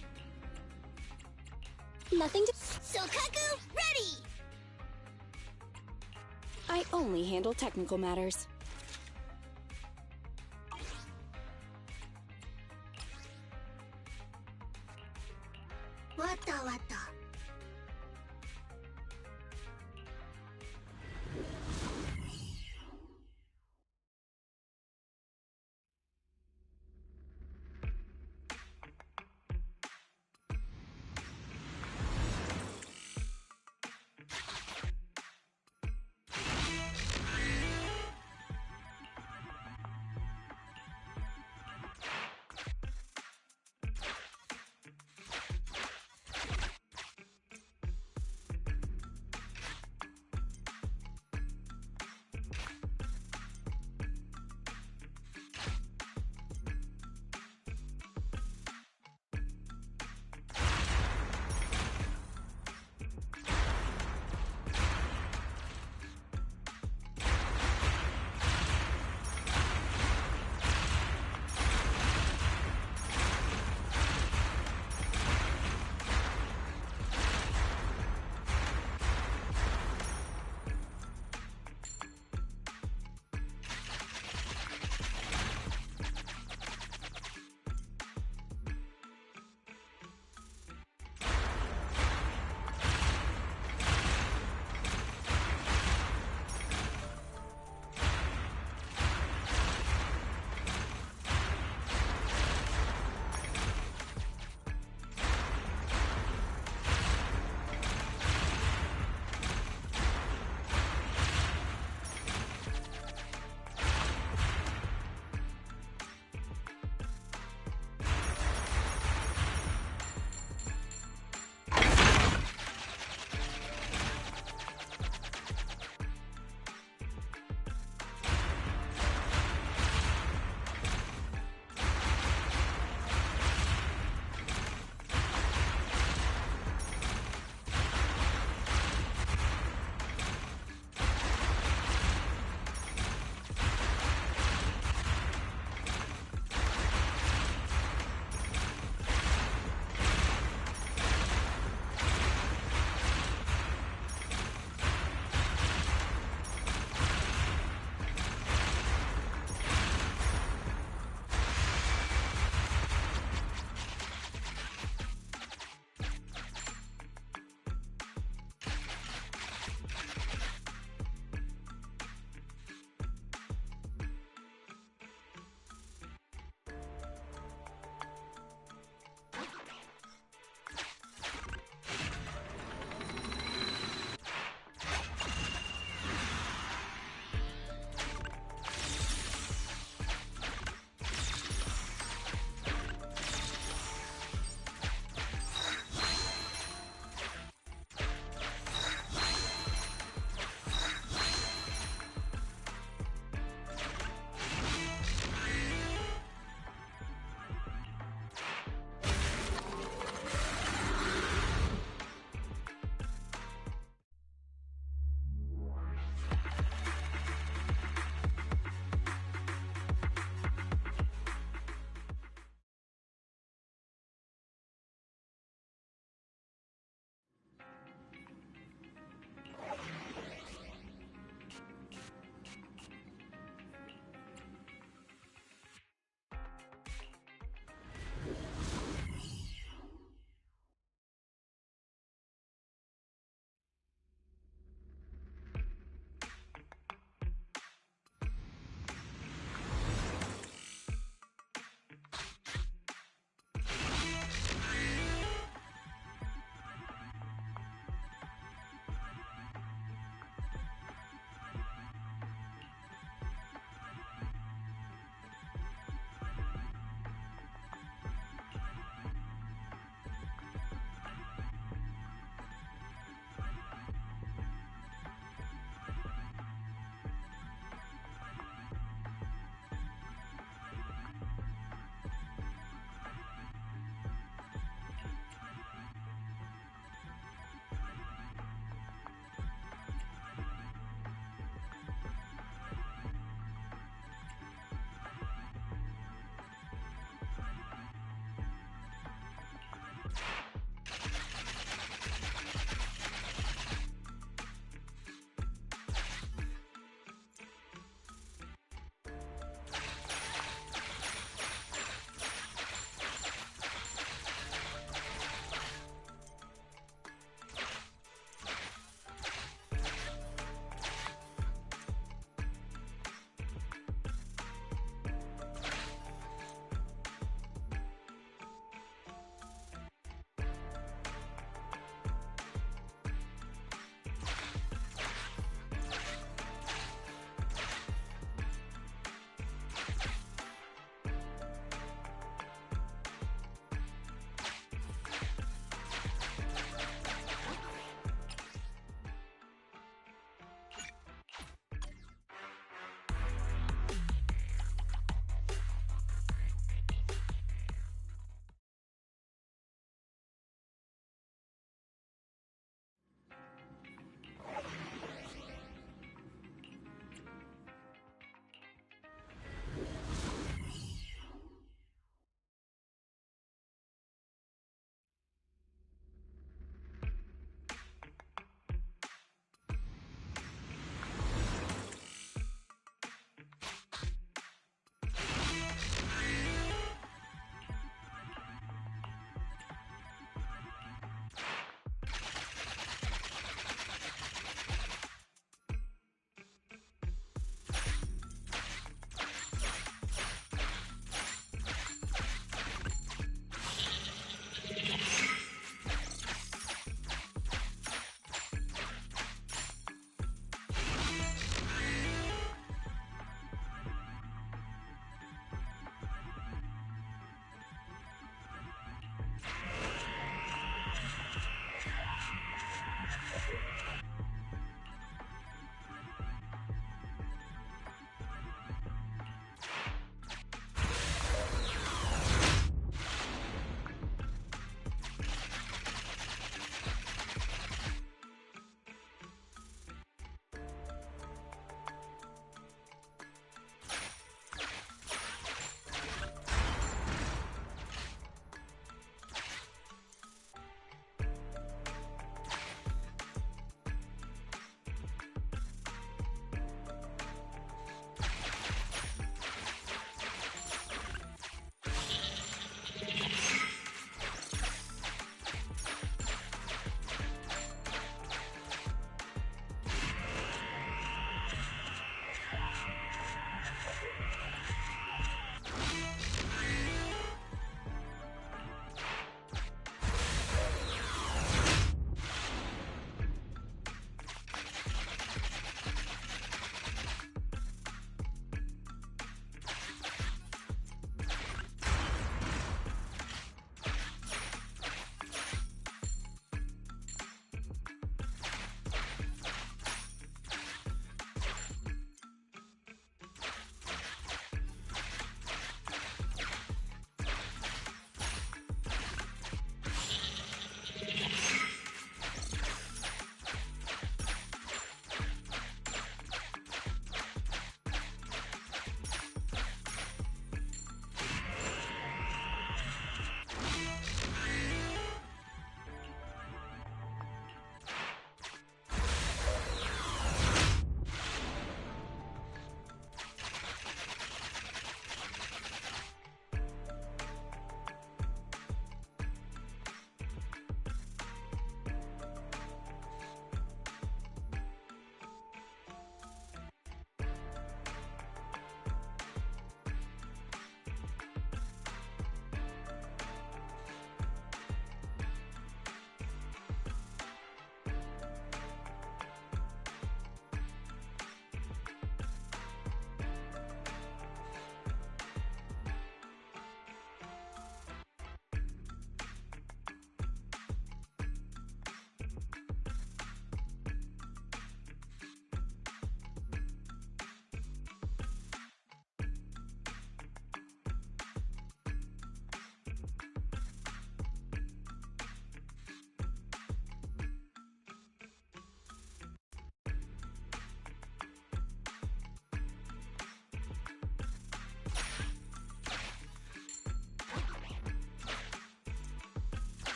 Nothing to...
Sokaku, ready!
I only handle technical matters.
Wata wata.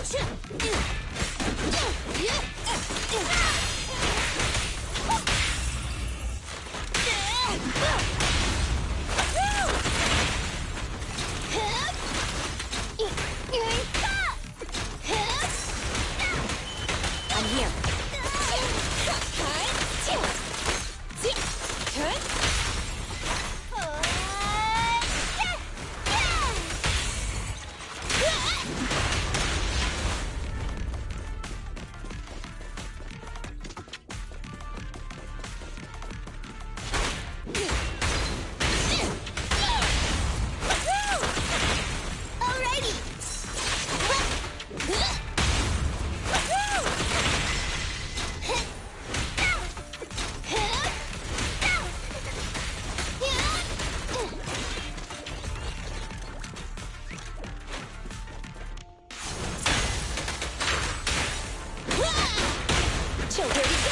I'm here. Chill, here we go.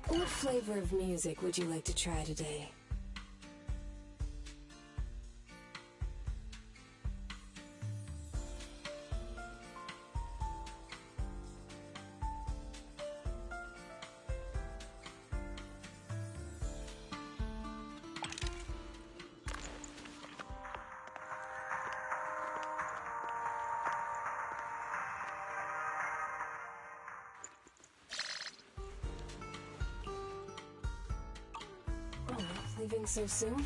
What flavor of music would you like to try today? Leaving so soon?